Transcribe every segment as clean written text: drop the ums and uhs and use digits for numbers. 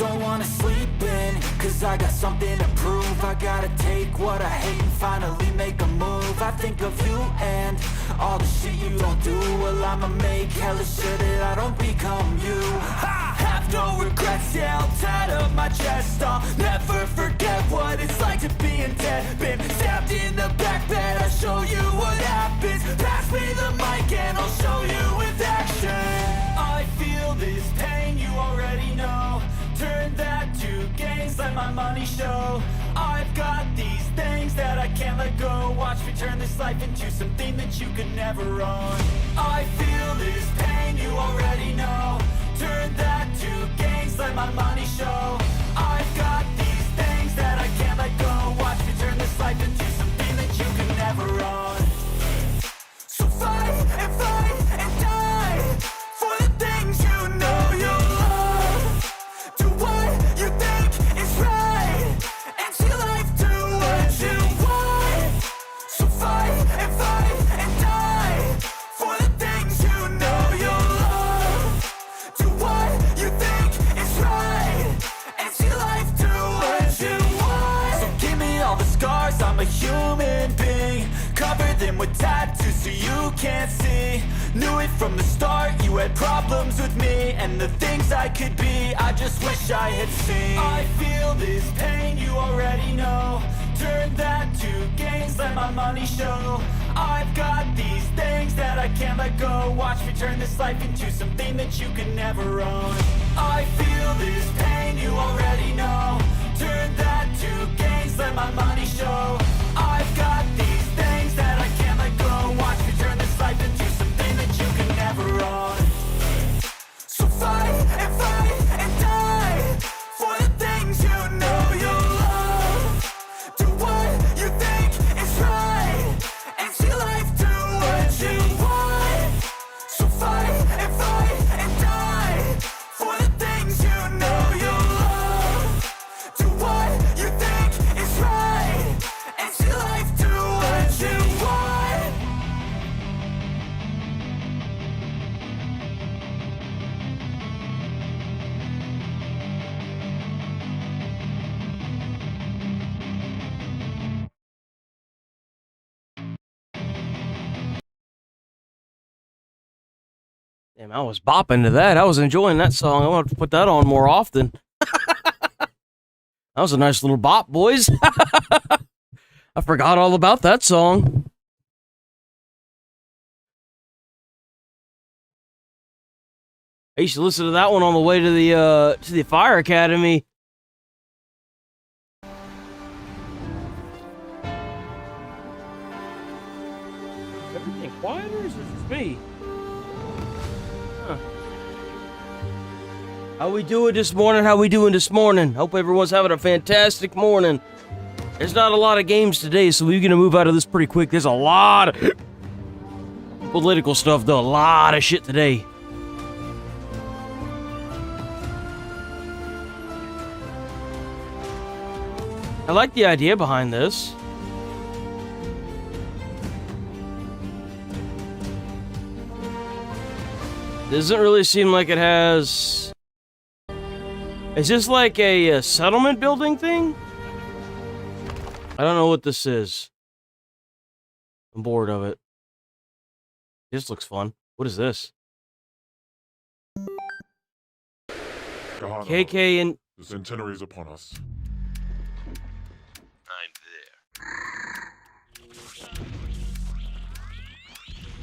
don't wanna sleep in, cause I got something to prove. I gotta take what I hate and finally make a move. I think of you and all the shit you don't do. Well, I'ma make hella sure that I don't become you. I have no regrets, yeah, I'll tattle my chest. I'll never forget what it's like to be in debt. Been stabbed in the back bed, I'll show you what happens. Pass me the mic and I'll show you with action. I feel this pain, you already know. Turn that to gains, let my money show. I've got these things that I can't let go. Watch me turn this life into something that you could never own. I feel this pain, you already know. Turn that to gains, let my money show. I've got these things that I can't let go. Watch me turn this life into something that you could never own. So fight and die for the things you know you love. Do what you think is right and see life do what you want. So fight and die for the things you know you love. Do what you think is right and see life do what you want. So give me all the scars, I'm a human being. Cover them with tattoos so you can't see. Knew it from the start, you had problems with me and the things I could be, I just wish I had seen. I feel this pain, you already know. Turn that to gains, let my money show. I've got these things that I can't let go. Watch me turn this life into something that you could never own. I feel this pain, you already know. Turn that to gains, let my money show. I've got these things that I can't let go. Watch me turn this life into something that you can never own. So fight and die for the things you know you love. Do what you think is right and see life do what you want. So fight and die for the things you know you love. Do what you think is right and see life do what you want. Damn, I was bopping to that. I was enjoying that song. I want to put that on more often. That was a nice little bop, boys. I forgot all about that song. I used to listen to that one on the way to the fire academy. Everything quiet, or is it just me? Huh. How we doing this morning? How we doing this morning? Hope everyone's having a fantastic morning. There's not a lot of games today, so we're gonna move out of this pretty quick. There's a lot of political stuff, though. A lot of shit today. I like the idea behind this. Doesn't really seem like it has... Is this like a settlement building thing? I don't know what this is. I'm bored of it. This looks fun. What is this? KK and... The centenary is upon us.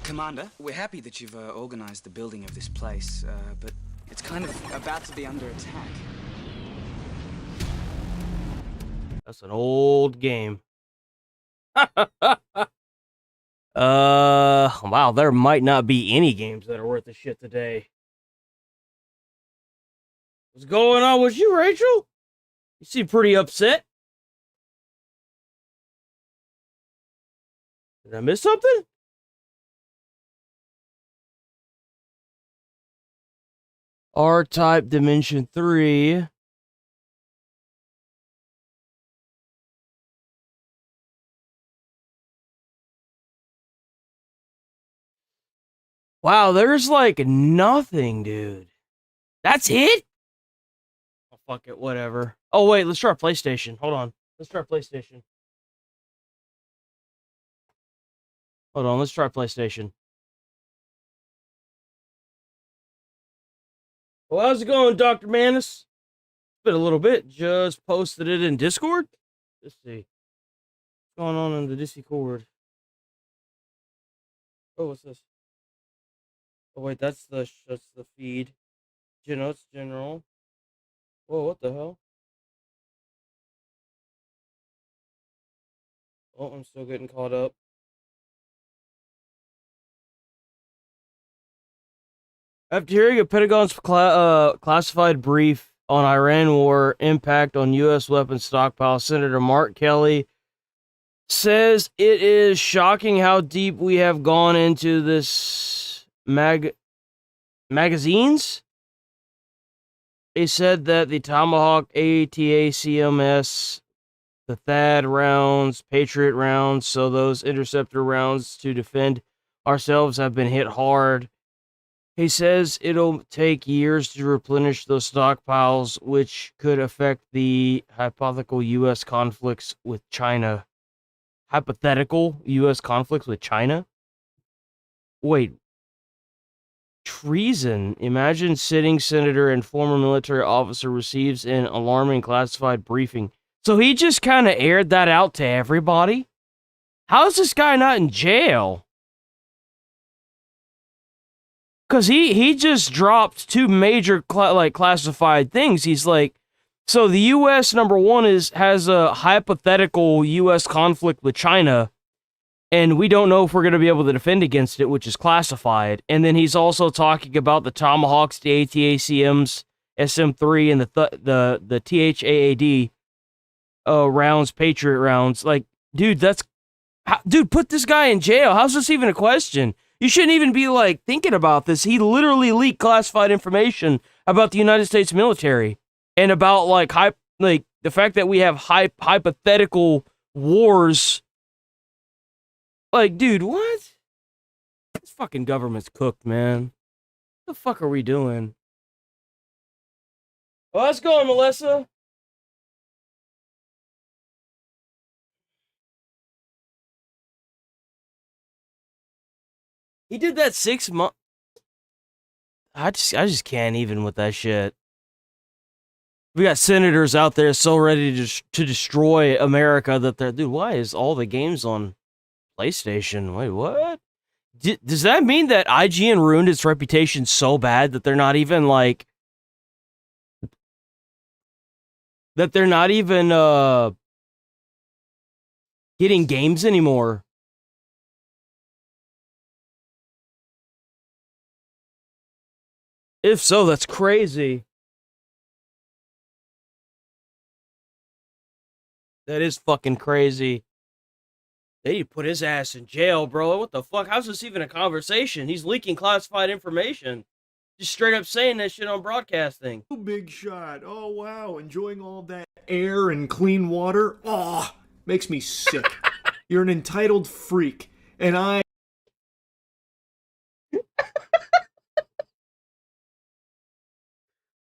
Commander, we're happy that you've organized the building of this place, but it's kind of about to be under attack. That's an old game. Wow, there might not be any games that are worth a shit today. What's going on with you, Rachel? You seem pretty upset. Did I miss something? R-Type Dimension 3. Wow, there's like nothing, dude. That's it? Oh, fuck it, whatever. Oh, wait, let's try PlayStation. Hold on. Let's try PlayStation. Hold on, let's try PlayStation. Well, how's it going, Dr. Manis? Been a little bit. Just posted it in Discord. Let's see. What's going on in the Discord? Oh, what's this? Oh, wait, that's the feed. It's general. Whoa, what the hell? Oh, I'm still getting caught up. After hearing a Pentagon's classified brief on Iran war impact on U.S. weapons stockpile, Senator Mark Kelly says it is shocking how deep we have gone into this magazines. He said that the Tomahawk ATACMS, the THAAD rounds, Patriot rounds, so those interceptor rounds to defend ourselves have been hit hard. He says it'll take years to replenish those stockpiles, which could affect the hypothetical U.S. conflicts with China. Hypothetical U.S. conflicts with China? Wait. Treason. Imagine sitting senator and former military officer receives an alarming classified briefing. So he just kind of aired that out to everybody? How is this guy not in jail? Because he just dropped two major classified things. He's like, so the U.S. number one has a hypothetical U.S. conflict with China, and we don't know if we're going to be able to defend against it, which is classified. And then he's also talking about the Tomahawks, the ATACMs, SM-3, and the THAAD rounds, Patriot rounds. Like, dude, put this guy in jail. How's this even a question? You shouldn't even be, like, thinking about this. He literally leaked classified information about the United States military and about, the fact that we have hypothetical wars. Like, dude, what? This fucking government's cooked, man. What the fuck are we doing? Well, how's it going, Melissa? He did that 6 months. I just can't even with that shit. We got senators out there so ready to destroy America that they're... Dude, why is all the games on PlayStation? Wait, what? Does that mean that IGN ruined its reputation so bad that they're not even, like... That they're not even, getting games anymore? If so, that's crazy. That is fucking crazy. They need to put his ass in jail, bro. What the fuck? How's this even a conversation? He's leaking classified information. Just straight up saying that shit on broadcasting. Big shot. Oh, wow. Enjoying all that air and clean water. Oh, makes me sick. You're an entitled freak. And I...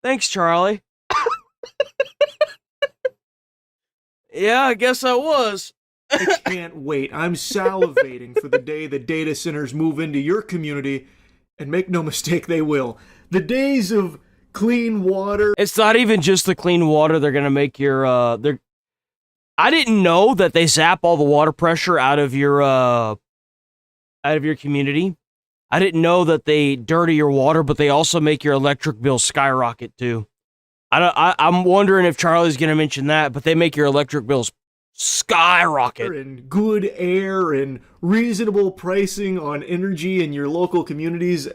Thanks, Charlie. Yeah, I guess I was. I can't wait. I'm salivating for the day the data centers move into your community. And make no mistake, they will. The days of clean water... It's not even just the clean water. They're gonna make your, I didn't know that they zap all the water pressure out of your community. I didn't know that they dirty your water, but they also make your electric bill skyrocket too. I'm wondering if Charlie's gonna mention that, but they make your electric bills skyrocket. And good air and reasonable pricing on energy in your local communities.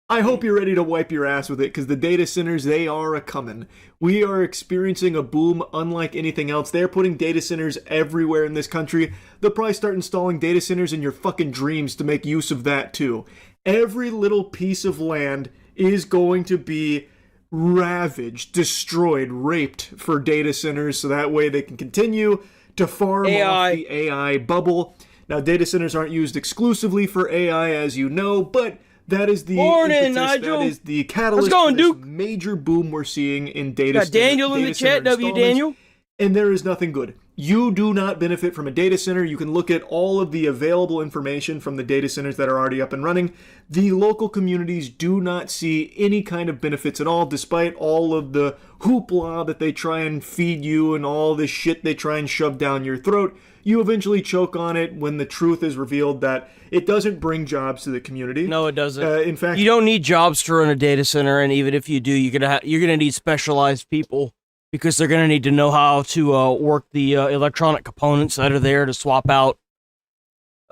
I hope you're ready to wipe your ass with it, because the data centers, they are a-coming. We are experiencing a boom unlike anything else. They're putting data centers everywhere in this country. They'll probably start installing data centers in your fucking dreams to make use of that too. Every little piece of land is going to be ravaged, destroyed, raped for data centers, so that way they can continue to farm off the AI bubble. Now, data centers aren't used exclusively for AI, as you know, but That is the Morning, impetus, Nigel. That is the catalyst going, for this Duke? major boom we're seeing in data Got Daniel in the chat. W. Daniel. And there is nothing good. You do not benefit from a data center. You can look at all of the available information from the data centers that are already up and running. The local communities do not see any kind of benefits at all, despite all of the hoopla that they try and feed you and all the shit they try and shove down your throat. You eventually choke on it when the truth is revealed that it doesn't bring jobs to the community. No, it doesn't. In fact, you don't need jobs to run a data center, and even if you do, you're gonna need specialized people because they're gonna need to know how to work the electronic components that are there to swap out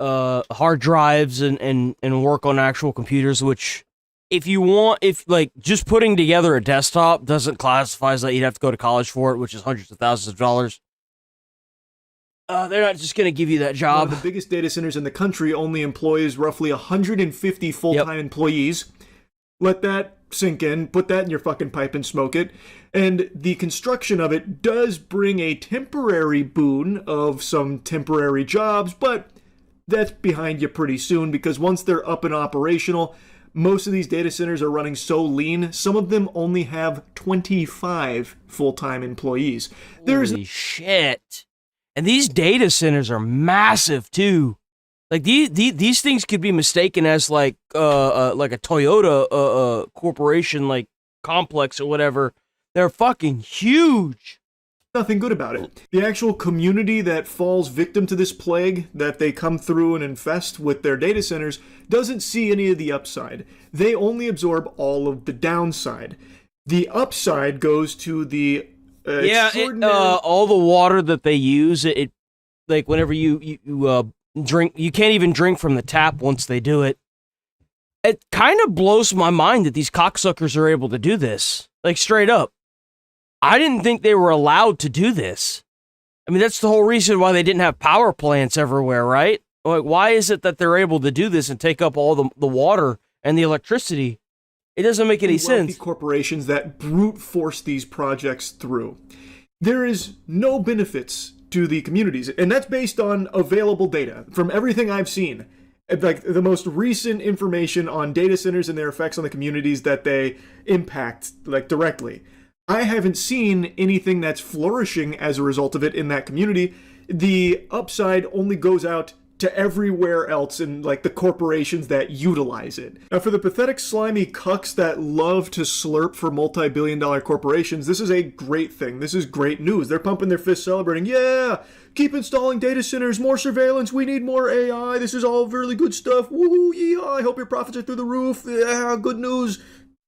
hard drives and work on actual computers. Which, if just putting together a desktop doesn't classify as that, you'd have to go to college for it, which is hundreds of thousands of dollars. They're not just going to give you that job. One of the biggest data centers in the country only employs roughly 150 full-time employees. Let that sink in. Put that in your fucking pipe and smoke it. And the construction of it does bring a temporary boon of some temporary jobs, but that's behind you pretty soon because once they're up and operational, most of these data centers are running so lean, some of them only have 25 full-time employees. Holy shit. And these data centers are massive too. Like these things could be mistaken as like a Toyota corporation like complex or whatever. They're fucking huge. Nothing good about it. The actual community that falls victim to this plague that they come through and infest with their data centers doesn't see any of the upside. They only absorb all of the downside. The upside goes to the all the water that they use, it like whenever you drink, you can't even drink from the tap once they do it. It kind of blows my mind that these cocksuckers are able to do this. Like, straight up. I didn't think they were allowed to do this. I mean, that's the whole reason why they didn't have power plants everywhere, right? Like, why is it that they're able to do this and take up all the water and the electricity? It doesn't make any sense. Corporations that brute force these projects through. There is no benefits to the communities, and that's based on available data from everything I've seen. Like the most recent information on data centers and their effects on the communities that they impact, like directly. I haven't seen anything that's flourishing as a result of it in that community. The upside only goes out to everywhere else in like the corporations that utilize it. Now for the pathetic slimy cucks that love to slurp for multi-billion-dollar corporations, this is a great thing. This is great news. They're pumping their fists celebrating, yeah, keep installing data centers, more surveillance, we need more AI, this is all really good stuff, woohoo, yeehaw, I hope your profits are through the roof, yeah, good news.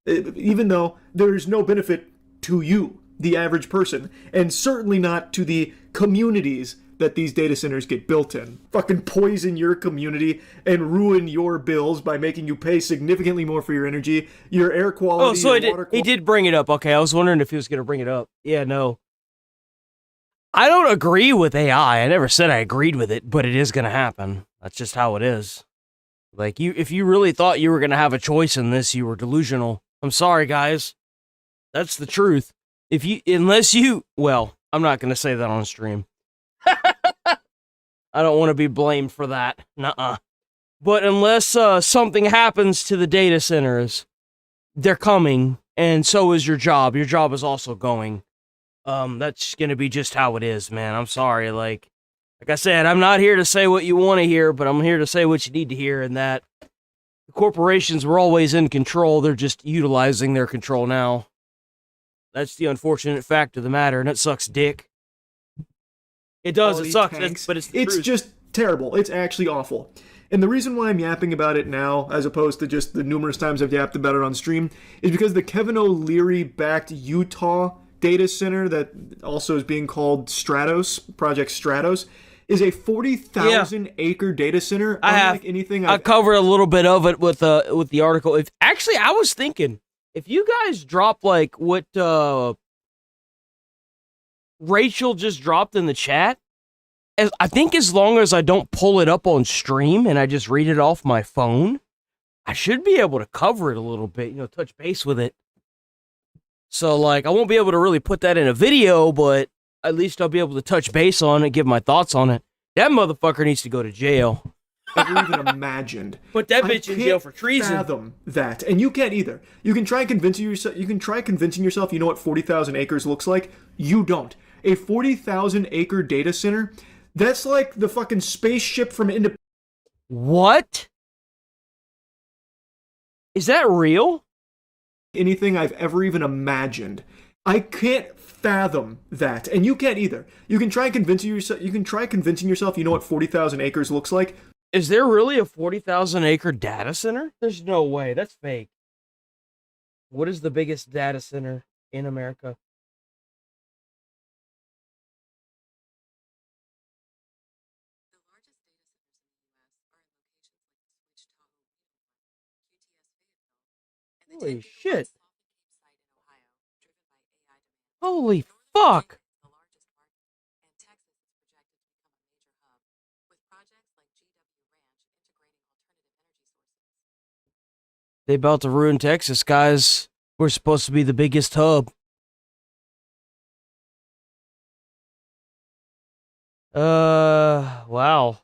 Even though there's no benefit to you, the average person, and certainly not to the communities that these data centers get built in. Fucking poison your community and ruin your bills by making you pay significantly more for your energy, your air quality, Oh, so your water quality. he did bring it up. Okay, I was wondering if he was going to bring it up. Yeah, no. I don't agree with AI. I never said I agreed with it, but it is going to happen. That's just how it is. Like, if you really thought you were going to have a choice in this, you were delusional. I'm sorry, guys. That's the truth. Well, I'm not going to say that on stream. I don't want to be blamed for that. Nuh-uh. But unless something happens to the data centers, they're coming, and so is your job. Your job is also going. That's going to be just how it is, man. I'm sorry. Like I said, I'm not here to say what you want to hear, but I'm here to say what you need to hear, and that the corporations were always in control. They're just utilizing their control now. That's the unfortunate fact of the matter, and it sucks dick. It does, it sucks, but it's the truth. Just terrible. It's actually awful. And the reason why I'm yapping about it now, as opposed to just the numerous times I've yapped about it on stream, is because the Kevin O'Leary-backed Utah data center that also is being called Stratos, Project Stratos, is a 40,000-acre data center. I covered a little bit of it with the article. Actually, I was thinking, if you guys drop like what Rachel just dropped in the chat, I think as long as I don't pull it up on stream and I just read it off my phone, I should be able to cover it a little bit, touch base with it. So, like, I won't be able to really put that in a video, but at least I'll be able to touch base on it, give my thoughts on it. That motherfucker needs to go to jail. ever even imagined. Put that I bitch in jail can't for treason. fathom that, and you can't either. You can try convincing yourself. You can try convincing yourself. You know what 40,000 acres looks like. You don't. A 40,000 acre data center. That's like the fucking spaceship from Independence. What? Is that real? Anything I've ever even imagined. I can't fathom that, and you can't either. You can try convincing yourself. You can try convincing yourself. You know what 40,000 acres looks like. Is there really a 40,000 acre data center? There's no way. That's fake. What is the biggest data center in America? Holy shit. Holy fuck. They about to ruin Texas, guys. We're supposed to be the biggest hub. Wow.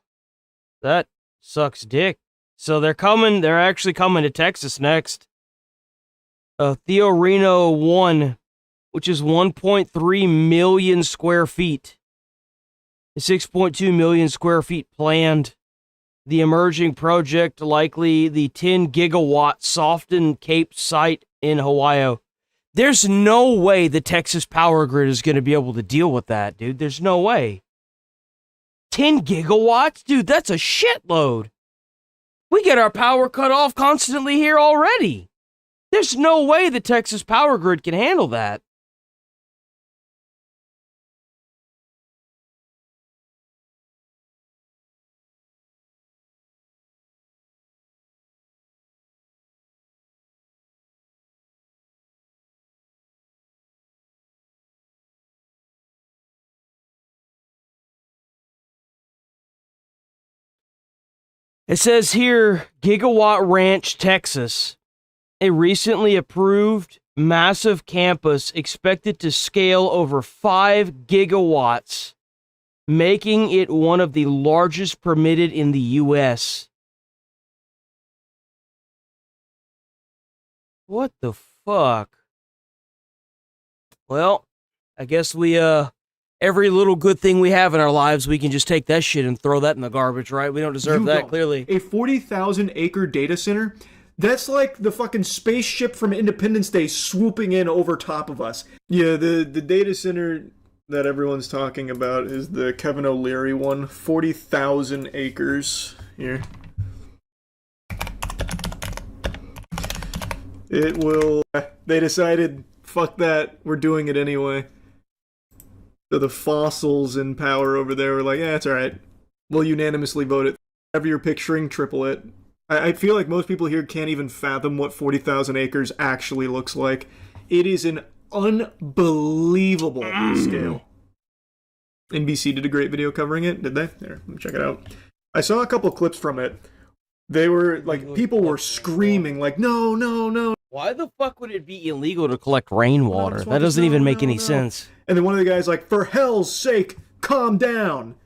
That sucks dick. So they're actually coming to Texas next. Theo Reno 1, which is 1.3 million square feet. 6.2 million square feet planned. The emerging project, likely the 10 gigawatt Softon Cape site in Hawaii. There's no way the Texas power grid is going to be able to deal with that, dude. There's no way. 10 gigawatts? Dude, that's a shitload. We get our power cut off constantly here already. There's no way the Texas power grid can handle that. It says here, Gigawatt Ranch, Texas, a recently approved massive campus expected to scale over 5 gigawatts, making it one of the largest permitted in the U.S. What the fuck? Well, I guess every little good thing we have in our lives, we can just take that shit and throw that in the garbage, right? We don't deserve that, clearly. A 40,000 acre data center, that's like the fucking spaceship from Independence Day swooping in over top of us. Yeah, the data center that everyone's talking about is the Kevin O'Leary one, 40,000 acres. Here. It will... They decided, fuck that, we're doing it anyway. So the fossils in power over there were like, yeah, it's alright. We'll unanimously vote it. Whatever you're picturing, triple it. I feel like most people here can't even fathom what 40,000 acres actually looks like. It is an unbelievable scale. NBC did a great video covering it, did they? There, let me check it out. I saw a couple clips from it. They were, like, people were screaming, like, no, no, no. Why the fuck would it be illegal to collect rainwater? That doesn't even make any sense. And then one of the guys like, for hell's sake, calm down.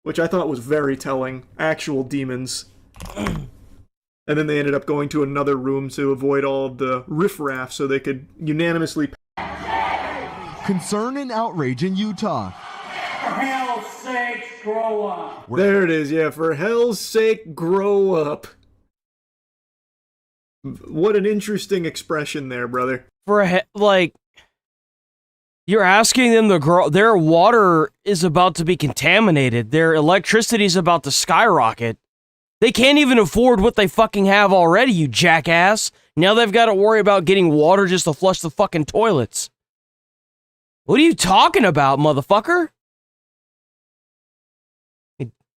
Which I thought was very telling. Actual demons. And then they ended up going to another room to avoid all of the riffraff so they could unanimously... Concern and outrage in Utah. For hell's sake, grow up. There it is, yeah. For hell's sake, grow up. What an interesting expression there, brother. You're asking them to grow. Their water is about to be contaminated. Their electricity is about to skyrocket. They can't even afford what they fucking have already, you jackass. Now they've got to worry about getting water just to flush the fucking toilets. What are you talking about, motherfucker?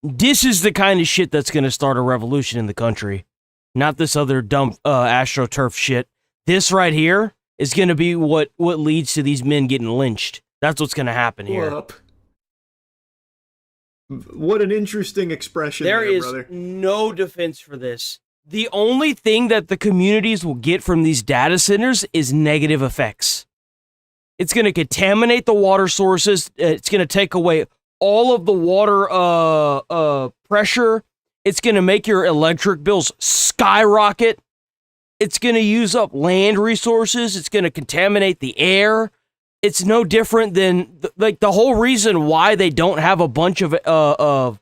This is the kind of shit that's going to start a revolution in the country. Not this other dumb AstroTurf shit. This right here is going to be what leads to these men getting lynched. That's what's going to happen here. Up. What an interesting expression there is brother. No defense for this. The only thing that the communities will get from these data centers is negative effects. It's going to contaminate the water sources. It's going to take away all of the water pressure It's going to make your electric bills skyrocket. It's going to use up land resources. It's going to contaminate the air. It's no different than, like, the whole reason why they don't have a bunch of,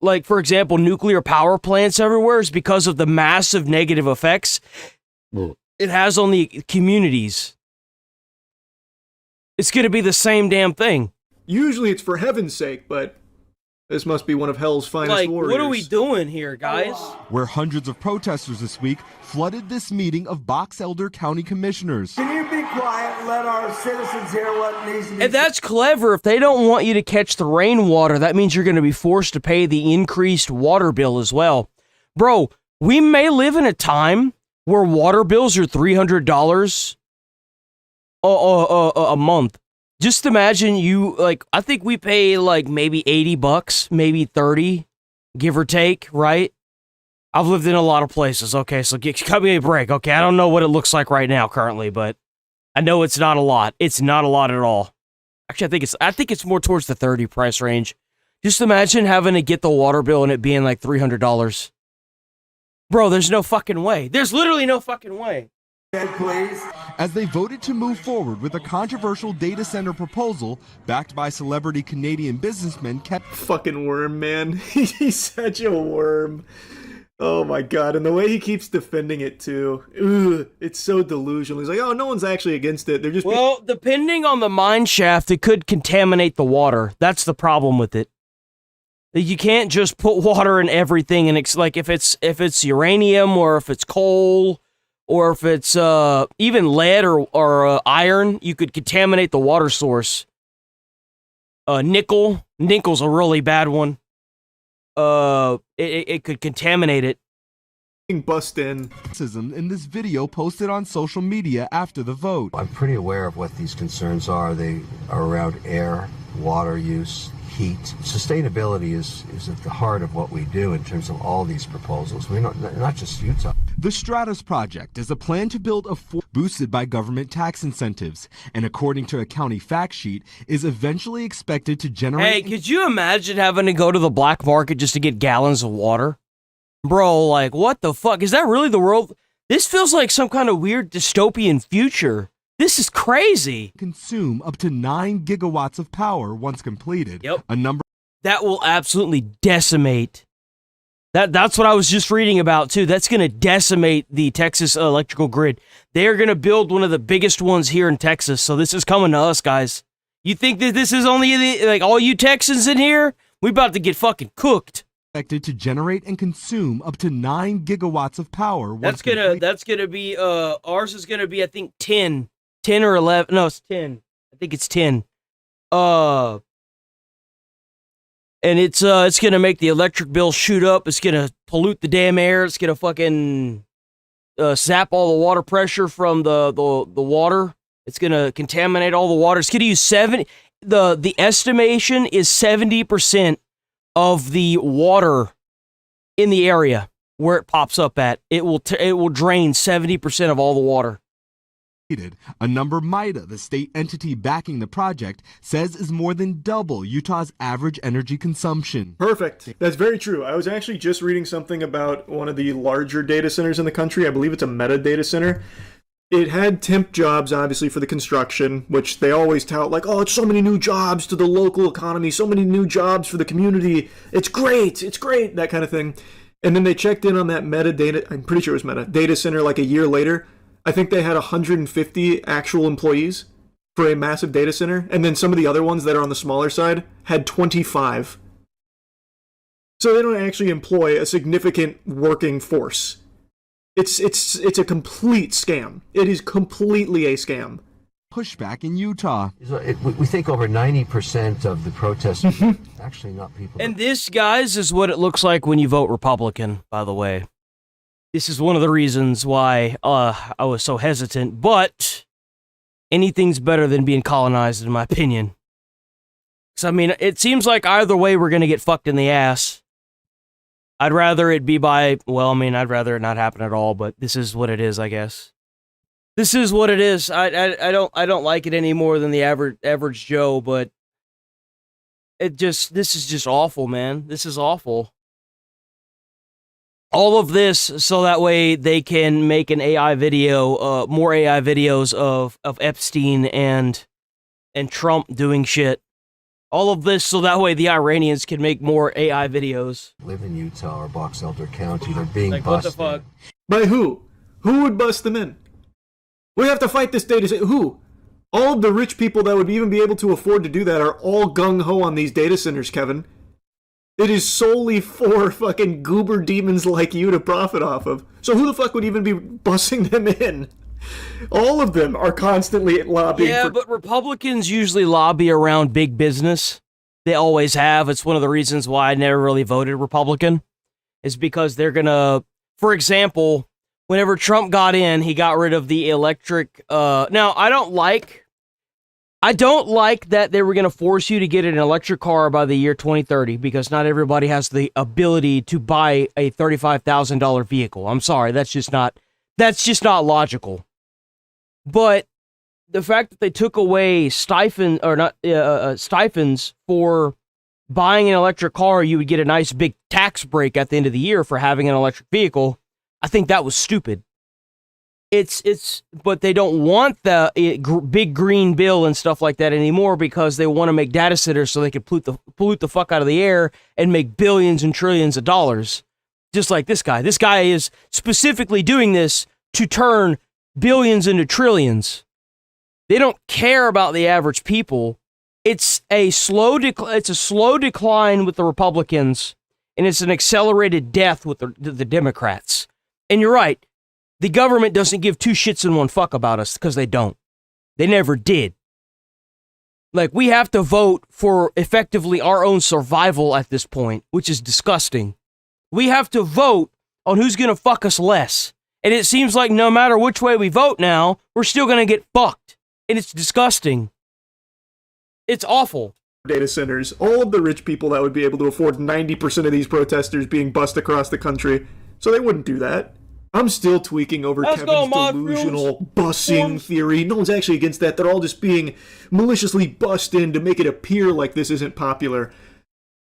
like, for example, nuclear power plants everywhere is because of the massive negative effects it has on the communities. It's going to be the same damn thing. Usually it's for heaven's sake, but this must be one of hell's finest Like, warriors. what are we doing here, guys? Where hundreds of protesters this week flooded this meeting of Box Elder County Commissioners. Can you be quiet and let our citizens hear what needs to be And that's clever. If they don't want you to catch the rainwater, that means you're going to be forced to pay the increased water bill as well. Bro, we may live in a time where water bills are $300 a month. Just imagine you, like, I think we pay like maybe $80, maybe 30, give or take, right? I've lived in a lot of places. Okay, so cut me a break. Okay, I don't know what it looks like right now currently, but I know it's not a lot. It's not a lot at all. Actually, I think it's more towards the 30 price range. Just imagine having to get the water bill and it being like $300. Bro, there's no fucking way. There's literally no fucking way. please. As they voted to move forward with a controversial data center proposal backed by celebrity Canadian businessman Fucking worm, man. He's such a worm. Oh my god, and the way he keeps defending it too. Ugh, it's so delusional. He's like, oh, no one's actually against it. They're just... Well, depending on the mine shaft, it could contaminate the water. That's the problem with it. You can't just put water in everything, and it's like if it's uranium or if it's coal or if it's even lead or iron, you could contaminate the water source. Nickel's a really bad one. It could contaminate it. Bust in this video posted on social media after the vote. I'm pretty aware of what these concerns are. They are around air, water use, heat. Sustainability is at the heart of what we do in terms of all these proposals. We're not just Utah. The Stratus Project is a plan to build a fort boosted by government tax incentives, and according to a county fact sheet, is eventually expected to generate... Hey, could you imagine having to go to the black market just to get gallons of water? Bro, like, what the fuck? Is that really the world? This feels like some kind of weird dystopian future. This is crazy. Consume up to 9 gigawatts of power once completed. Yep. A number that will absolutely decimate. That's what I was just reading about, too. That's going to decimate the Texas electrical grid. They're going to build one of the biggest ones here in Texas, so this is coming to us, guys. You think that this is only, like, all you Texans in here? We about to get fucking cooked. Expected to generate and consume up to 9 gigawatts of power. That's gonna be ours is gonna be, I think, 10 or 11. No, it's 10. I think it's 10. And it's gonna make the electric bill shoot up. It's gonna pollute the damn air. It's gonna fucking sap all the water pressure from the water. It's gonna contaminate all the water. It's gonna use 70. The estimation is 70% of the water in the area where it pops up at. It will drain 70% of all the water. A number MIDA, the state entity backing the project, says is more than double Utah's average energy consumption. Perfect. That's very true. I was actually just reading something about one of the larger data centers in the country. I believe it's a Meta data center. It had temp jobs, obviously, for the construction, which they always tout like, oh, it's so many new jobs to the local economy, so many new jobs for the community. It's great, that kind of thing. And then they checked in on that Meta data, I'm pretty sure it was Meta, data center like a year later. I think they had 150 actual employees for a massive data center. And then some of the other ones that are on the smaller side had 25. So they don't actually employ a significant working force. It's a complete scam. It is completely a scam. Pushback in Utah. We think over 90% of the protesters actually not people. And this, guys, is what it looks like when you vote Republican, by the way. This is one of the reasons why I was so hesitant, but anything's better than being colonized, in my opinion. So, I mean, it seems like either way we're going to get fucked in the ass. I'd rather it be by, well, I mean, I'd rather it not happen at all, but this is what it is, I guess. This is what it is. I don't like it any more than the average Joe, but this is just awful, man. This is awful. All of this so that way they can make an AI video, more AI videos of Epstein and Trump doing shit. All of this so that way the Iranians can make more AI videos. Live in Utah or Box Elder County. They're being Like, what the busted. fuck? By who? Who would bust them in? We have to fight this data center. Who? All of the rich people that would even be able to afford to do that are all gung-ho on these data centers, Kevin. It is solely for fucking goober demons like you to profit off of. So who the fuck would even be busting them in? All of them are constantly lobbying Yeah, but Republicans usually lobby around big business. They always have. It's one of the reasons why I never really voted Republican. Is because they're gonna, for example, whenever Trump got in, he got rid of the electric. Now, I don't like that they were going to force you to get an electric car by the year 2030 because not everybody has the ability to buy a $35,000 vehicle. I'm sorry, that's just not logical. But the fact that they took away stipends for buying an electric car, you would get a nice big tax break at the end of the year for having an electric vehicle. I think that was stupid. But they don't want the big green bill and stuff like that anymore because they want to make data centers so they can pollute the fuck out of the air and make billions and trillions of dollars. Just like this guy. This guy is specifically doing this to turn billions into trillions. They don't care about the average people. It's a slow decline with the Republicans, and it's an accelerated death with the Democrats. And you're right. The government doesn't give two shits and one fuck about us because they don't. They never did. Like, we have to vote for effectively our own survival at this point, which is disgusting. We have to vote on who's going to fuck us less. And it seems like no matter which way we vote now, we're still going to get fucked. And it's disgusting. It's awful. data centers. All of the rich people that would be able to afford 90% of these protesters being bussed across the country. So they wouldn't do that. I'm still tweaking over Let's go, Kevin's mod delusional bussing theory. No one's actually against that. They're all just being maliciously bussed in to make it appear like this isn't popular.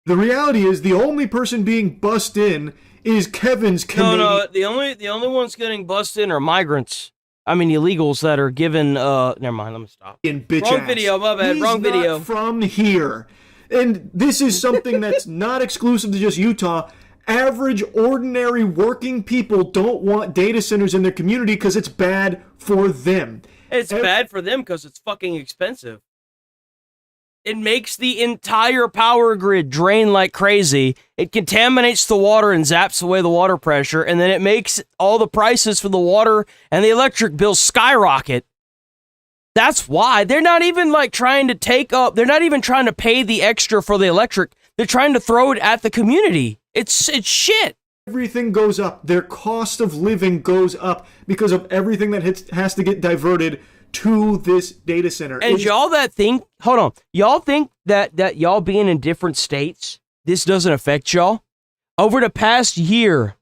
The reality is the only person being bussed in is Kevin's Canadian... No, the only ones getting bussed in are migrants. I mean, illegals that are given, never mind, let me stop. Wrong video, my bad, wrong video. Not from here. And this is something that's not exclusive to just Utah. Average, ordinary, working people don't want data centers in their community because it's bad for them. It's bad for them because it's fucking expensive. It makes the entire power grid drain like crazy. It contaminates the water and zaps away the water pressure, and then it makes all the prices for the water and the electric bills skyrocket. That's why they're not even like trying to they're not even trying to pay the extra for the electric. They're trying to throw it at the community. It's shit. Everything goes up. Their cost of living goes up because of everything that has to get diverted to this data center. And y'all that think, hold on, y'all think that y'all being in different states, this doesn't affect y'all? Over the past year,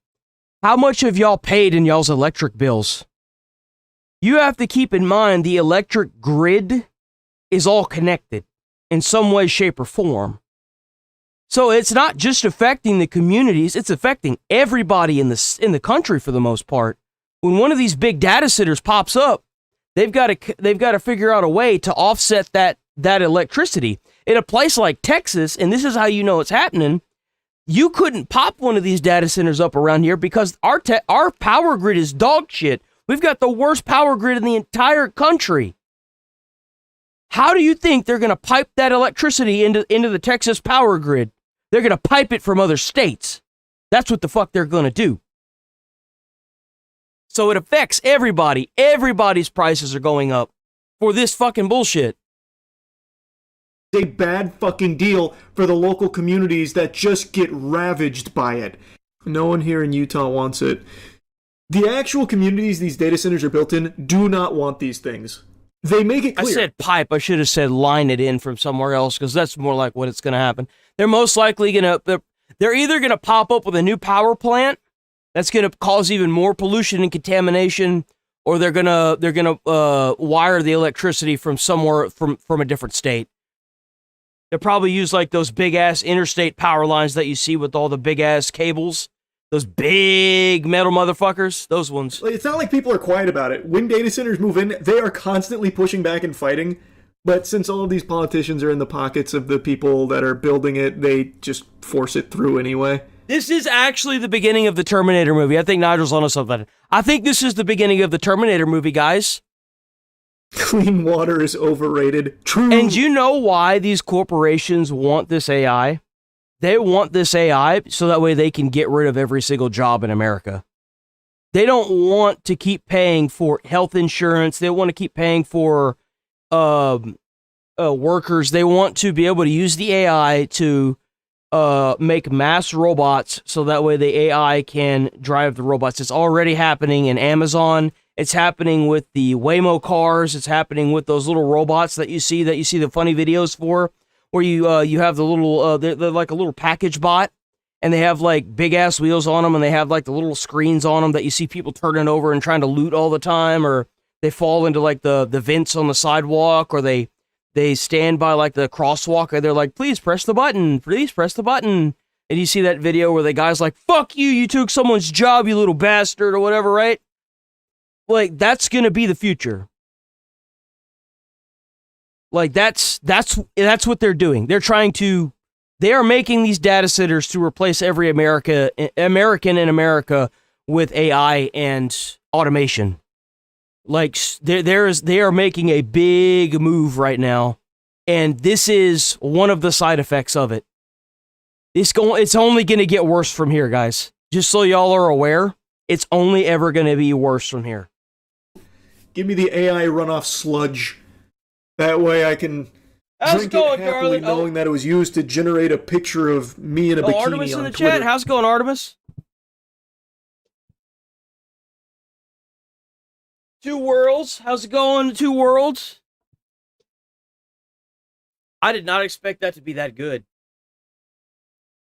how much have y'all paid in y'all's electric bills? You have to keep in mind the electric grid is all connected in some way, shape, or form. So it's not just affecting the communities, it's affecting everybody in the country for the most part. When one of these big data centers pops up, they've got to figure out a way to offset that electricity. In a place like Texas, and this is how you know it's happening, you couldn't pop one of these data centers up around here because our power grid is dog shit. We've got the worst power grid in the entire country. How do you think they're going to pipe that electricity into the Texas power grid? They're going to pipe it from other states. That's what the fuck they're going to do. So it affects everybody. Everybody's prices are going up for this fucking bullshit. It's a bad fucking deal for the local communities that just get ravaged by it. No one here in Utah wants it. The actual communities these data centers are built in do not want these things. They make it clear. I said pipe. I should have said line it in from somewhere else because that's more like what it's going to happen. They're most likely they're either going to pop up with a new power plant that's going to cause even more pollution and contamination, or they're going to wire the electricity from somewhere from a different state. They'll probably use like those big ass interstate power lines that you see with all the big ass cables. Those big metal motherfuckers. Those ones. It's not like people are quiet about it. When data centers move in, they are constantly pushing back and fighting. But since all of these politicians are in the pockets of the people that are building it, they just force it through anyway. This is actually the beginning of the Terminator movie. I think Nigel's on to something. I think this is the beginning of the Terminator movie, guys. Clean water is overrated. True. And you know why these corporations want this AI? They want this AI so that way they can get rid of every single job in America. They don't want to keep paying for health insurance. They want to keep paying for workers. They want to be able to use the AI to make mass robots so that way the AI can drive the robots. It's already happening in Amazon. It's happening with the Waymo cars. It's happening with those little robots that you see the funny videos for, where you have the little they're like a little package bot, and they have like big ass wheels on them, and they have like the little screens on them that you see people turning over and trying to loot all the time, or they fall into like the vents on the sidewalk, or they stand by like the crosswalk and they're like, please press the button, and you see that video where the guy's like, fuck you, you took someone's job, you little bastard, or whatever, right? Like, that's gonna be the future. Like, that's what they're doing. They are making these data centers to replace every American in America with AI and automation. Like, they are making a big move right now, and this is one of the side effects of it. It's only going to get worse from here, guys. Just so y'all are aware, it's only ever going to be worse from here. Give me the AI runoff sludge. That way I can drink it happily, knowing that it was used to generate a picture of me in a bikini Artemis on in the Twitter. chat. How's it going, Artemis? Two Worlds. How's it going, Two Worlds? I did not expect that to be that good.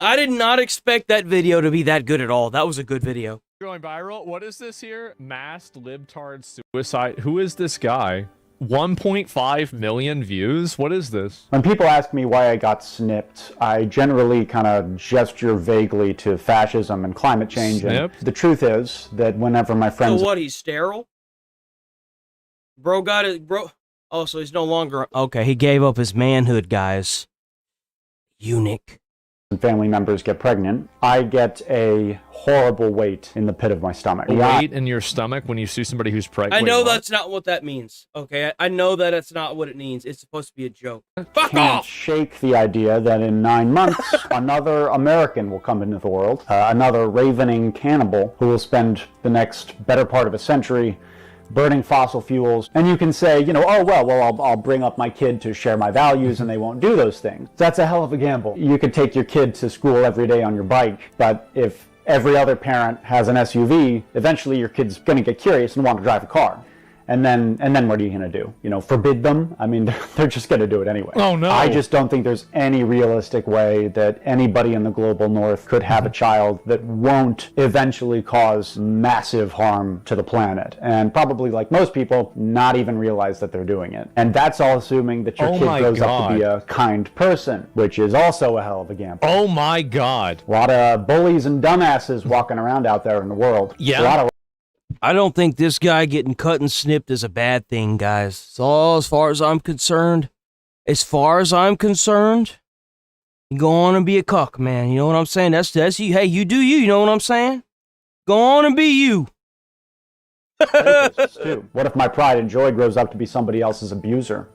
I did not expect that video to be that good at all. That was a good video. Going viral. What is this here? Masked libtard suicide. Who is this guy? 1.5 million views? What is this? When people ask me why I got snipped, I generally kind of gesture vaguely to fascism and climate change. And the truth is that whenever my friends... So what, he's sterile? Bro got it, bro. Oh, so he's no longer... Okay, he gave up his manhood, guys. Eunuch. And family members get pregnant, I get a horrible weight in the pit of my stomach. A weight in your stomach when you see somebody who's pregnant? I know that's not what that means. Okay, I know that it's not what it means. It's supposed to be a joke. Fuck off! Shake the idea that in 9 months, another American will come into the world, another ravening cannibal who will spend the next better part of a century burning fossil fuels, and you can say, you know, oh, well, I'll bring up my kid to share my values and they won't do those things. That's a hell of a gamble. You could take your kid to school every day on your bike, but if every other parent has an SUV, eventually your kid's going to get curious and want to drive a car. And then what are you going to do? You know, forbid them? I mean, they're just going to do it anyway. Oh, no. I just don't think there's any realistic way that anybody in the global north could have a child that won't eventually cause massive harm to the planet. And probably, like most people, not even realize that they're doing it. And that's all assuming that your kid grows up to be a kind person, which is also a hell of a gamble. Oh my God. A lot of bullies and dumbasses walking around out there in the world. Yeah. A lot of I don't think this guy getting cut and snipped is a bad thing, guys. So as far as I'm concerned, you're going to be a cuck, man. You know what I'm saying? That's you. Hey, you do you. You know what I'm saying? Go on and be you. too. What if my pride and joy grows up to be somebody else's abuser?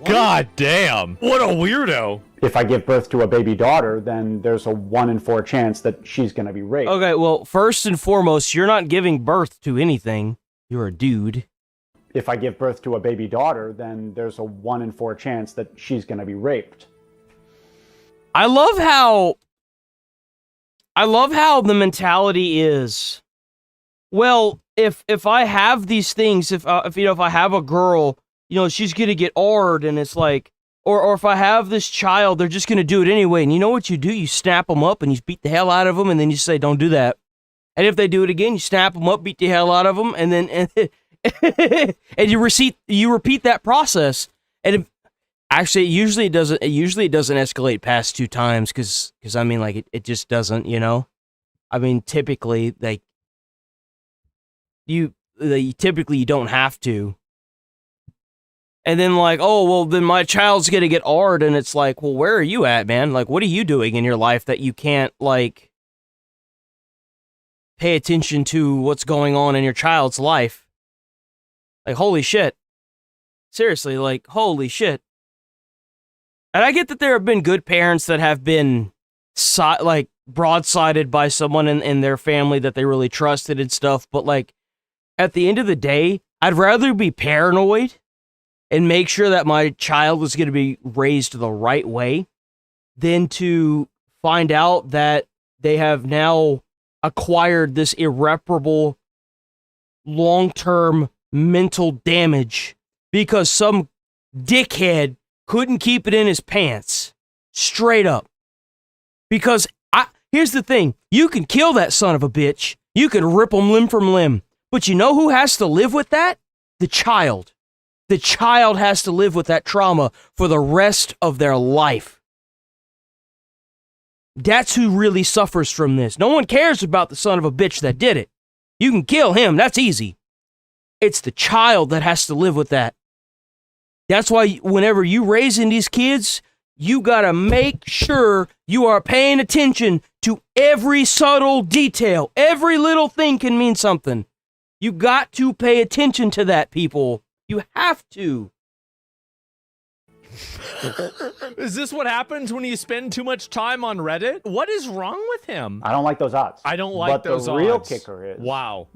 God damn. What a weirdo. If I give birth to a baby daughter, then there's a 1 in 4 chance that she's going to be raped. Okay, well, first and foremost, you're not giving birth to anything. You're a dude. If I give birth to a baby daughter, then there's a 1 in 4 chance that she's going to be raped. I love how the mentality is, well, if I have these things, if I have a girl, you know, she's going to get R'd, and it's like, or if I have this child, they're just going to do it anyway. And you know what you do? You snap them up and you beat the hell out of them, and then you say, don't do that. And if they do it again, you snap them up, beat the hell out of them, and then and you repeat that process. And Actually, it usually doesn't escalate past 2 times because I mean, like, it just doesn't, you know? I mean, typically, like, typically you don't have to. And then, like, oh, well, then my child's gonna get AR'd, and it's like, well, where are you at, man? Like, what are you doing in your life that you can't, like, pay attention to what's going on in your child's life? Like, holy shit. Seriously, like, holy shit. And I get that there have been good parents that have been, like, broadsided by someone in their family that they really trusted and stuff, but, like, at the end of the day, I'd rather be paranoid and make sure that my child is going to be raised the right way than to find out that they have now acquired this irreparable long-term mental damage because some dickhead couldn't keep it in his pants. Straight up. Because here's the thing. You can kill that son of a bitch. You can rip him limb from limb. But you know who has to live with that? The child. The child has to live with that trauma for the rest of their life. That's who really suffers from this. No one cares about the son of a bitch that did it. You can kill him. That's easy. It's the child that has to live with that. That's why whenever you raising these kids, you gotta make sure you are paying attention to every subtle detail. Every little thing can mean something. You got to pay attention to that, people. You have to. Is this what happens when you spend too much time on Reddit? What is wrong with him? I don't like those odds. I don't like those odds. But the real kicker is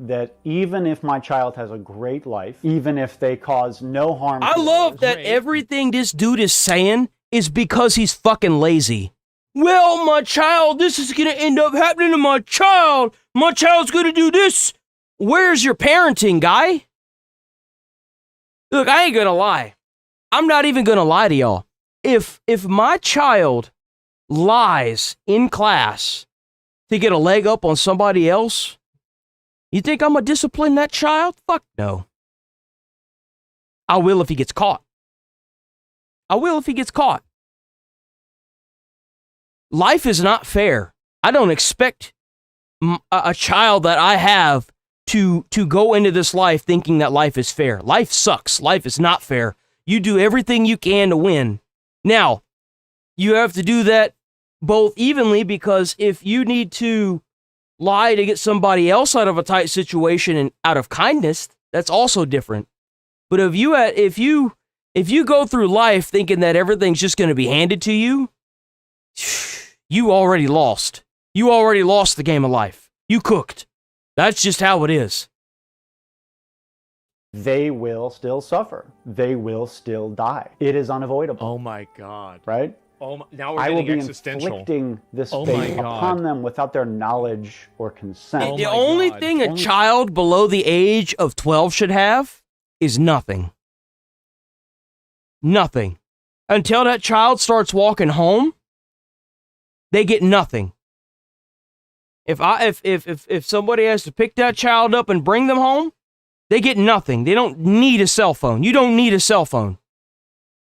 that even if my child has a great life, even if they cause no harm to I love that everything this dude is saying is because he's fucking lazy. Well, my child, this is going to end up happening to my child. My child's going to do this. Where's your parenting, guy? Look, I ain't going to lie. I'm not even going to lie to y'all. If my child lies in class to get a leg up on somebody else, you think I'm going to discipline that child? Fuck no. I will if he gets caught. I will if he gets caught. Life is not fair. I don't expect a child that I have to go into this life thinking that life is fair. Life sucks. Life is not fair. You do everything you can to win. Now, you have to do that both evenly, because if you need to lie to get somebody else out of a tight situation and out of kindness, that's also different. But if you go through life thinking that everything's just going to be handed to you, you already lost. You already lost the game of life. You cooked. That's just how it is. They will still suffer. They will still die. It is unavoidable. Oh my God. Right? Oh, now we're getting existential. I will be inflicting this fate upon them without their knowledge or consent. The only thing a child below the age of 12 should have is nothing. Nothing. Until that child starts walking home, they get nothing. If somebody has to pick that child up and bring them home, they get nothing. They don't need a cell phone. You don't need a cell phone.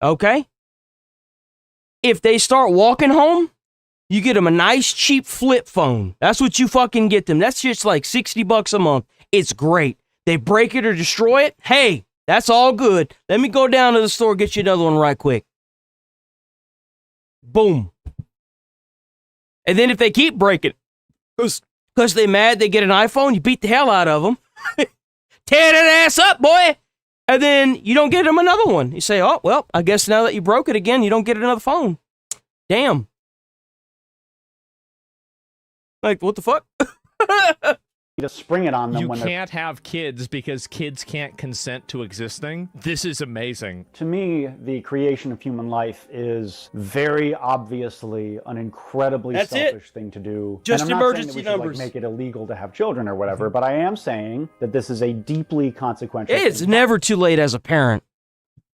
Okay? If they start walking home, you get them a nice cheap flip phone. That's what you fucking get them. That's just like $60 a month. It's great. They break it or destroy it. Hey, that's all good. Let me go down to the store, get you another one right quick. Boom. And then if they keep breaking, because they mad they get an iPhone, you beat the hell out of them. Tear that ass up, boy. And then you don't get them another one. You say, oh, well, I guess now that you broke it again, you don't get another phone. Damn. Like, what the fuck? Just spring it on them. You when can't have kids because kids can't consent to existing. This is amazing. To me, the creation of human life is very obviously an incredibly selfish thing to do. Just and I'm not emergency saying that we should, numbers. make it illegal to have children or whatever, but I am saying that this is a deeply consequential It's thing. never too late as a parent.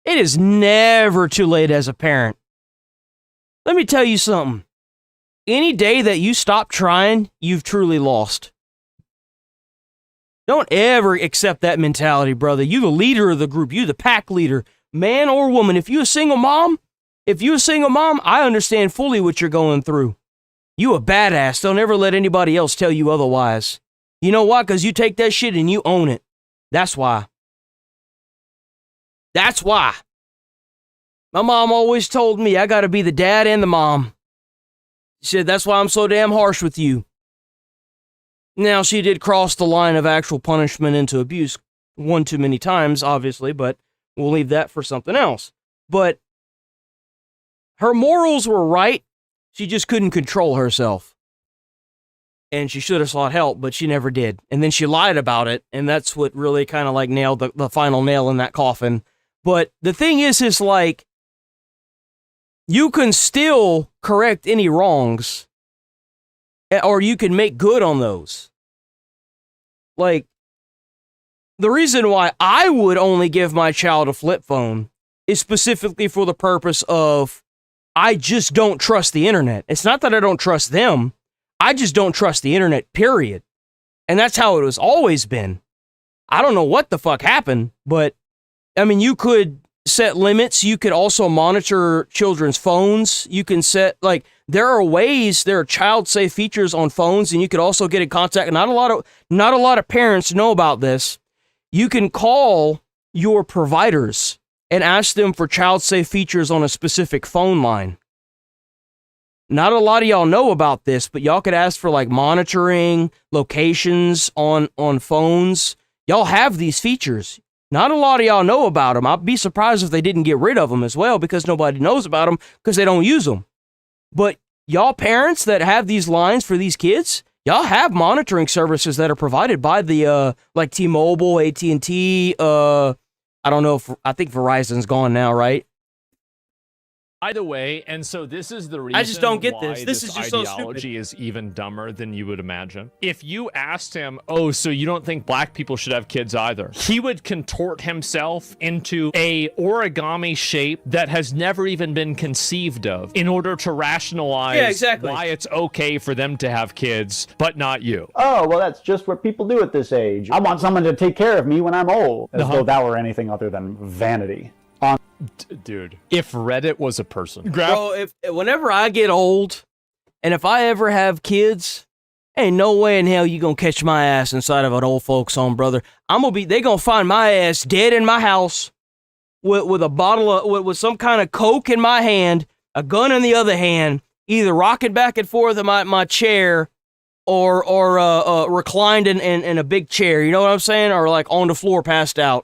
It is never too late as a parent. Let me tell you something. Any day that you stop trying, you've truly lost. Don't ever accept that mentality, brother. You the leader of the group. You the pack leader. Man or woman. If you a single mom, If you're a single mom, I understand fully what you're going through. You a badass. Don't ever let anybody else tell you otherwise. You know why? Because you take that shit and you own it. That's why. That's why. My mom always told me I gotta be the dad and the mom. She said, that's why I'm so damn harsh with you. Now, she did cross the line of actual punishment into abuse one too many times, obviously, but we'll leave that for something else. But her morals were right. She just couldn't control herself. And she should have sought help, but she never did. And then she lied about it, and that's what really kind of like nailed the final nail in that coffin. But the thing is like, you can still correct any wrongs, or you can make good on those. Like, the reason why I would only give my child a flip phone is specifically for the purpose of, I just don't trust the internet. It's not that I don't trust them. I just don't trust the internet, period. And that's how it has always been. I don't know what the fuck happened, but, I mean, you could set limits. You could also monitor children's phones. You can set, like, there are child-safe features on phones, and you could also get in contact. Not a lot of parents know about this. You can call your providers and ask them for child-safe features on a specific phone line. Not a lot of y'all know about this, but y'all could ask for like monitoring, locations on phones. Y'all have these features. Not a lot of y'all know about them. I'd be surprised if they didn't get rid of them as well, because nobody knows about them because they don't use them. But y'all parents that have these lines for these kids, y'all have monitoring services that are provided by the like T-Mobile, AT&T, I don't know if, I think Verizon's gone now, right? Either way, and so this is the reason I just don't get why this. This is just so stupid. ideology is even dumber than you would imagine. If you asked him, oh, so you don't think black people should have kids either, he would contort himself into a origami shape that has never even been conceived of in order to rationalize why it's okay for them to have kids, but not you. Oh, well, that's just what people do at this age. I want someone to take care of me when I'm old. As though that were anything other than vanity. Dude, if Reddit was a person. Bro, whenever I get old, and if I ever have kids, ain't no way in hell you gonna catch my ass inside of an old folks home, brother. They gonna find my ass dead in my house with a bottle of, with some kind of Coke in my hand, a gun in the other hand, either rocking back and forth in my chair or reclined in a big chair, you know what I'm saying? Or like on the floor passed out.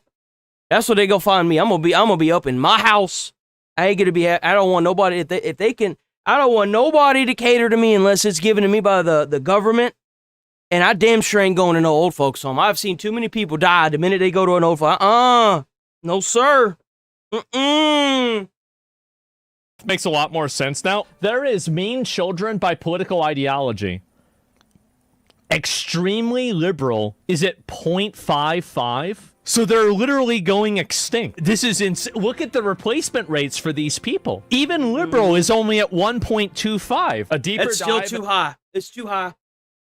That's what they gonna find me. I'm gonna be up in my house. I ain't gonna be. I don't want nobody. If they can, I don't want nobody to cater to me unless it's given to me by the government. And I damn sure ain't going to no old folks home. I've seen too many people die the minute they go to an old folks. No sir. Makes a lot more sense now. There is mean children by political ideology. Extremely liberal is at 0.55. So they're literally going extinct. This is look at the replacement rates for these people. Even liberal is only at 1.25. A deeper That's still dive too high. It's too high.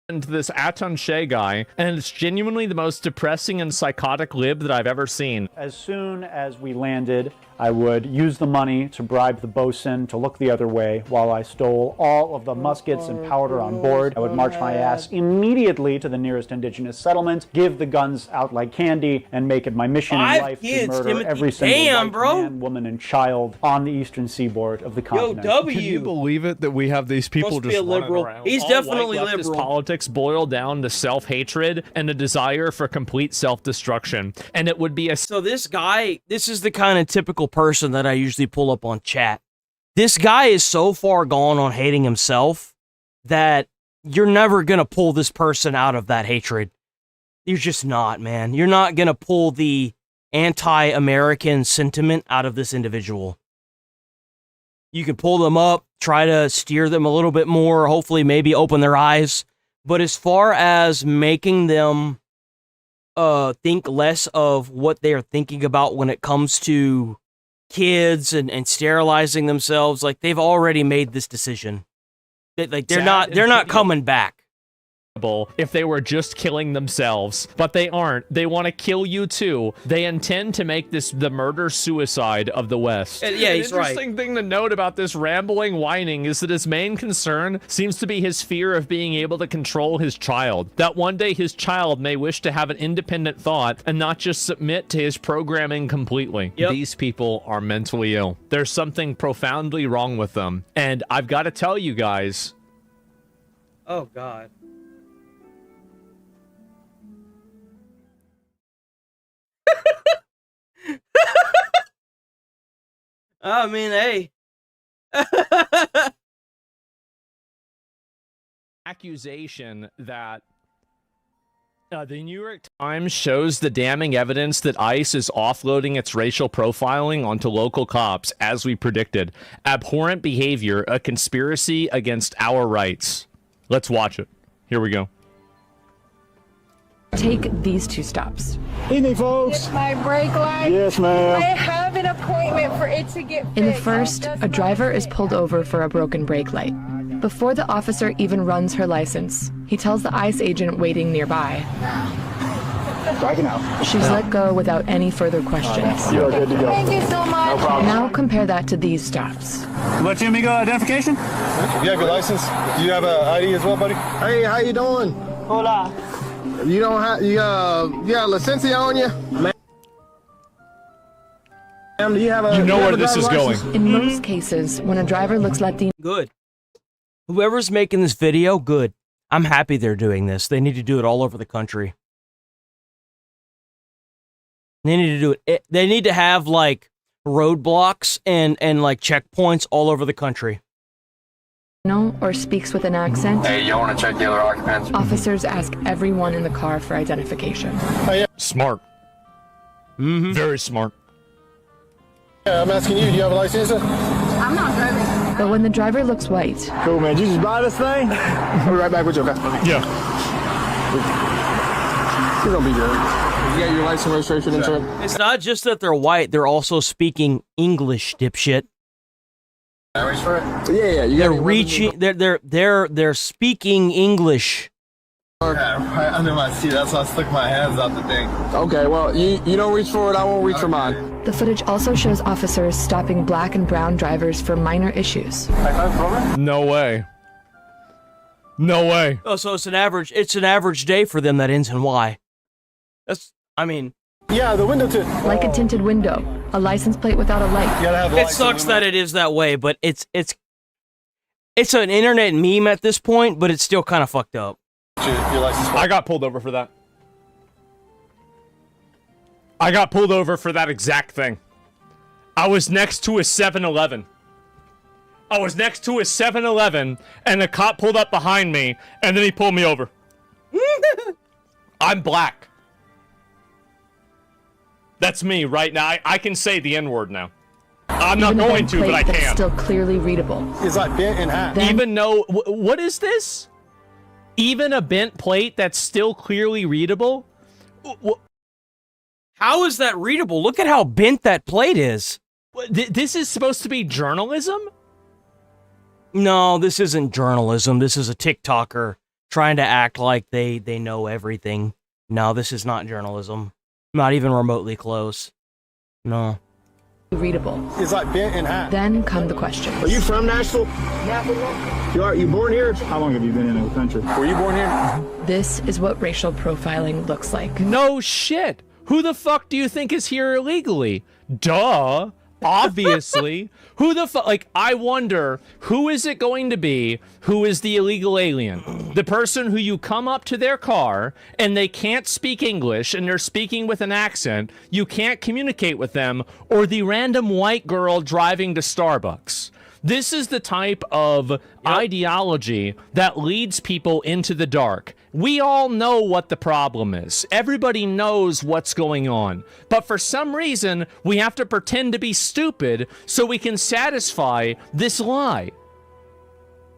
And this Aton Shea guy, and it's genuinely the most depressing and psychotic lib that I've ever seen. As soon as we landed, I would use the money to bribe the bosun to look the other way while I stole all of the muskets and powder on board. I would march my ass immediately to the nearest indigenous settlement, give the guns out like candy, and make it my mission in life to murder every single white man, woman, and child on the eastern seaboard of the continent. Can you believe it that we have these people just running around? He's All definitely white leftist liberal. Politics boil down to self-hatred and a desire for complete self-destruction. And it would be a... So this guy, this is the kind of typical person that I usually pull up on chat. This guy is so far gone on hating himself that you're never going to pull this person out of that hatred. You're just not, man. You're not going to pull the anti-American sentiment out of this individual. You can pull them up, try to steer them a little bit more, hopefully maybe open their eyes. But as far as making them think less of what they're thinking about when it comes to kids and sterilizing themselves, like they've already made this decision. They're not coming back. if they were just killing themselves, but they aren't. They want to kill you too. They intend to make this the murder-suicide of the West. Yeah, he's right. An interesting thing to note about this rambling whining is that his main concern seems to be his fear of being able to control his child. That one day his child may wish to have an independent thought and not just submit to his programming completely. Yep. These people are mentally ill. There's something profoundly wrong with them. And I've got to tell you guys. Oh, God. I mean, hey. Accusation that the New York Times shows the damning evidence that ICE is offloading its racial profiling onto local cops, as we predicted. Abhorrent behavior, a conspiracy against our rights. Let's watch it. Here we go. Take these 2 stops. Evening, folks. Get my brake light. Yes, ma'am. I have an appointment for it to get fixed. In the first, a driver is pulled over for a broken brake light. Before the officer even runs her license, he tells the ICE agent waiting nearby. Backing out. She's let go without any further questions. You're good to go. Thank you so much. No problem. Now compare that to these stops. Let you go identification? You have your license? Do you have an ID as well, buddy? Hey, how you doing? Hola. You don't have you got licencia on you? Ma'am, do you have a You know where this is driver's going. In most cases, when a driver looks Latino, Good. Whoever's making this video, good. I'm happy they're doing this. They need to do it all over the country. They need to do it. They need to have, like, roadblocks and like, checkpoints all over the country. or speaks with an accent, Hey, you want to check the other occupants? officers ask everyone in the car for identification. Smart. Mm-hmm. Very smart. Yeah, I'm asking you, do you have a license? I'm not driving. But when the driver looks white, Cool, man. Did you just buy this thing? I'll be right back with you, okay? Yeah. You're gonna be good. You got your license, registration, insurance? It's not just that they're white; they're also speaking English, dipshit. Reach for it? Yeah, you They're reaching. They're speaking English. right under my seat. That's why I stuck my hands out the thing. Okay, well, you don't reach for it. I won't reach for mine. the footage also shows officers stopping black and brown drivers for minor issues. No way. No way. Oh, so it's an average day for them that ends in Y. I mean, Yeah, the window tint. Like a tinted window, a license plate without a light. You gotta have it lights sucks in the that it is that way, but it's an internet meme at this point, but it's still kind of fucked up. Your license plate. I got pulled over for that. I got pulled over for that exact thing. I was next to a 7-Eleven. I was next to a 7-Eleven, and the cop pulled up behind me, and then he pulled me over. I'm black. That's me right now. I can say the N-word now. I'm not Even a going bent to, but I plate that's can. still clearly readable. It's like bent in half. Then- Even though, what is this? Even a bent plate that's still clearly readable? How is that readable? Look at how bent that plate is. This is supposed to be journalism? No, this isn't journalism. This is a TikToker trying to act like they know everything. No, this is not journalism. Not even remotely close. No. Readable. It's like bent in half. Then come the questions. Are you from Nashville? You born here? How long have you been in the country? Were you born here? This is what racial profiling looks like. No shit. Who the fuck do you think is here illegally? Duh. Obviously. Who the fuck? Like, I wonder, who is it going to be who is the illegal alien? The person who you come up to their car and they can't speak English and they're speaking with an accent, you can't communicate with them, or the random white girl driving to Starbucks? This is the type of ideology that leads people into the dark. We all know what the problem is. Everybody knows what's going on. But for some reason, we have to pretend to be stupid so we can satisfy this lie.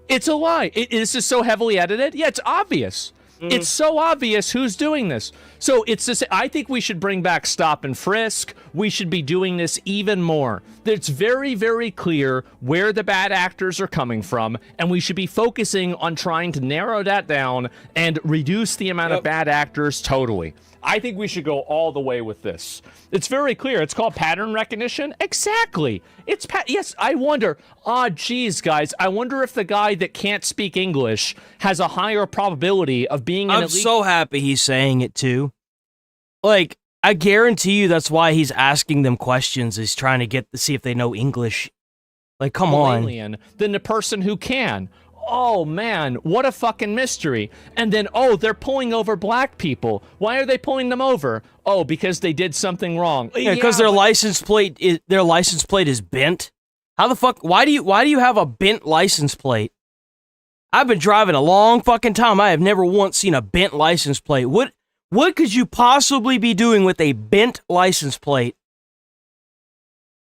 It's a lie. This is so heavily edited. Yeah, it's obvious. It's so obvious who's doing this. So it's this. I think we should bring back stop and frisk. We should be doing this even more. It's very, very clear where the bad actors are coming from, and we should be focusing on trying to narrow that down and reduce the amount of bad actors totally. I think we should go all the way with this. It's very clear. It's called pattern recognition. Exactly. Yes, I wonder. Geez, guys. I wonder if the guy that can't speak English has a higher probability of being I'm so happy he's saying it too. Like, I guarantee you that's why he's asking them questions, is trying to see if they know English. Like, come on. Alien than the person who can. Oh, man, what a fucking mystery. And then, they're pulling over black people. Why are they pulling them over? Oh, because they did something wrong. Yeah, because their license plate is bent. How the fuck? Why do you have a bent license plate? I've been driving a long fucking time. I have never once seen a bent license plate. What could you possibly be doing with a bent license plate?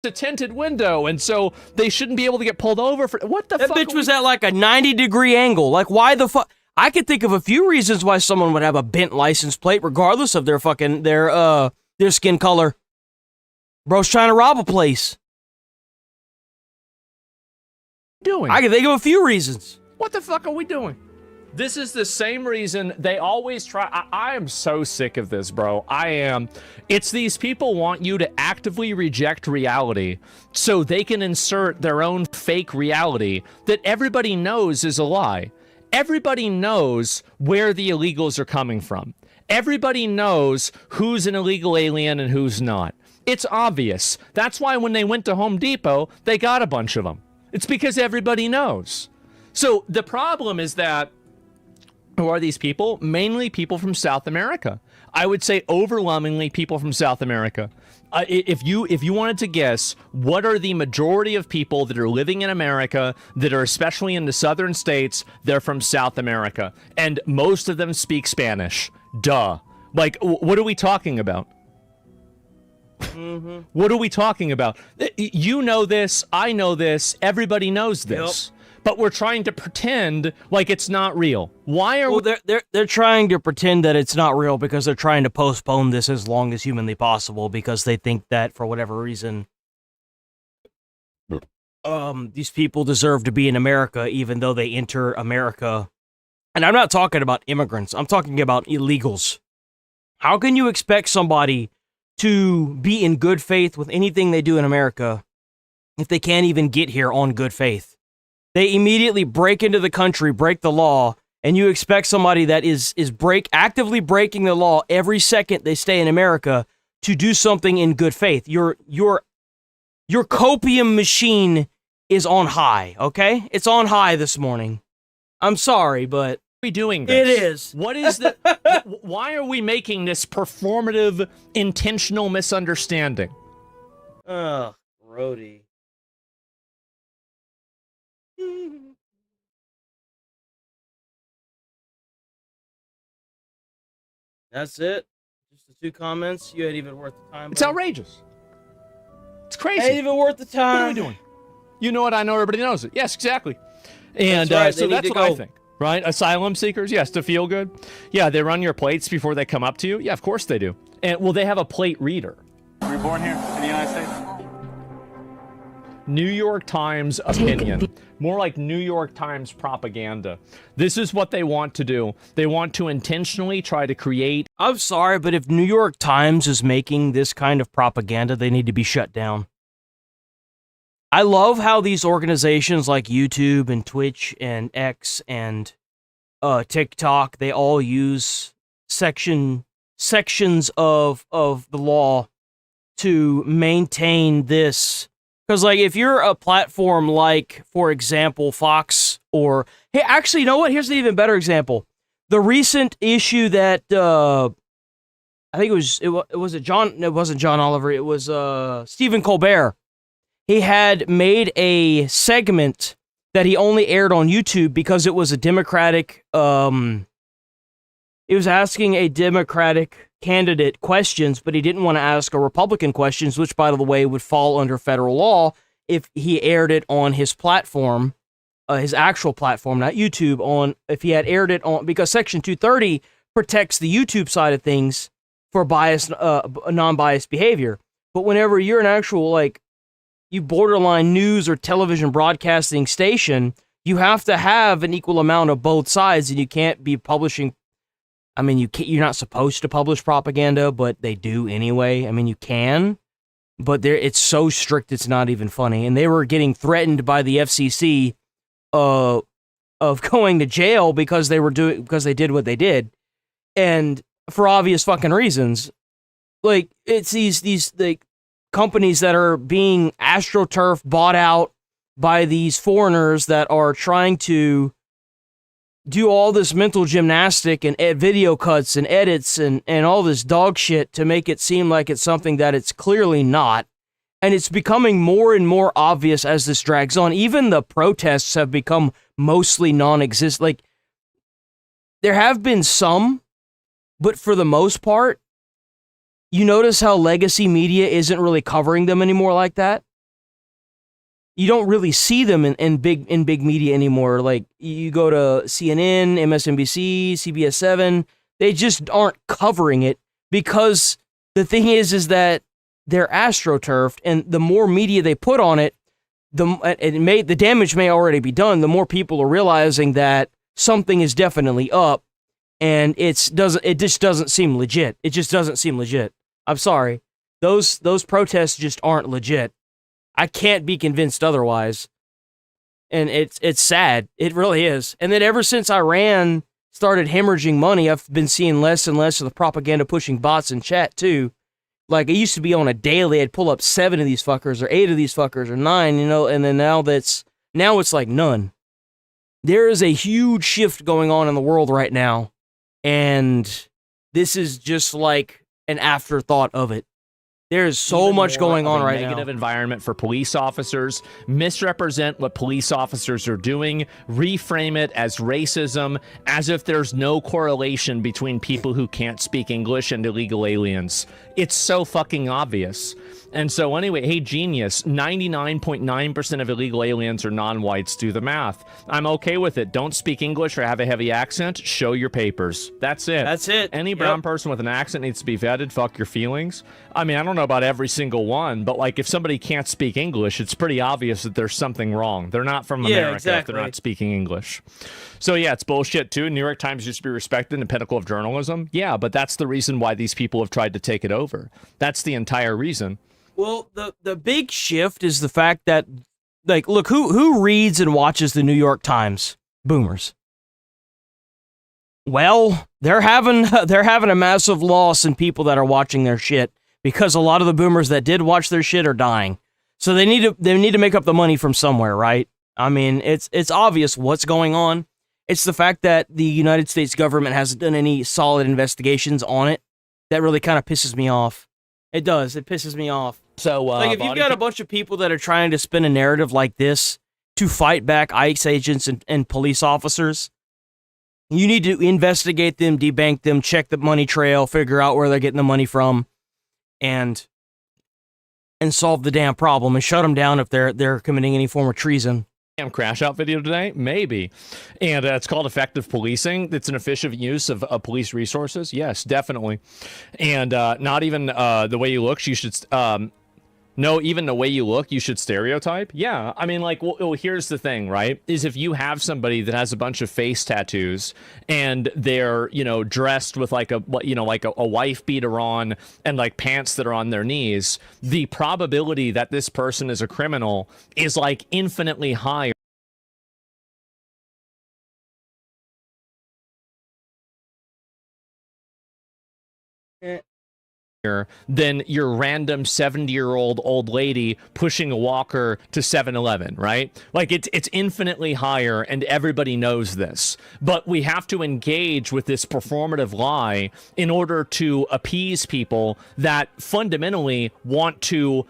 A tinted window, and so they shouldn't be able to get pulled over for what the fuck? That bitch was at like a 90-degree angle. Like, why the fuck? I could think of a few reasons why someone would have a bent license plate, regardless of their skin color. Bro's trying to rob a place. I can think of a few reasons. What the fuck are we doing? This is the same reason they always try. I am so sick of this, bro. I am. It's these people want you to actively reject reality so they can insert their own fake reality that everybody knows is a lie. Everybody knows where the illegals are coming from. Everybody knows who's an illegal alien and who's not. It's obvious. That's why when they went to Home Depot, they got a bunch of them. It's because everybody knows. So the problem is that who are these people? Mainly people from South America. I would say overwhelmingly people from South America. If you wanted to guess, what are the majority of people that are living in America that are especially in the southern states, they're from South America. And most of them speak Spanish. Duh. Like, what are we talking about? Mm-hmm. What are we talking about? You know this, I know this, everybody knows this. Yep. But we're trying to pretend like it's not real. Why are they're trying to pretend that it's not real because they're trying to postpone this as long as humanly possible because they think that for whatever reason these people deserve to be in America even though they enter America. And I'm not talking about immigrants. I'm talking about illegals. How can you expect somebody to be in good faith with anything they do in America if they can't even get here on good faith? They immediately break into the country, break the law, and you expect somebody that is actively breaking the law every second they stay in America to do something in good faith. Your copium machine is on high, okay? It's on high this morning. I'm sorry, but we doing this? It is. What is the why are we making this performative intentional misunderstanding? Ugh, Brody. That's it? Just the 2 comments? You ain't even worth the time. It's outrageous. It's crazy. Ain't even worth the time. What are we doing? You know what? I know everybody knows it. Yes, exactly. And that's right. So that's what I think. Right? Asylum seekers, yes, to feel good. Yeah, they run your plates before they come up to you. Yeah, of course they do. And well, they have a plate reader. Were you born here in the United States? New York Times opinion. More like New York Times propaganda. This is what they want to do. They want to intentionally try to create... I'm sorry, but if New York Times is making this kind of propaganda, they need to be shut down. I love how these organizations like YouTube and Twitch and X and TikTok, they all use sections of the law to maintain this. Because, like, if you're a platform like, for example, Fox or... Hey, actually, you know what? Here's an even better example. The recent issue that, I think it wasn't John Oliver, it was Stephen Colbert. He had made a segment that he only aired on YouTube because it was a Democratic, it was asking a Democratic candidate questions, but he didn't want to ask a Republican questions, which, by the way, would fall under federal law if he aired it on his platform. his actual platform, not YouTube, on if he had aired it on, because Section 230 protects the YouTube side of things for non-biased behavior. But whenever you're an actual, like, you borderline news or television broadcasting station, you have to have an equal amount of both sides, and you can't be publishing. I mean, you're not supposed to publish propaganda, but they do anyway. I mean, you can, but it's so strict it's not even funny. And they were getting threatened by the FCC of going to jail because they did what they did, and for obvious fucking reasons. Like, it's these like companies that are being AstroTurf bought out by these foreigners that are trying to do all this mental gymnastic and video cuts and edits and all this dog shit to make it seem like it's something that it's clearly not. And it's becoming more and more obvious as this drags on. Even the protests have become mostly non-existent. Like, there have been some, but for the most part, you notice how legacy media isn't really covering them anymore like that? You don't really see them in big media anymore. Like, you go to CNN, MSNBC, CBS 7, they just aren't covering it, because the thing is that they're AstroTurfed, and the more media they put on it, the damage may already be done. The more people are realizing that something is definitely up, and it just doesn't seem legit. It just doesn't seem legit. I'm sorry. Those protests just aren't legit. I can't be convinced otherwise. And it's sad. It really is. And then ever since Iran started hemorrhaging money, I've been seeing less and less of the propaganda pushing bots in chat too. Like, it used to be on a daily, I'd pull up 7 of these fuckers, or 8 of these fuckers, or 9, and then now it's like none. There is a huge shift going on in the world right now, and this is just like an afterthought of it. There's so much going on right now. Negative environment for police officers, misrepresent what police officers are doing, reframe it as racism, as if there's no correlation between people who can't speak English and illegal aliens. It's so fucking obvious. And so anyway, hey, genius, 99.9% of illegal aliens are non-whites. Do the math. I'm okay with it. Don't speak English or have a heavy accent. Show your papers. That's it. That's it. Any brown person with an accent needs to be vetted. Fuck your feelings. I mean, I don't know about every single one, but like, if somebody can't speak English, it's pretty obvious that there's something wrong. They're not from America if they're not speaking English. So yeah, it's bullshit too. New York Times used to be respected and the pinnacle of journalism. Yeah, but that's the reason why these people have tried to take it over. That's the entire reason. Well, the big shift is the fact that, like, look, who reads and watches the New York Times? Boomers. Well, they're having a massive loss in people that are watching their shit, because a lot of the boomers that did watch their shit are dying. So they need to make up the money from somewhere, right? I mean, it's obvious what's going on. It's the fact that the United States government hasn't done any solid investigations on it that really kind of pisses me off. It does. It pisses me off. So, like, if you've got a bunch of people that are trying to spin a narrative like this to fight back ICE agents and police officers, you need to investigate them, debank them, check the money trail, figure out where they're getting the money from, and solve the damn problem, and shut them down if they're committing any form of treason. Crash out video today? Maybe. And it's called effective policing. It's an efficient use of police resources. Yes, definitely. And not even the way you look, you should... No, even the way you look, you should stereotype. Yeah, I mean, like, well, here's the thing, right? Is if you have somebody that has a bunch of face tattoos and they're, dressed with like a wife beater on and like pants that are on their knees, the probability that this person is a criminal is like infinitely higher. Than your random 70-year-old old lady pushing a walker to 7-Eleven, right? Like, it's infinitely higher, and everybody knows this. But we have to engage with this performative lie in order to appease people that fundamentally want to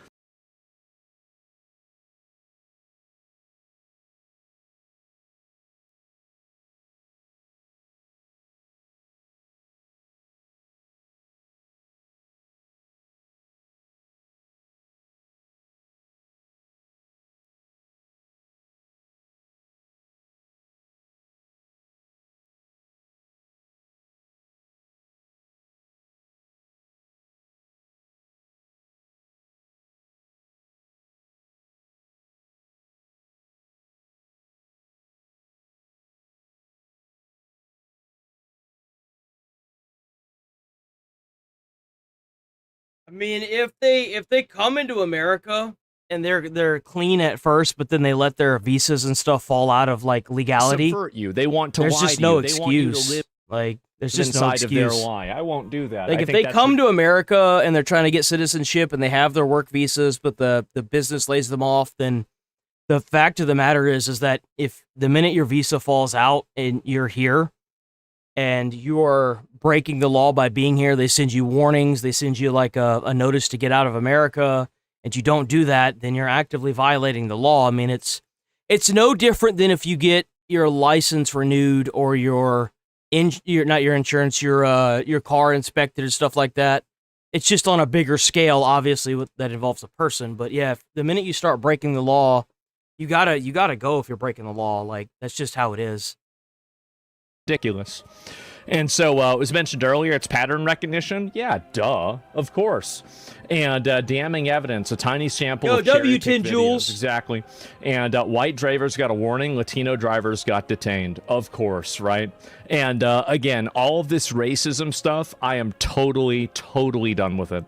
I mean, if they come into America and they're clean at first, but then they let their visas and stuff fall out of like legality, Subvert you. They want to there's lie just to no you. They want you to excuse. live Like, there's just no inside of their excuse. lie. I won't do that. Like, I if think they that's come to America and they're trying to get citizenship and they have their work visas, but the business lays them off, then the fact of the matter is that if the minute your visa falls out and you're here and you're breaking the law by being here, they send you warnings, they send you like a notice to get out of America, and you don't do that, then you're actively violating the law. I mean, it's no different than if you get your license renewed or your not your insurance, your car inspected and stuff like that. It's just on a bigger scale, obviously, that involves a person. But yeah, the minute you start breaking the law, you gotta go if you're breaking the law. Like, that's just how it is. ridiculous. And so it was mentioned earlier, it's pattern recognition. Yeah, duh, of course. And damning evidence, a tiny sample of W10 Jules. Exactly. And white drivers got a warning, Latino drivers got detained. Of course, right? And again, all of this racism stuff, I am totally done with it.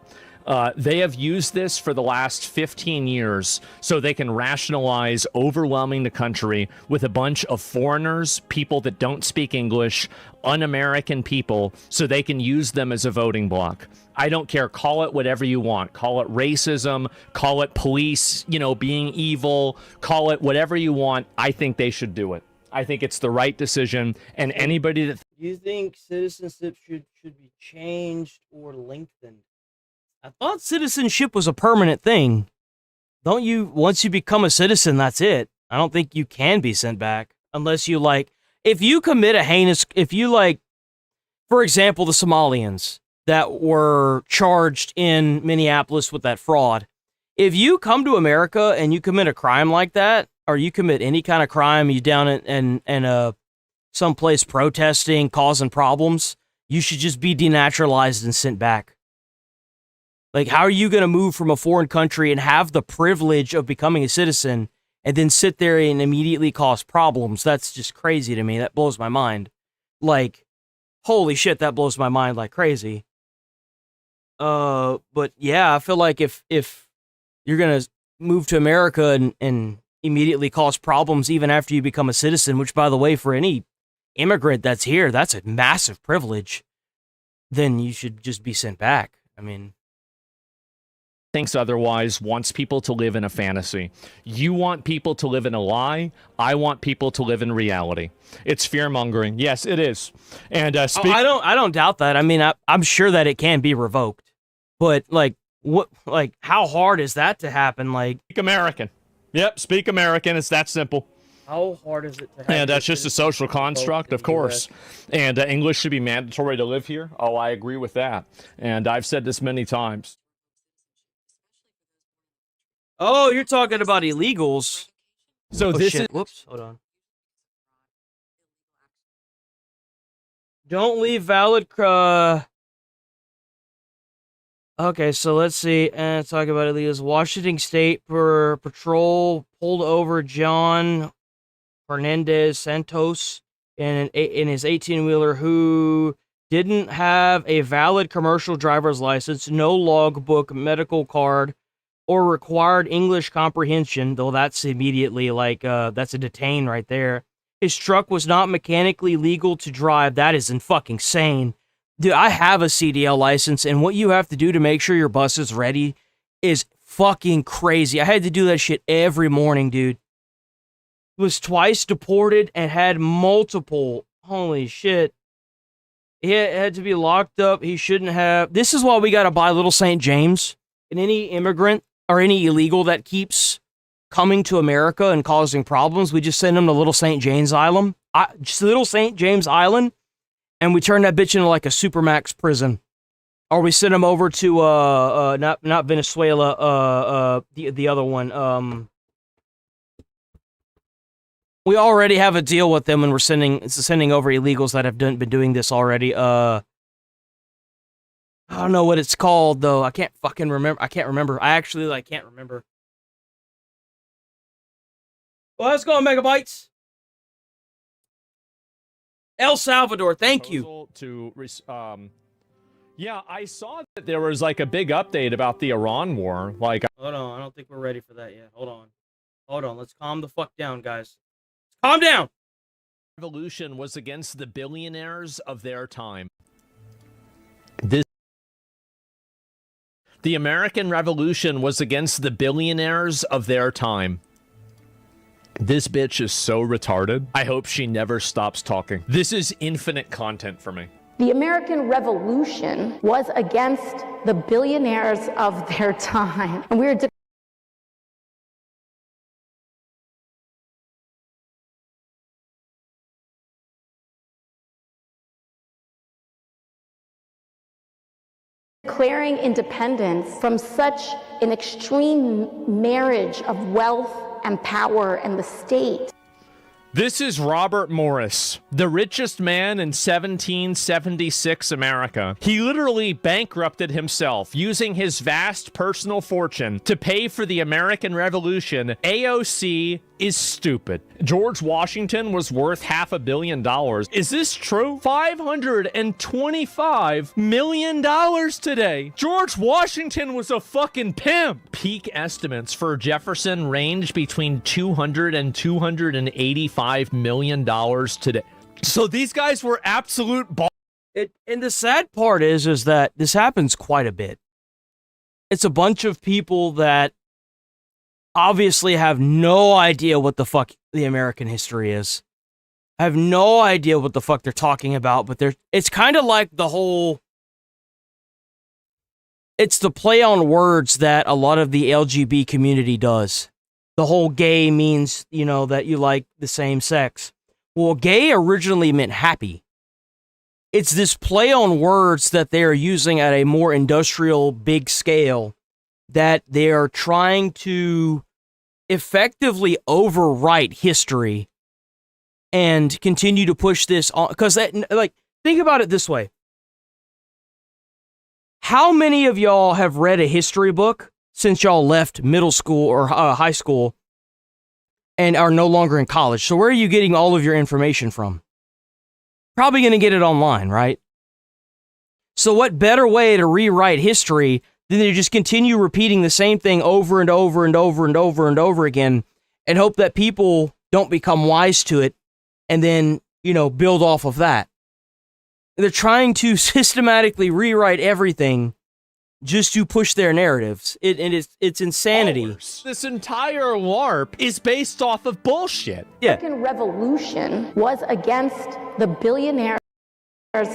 They have used this for the last 15 years so they can rationalize overwhelming the country with a bunch of foreigners, people that don't speak English, un-American people, so they can use them as a voting bloc. I don't care. Call it whatever you want. Call it racism. Call it police, being evil. Call it whatever you want. I think they should do it. I think it's the right decision. And anybody that... Do you think citizenship should be changed or lengthened? I thought citizenship was a permanent thing. Don't you, once you become a citizen, that's it. I don't think you can be sent back unless you if you commit a heinous, for example, the Somalians that were charged in Minneapolis with that fraud. If you come to America and you commit a crime like that, or you commit any kind of crime, you down in someplace protesting, causing problems, you should just be denaturalized and sent back. Like, how are you going to move from a foreign country and have the privilege of becoming a citizen and then sit there and immediately cause problems? That's just crazy to me. That blows my mind. Like, holy shit, that blows my mind like crazy. But yeah, I feel like if you're going to move to America and immediately cause problems even after you become a citizen, which, by the way, for any immigrant that's here, that's a massive privilege, then you should just be sent back. I mean... thinks otherwise wants people to live in a fantasy. You want people to live in a lie. I want people to live in reality. It's fear-mongering. Yes, it is. And I don't doubt that. I mean, I'm sure that it can be revoked. But how hard is that to happen? Like, speak American. Yep, speak American. It's that simple. How hard is it to have? And that's just a social construct, of course. And English should be mandatory to live here. Oh, I agree with that. And I've said this many times. Oh, you're talking about illegals. So this is... Whoops, hold on. Don't leave valid... Okay, so let's see. Talk about illegals. Washington State Patrol pulled over John Hernandez Santos in his 18-wheeler who didn't have a valid commercial driver's license, no logbook, medical card, or required English comprehension, though that's immediately that's a detain right there. His truck was not mechanically legal to drive. That is fucking insane. Dude, I have a CDL license, and what you have to do to make sure your bus is ready is fucking crazy. I had to do that shit every morning, dude. Was twice deported and had multiple. Holy shit. He had to be locked up. He shouldn't have. This is why we gotta buy Little St. James. And any immigrant or any illegal that keeps coming to America and causing problems, we just send them to Little St. James Island. Little St. James Island, and we turn that bitch into like a supermax prison. Or we send them over to not Venezuela, the other one. We already have a deal with them, and we're sending over illegals that have been doing this already. I don't know what it's called, though. I can't fucking remember. I can't remember. I actually, can't remember. Well, let's go, Megabytes. El Salvador, thank you. Yeah, I saw that there was like a big update about the Iran war. Like, hold on, I don't think we're ready for that yet. Hold on, let's calm the fuck down, guys. Calm down! Revolution was against the billionaires of their time. The American Revolution was against the billionaires of their time. This bitch is so retarded. I hope she never stops talking. This is infinite content for me. The American Revolution was against the billionaires of their time. And we were declaring independence from such an extreme marriage of wealth and power and the state. This is Robert Morris, the richest man in 1776 America. He literally bankrupted himself using his vast personal fortune to pay for the American Revolution. AOC is stupid. George Washington was worth $500 million. Is this true? $525 million today. George Washington was a fucking pimp. Peak estimates for Jefferson range between $200 and $285 million today. So these guys were absolute and the sad part is that this happens quite a bit. It's a bunch of people that obviously have no idea what the fuck the American history is. I have no idea what the fuck they're talking about, but it's kind of like it's the play on words that a lot of the LGBT community does. The whole gay means, that you like the same sex. Well, gay originally meant happy. It's this play on words that they are using at a more industrial, big scale that they are trying to effectively overwrite history and continue to push this on. Because, think about it this way. How many of y'all have read a history book since y'all left middle school or high school and are no longer in college? So where are you getting all of your information from? Probably going to get it online, right? So what better way to rewrite history than to just continue repeating the same thing over and over and over and over and over again and hope that people don't become wise to it and then, build off of that. They're trying to systematically rewrite everything just to push their narratives. It's insanity. This entire LARP is based off of bullshit. The American Revolution was against the billionaires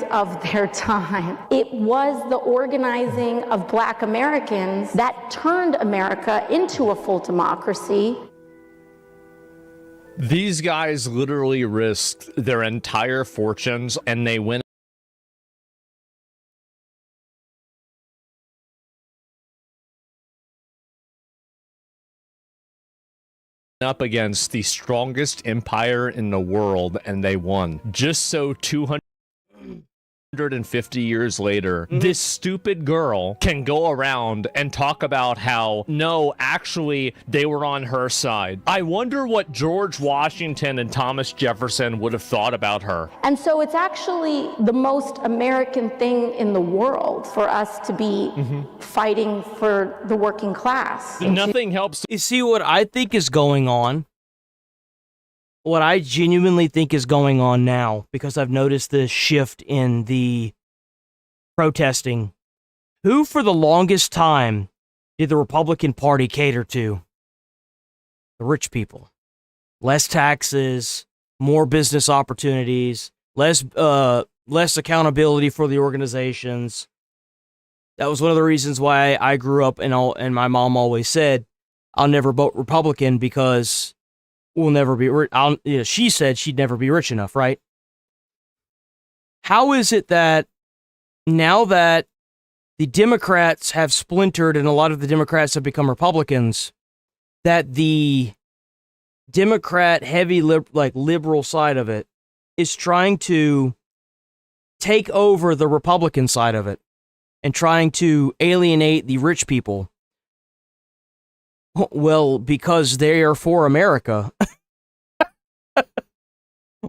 of their time. It was the organizing of Black Americans that turned America into a full democracy. These guys literally risked their entire fortunes and they went up against the strongest empire in the world and they won. Just so 250 years later, this stupid girl can go around and talk about how, no, actually, they were on her side. I wonder what George Washington and Thomas Jefferson would have thought about her. And so it's actually the most American thing in the world for us to be fighting for the working class. Nothing helps. You see what I think is going on? What I genuinely think is going on now, because I've noticed this shift in the protesting. Who for the longest time did the Republican Party cater to? The rich people. Less taxes, more business opportunities, less accountability for the organizations. That was one of the reasons why I grew up and my mom always said, I'll never vote Republican because we'll never be rich. She said she'd never be rich enough, right? How is it that now that the Democrats have splintered and a lot of the Democrats have become Republicans, that the Democrat heavy liberal side of it is trying to take over the Republican side of it and trying to alienate the rich people? Well, because they are for America.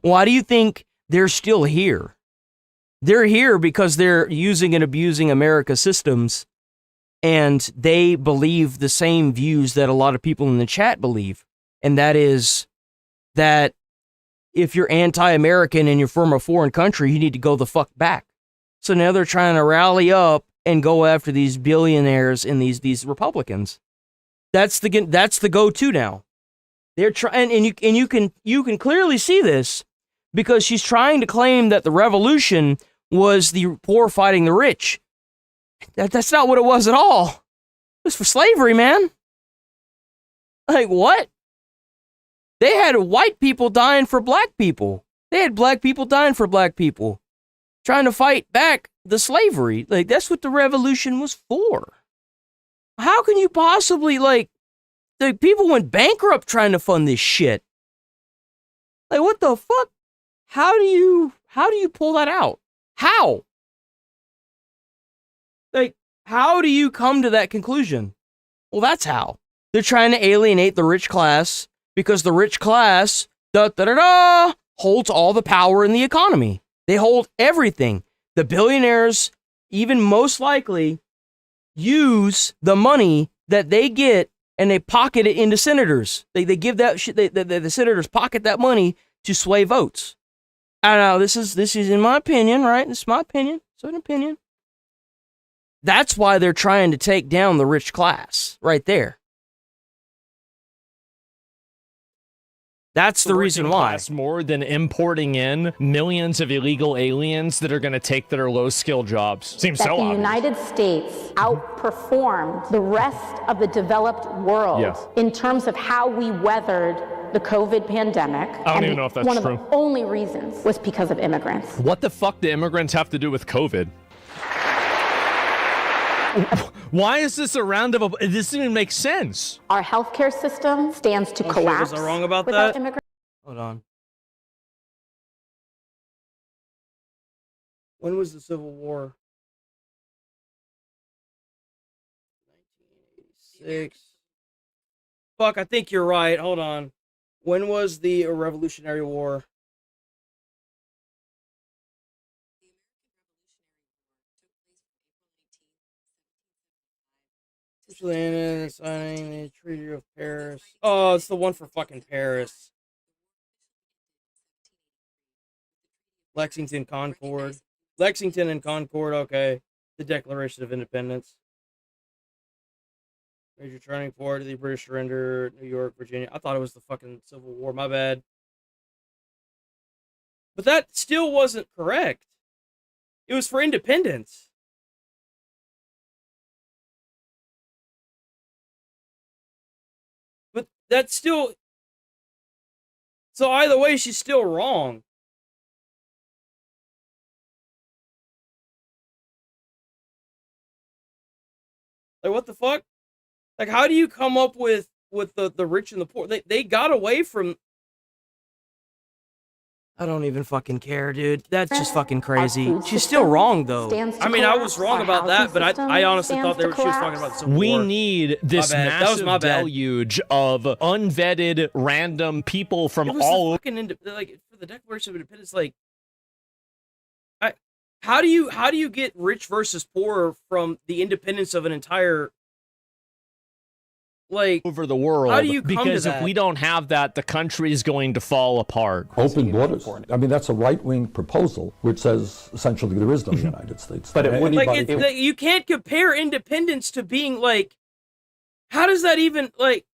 Why do you think they're still here? They're here because they're using and abusing America's systems, and they believe the same views that a lot of people in the chat believe, and that is that if you're anti-American and you're from a foreign country, you need to go the fuck back. So now they're trying to rally up and go after these billionaires and these Republicans. That's the go-to now. They're trying, and you can clearly see this because she's trying to claim that the revolution was the poor fighting the rich. That's not what it was at all. It was for slavery, man. Like, what? They had white people dying for black people. They had black people dying for black people. Trying to fight back the slavery. Like, that's what the revolution was for. How can you possibly, like, the people went bankrupt trying to fund this shit? Like, what the fuck? How do you pull that out? How? Like, how do you come to that conclusion? Well, that's how. They're trying to alienate the rich class because the rich class, holds all the power in the economy. They hold everything. The billionaires, even most likely, use the money that they get and they pocket it into senators. They give that shit, the senators pocket that money to sway votes. I know, this is in my opinion, right? This is my opinion. It's an opinion. That's why they're trying to take down the rich class, right there. That's the reason why. More than importing in millions of illegal aliens that are going to take their low-skilled jobs. Seems so obvious. The United States outperformed the rest of the developed world in terms of how we weathered the COVID pandemic. I don't even know if that's true. One of the only reasons was because of immigrants. What the fuck do immigrants have to do with COVID? Why is this a round of applause? This doesn't even make sense. Our healthcare system stands to collapse. Was I wrong about without that? immigrants. Hold on. When was the Civil War? 1986. Fuck, I think you're right. Hold on. When was the Revolutionary War? Landed signing the Treaty of Paris. Oh, it's the one for fucking Paris. Lexington and Concord, okay. The Declaration of Independence. Major turning point to the British surrender, New York, Virginia. I thought it was the fucking Civil War, my bad. But that still wasn't correct. It was for independence. But that's still... So either way, she's still wrong. Like, what the fuck? Like, how do you come up with the rich and the poor? They got away from... I don't even fucking care, dude. That's just fucking crazy. She's still wrong, though. I mean, I was wrong about that, but I honestly thought she was talking about the Civil War. We need this massive deluge of unvetted, random people from all over. Like, for the Declaration of Independence, like, how do you get rich versus poor from the independence of an entire... Like, over the world, how do you come because to that? If we don't have that, the country is going to fall apart. Open borders. I mean, that's a right-wing proposal, which says essentially there is no United States. But it wouldn't. Like, you can't compare independence to being like. How does that even like?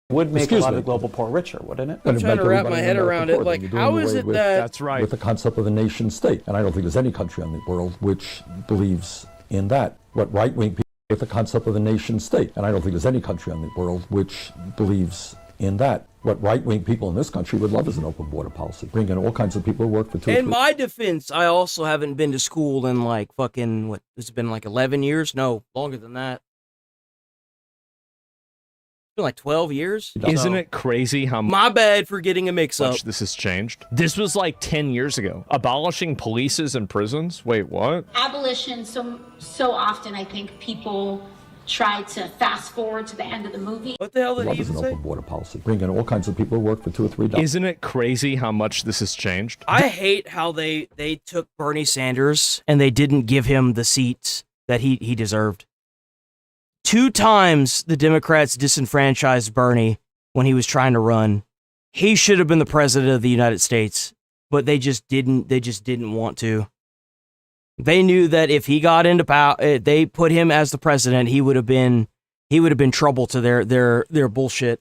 Would make a lot of the global poor richer, wouldn't it? I'm trying to wrap my head around it. Like, how is it that? That's right. With the concept of a nation state, and I don't think there's any country on the world which believes in that. What right-wing people. With the concept of a nation state, and I don't think there's any country on the world which believes in that. What right-wing people in this country would love is an open border policy. Bring in all kinds of people who work for 2 or 3. In my defense, I also haven't been to school in like fucking, what, it's been like 11 years? No, longer than that. It's been like 12 years. Isn't it crazy how my bad for getting a mix-up. This has changed? This was like 10 years ago. Abolishing polices and prisons? Wait, what? Abolition, so often I think people try to fast forward to the end of the movie. What the hell did Love he is an even say? open border policy. Bring in all kinds of people who work for $2 or $3. Isn't it crazy how much this has changed? I hate how they took Bernie Sanders and they didn't give him the seats that he deserved. 2 times the Democrats disenfranchised Bernie when he was trying to run. He should have been the president of the United States, but they just didn't want to. They knew that if he got into power, they put him as the president, he would have been trouble to their bullshit.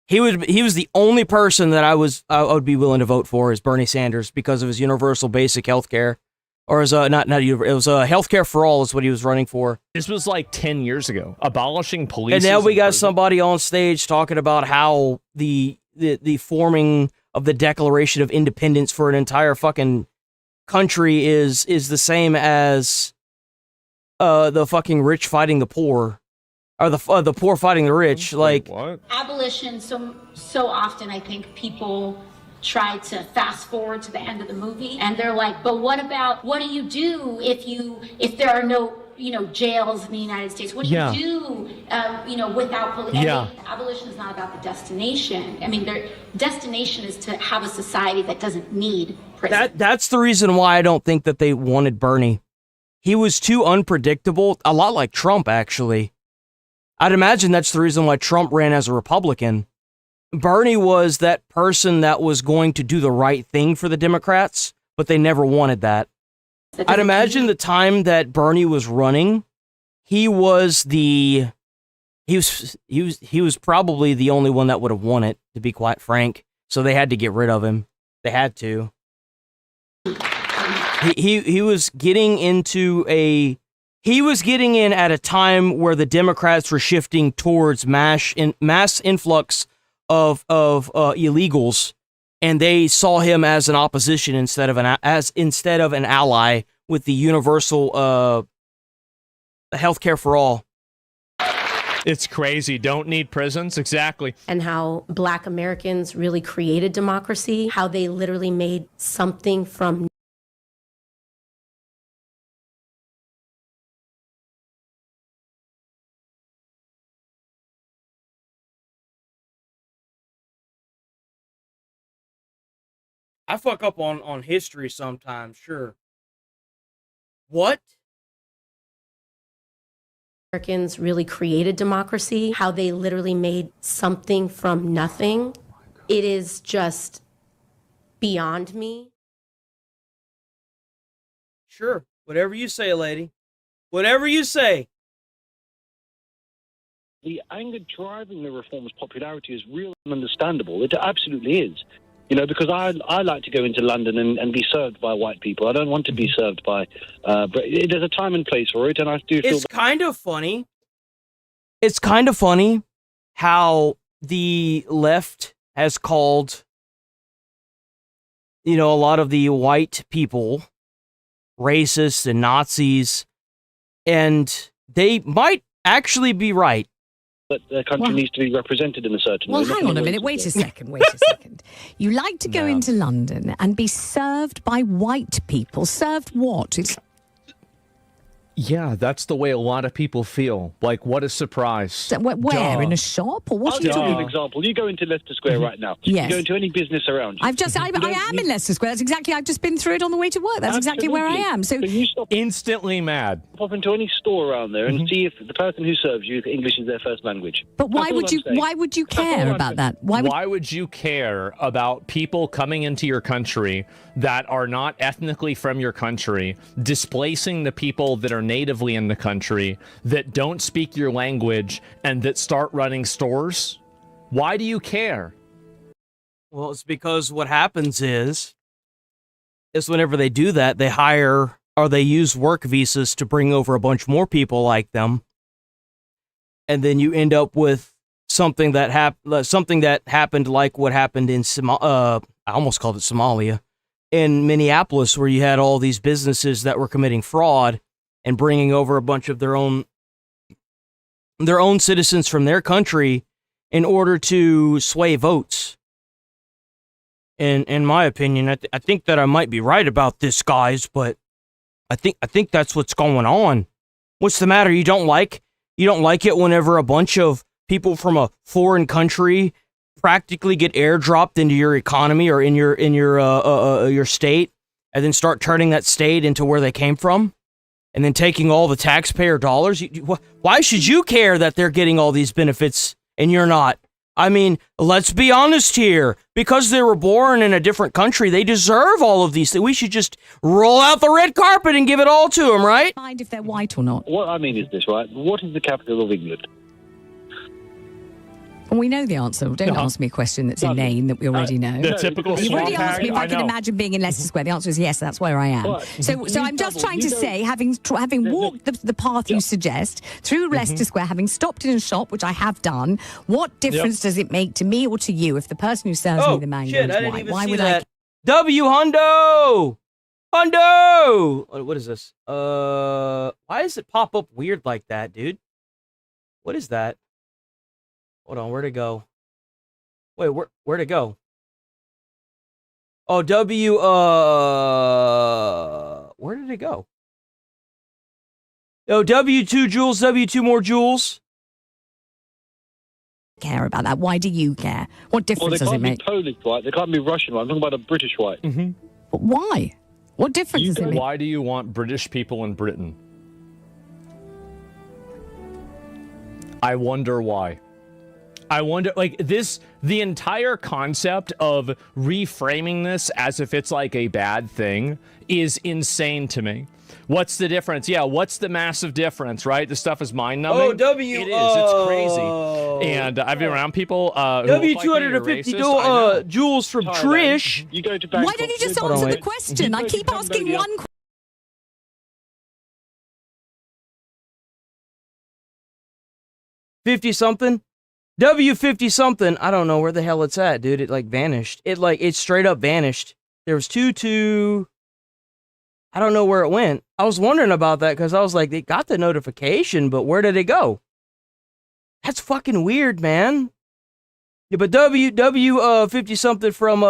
He was the only person that I would be willing to vote for is Bernie Sanders because of his universal basic health care. Or it was healthcare for all is what he was running for. This was like 10 years ago. Abolishing police. And now we got somebody on stage talking about how the forming of the Declaration of Independence for an entire fucking country is the same as the fucking rich fighting the poor. Or the poor fighting the rich. Like what? Abolition, so often I think people try to fast forward to the end of the movie and they're like, but what do you do if there are no jails in the United States? What do you do without police? Abolition is not about the destination. I mean, their destination is to have a society that doesn't need prison. That's the reason why I don't think that they wanted Bernie. He was too unpredictable, a lot like Trump actually. I'd imagine that's the reason why Trump ran as a Republican. Bernie was that person that was going to do the right thing for the Democrats, but they never wanted that. I'd imagine the time that Bernie was running, he was probably the only one that would have won it, to be quite frank. So they had to get rid of him. They had to. He was getting in at a time where the Democrats were shifting towards mass influx of illegals, and they saw him as an opposition instead of an ally with the universal healthcare for all. It's crazy. Don't need prisons. Exactly. And how Black Americans really created democracy, how they literally made something from I fuck up on history sometimes, sure. What? Americans really created democracy, how they literally made something from nothing. It is just beyond me. Sure. Whatever you say, lady. Whatever you say. The anger driving the reform's popularity is real and understandable. It absolutely is. Because I like to go into London and be served by white people. I don't want to be served by... there's a time and place for it, and I do feel... It's kind of funny. It's kind of funny how the left has called, a lot of the white people racists and Nazis, and they might actually be right. That their country needs to be represented in a certain way. Well, hang on a minute. Wait a second. You like to go into London and be served by white people. Served what? Yeah, that's the way a lot of people feel. Like, what a surprise. So, where? In a shop? Or what I'll are you give you talking an example. You go into Leicester Square right now. Yes. You go into any business around you. I am in Leicester Square. That's exactly, I've just been through it on the way to work. That's exactly where I am. So you stop, instantly mad. Pop into any store around there and see if the person who serves you, English is their first language. But why would you care about that? Why would you care about people coming into your country that are not ethnically from your country, displacing the people that are natively in the country, that don't speak your language, and that start running stores? Why do you care? Well, it's because what happens is whenever they do that, they hire or they use work visas to bring over a bunch more people like them. And then you end up with something that happened like what happened in I almost called it Somalia, in Minneapolis, where you had all these businesses that were committing fraud and bringing over a bunch of their own citizens from their country in order to sway votes. And in my opinion, I think that I might be right about this, guys, but I think that's what's going on. What's the matter? You don't like You don't like it whenever a bunch of people from a foreign country practically get airdropped into your economy or in your state, and then start turning that state into where they came from, and then taking all the taxpayer dollars. Why should you care that they're getting all these benefits and you're not? I mean, let's be honest here. Because they were born in a different country, they deserve all of these things. We should just roll out the red carpet and give it all to them, right? Mind if they're white or not. What I mean is this, right? What is the capital of England? And we know the answer. Don't ask me a question that's inane that we already know. The typical You've already swamp asked me if I can imagine being in Leicester Square. The answer is yes, that's where I am. Right. So I'm just trying to say, having walked the path you suggest through Leicester Square, having stopped in a shop, which I have done, what difference does it make to me or to you if the person who serves me the mango is white? Why would I? W Hundo! Hundo! What is this? Why does it pop up weird like that, dude? What is that? Hold on, where'd it go? Wait, where'd it go? Oh, where did it go? Oh, W2 Jules, W2 more Jewels. Care about that. Why do you care? What difference does it make? They can't be Polish white. They can't be Russian white. I'm talking about a British white. But why? What difference does it make? Why do you want British people in Britain? I wonder why. I wonder, like, the entire concept of reframing this as if it's like a bad thing is insane to me. What's the difference? Yeah, what's the massive difference, right? This stuff is mind-numbing. Oh, W. It is. It's crazy. And I've been around people W250 Jules from Trish. You go to Why don't you just answer the question? I keep asking one question. 50-something? W50-something. I don't know where the hell it's at, dude. It, like, vanished. It straight up vanished. There was two. I don't know where it went. I was wondering about that because I was like, they got the notification, but where did it go? That's fucking weird, man. Yeah, but W50-something from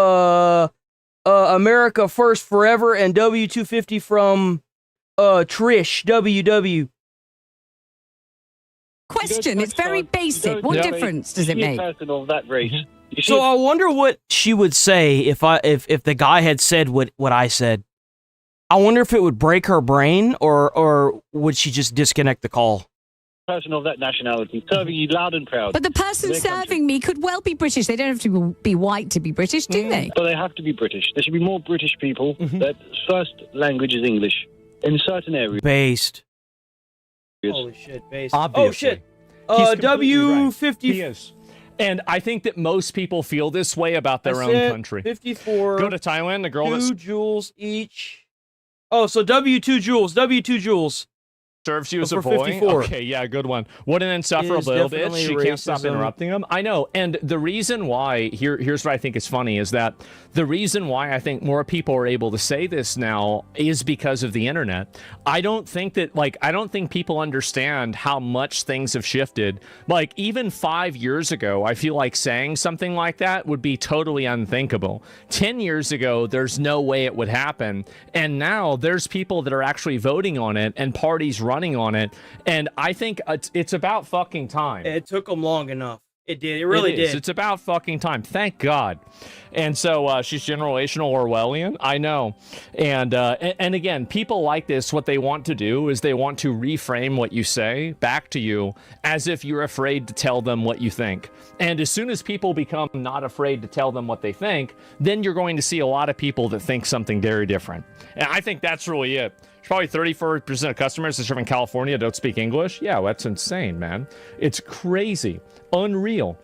America First Forever and W250 from Trish WW. Question. It's very basic. What difference does it make? Person of that race. So I wonder what she would say if the guy had said what I said. I wonder if it would break her brain or would she just disconnect the call? Person of that nationality serving you loud and proud. But the person serving me could well be British. They don't have to be white to be British, do they? So they have to be British. There should be more British people that first language is English in certain areas. Based. Holy shit, based. Obviously. Oh shit. W50. Right. He is. And I think that most people feel this way about their own country. 54. Go to Thailand, the girl 2 jewels each. Oh, so W2 jewels. Serves you as a for boy? 54. Okay, yeah, good one. What an insufferable bitch. She can't stop interrupting him. I know. And the reason why, here's what I think is funny, is that the reason why I think more people are able to say this now is because of the internet. I don't think people understand how much things have shifted. Like, even 5 years ago, I feel like saying something like that would be totally unthinkable. 10 years ago, there's no way it would happen. And now there's people that are actually voting on it and parties running on it, and I think it's about fucking time. It took them long enough. It did. It really did. It's about fucking time. Thank God. And so she's generational Orwellian. I know. And again, people like this, what they want to do is they want to reframe what you say back to you as if you're afraid to tell them what you think. And as soon as people become not afraid to tell them what they think, then you're going to see a lot of people that think something very different. And I think that's really it. Probably 34% of customers that serve in California don't speak English. Yeah, that's insane, man. It's crazy. Unreal.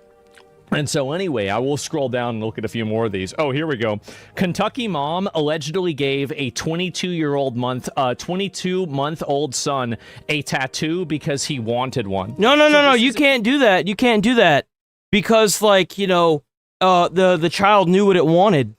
And so anyway, I will scroll down and look at a few more of these. Oh, here we go. Kentucky mom allegedly gave a 22-month-old son a tattoo because he wanted one. No. You can't do that. You can't do that because, like, you know, the child knew what it wanted.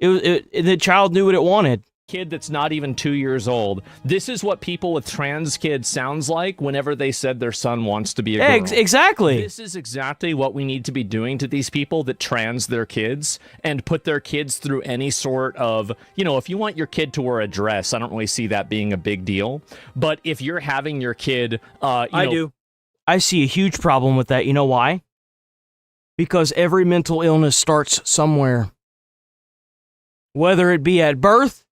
The child knew what it wanted. Kid that's not even 2 years old. This is what people with trans kids sounds like whenever they said their son wants to be a girl. Exactly. This is exactly what we need to be doing to these people that trans their kids and put their kids through any sort of, you know, if you want your kid to wear a dress, I don't really see that being a big deal. But if you're having your kid, I do. I see a huge problem with that. You know why? Because every mental illness starts somewhere. Whether it be at birth,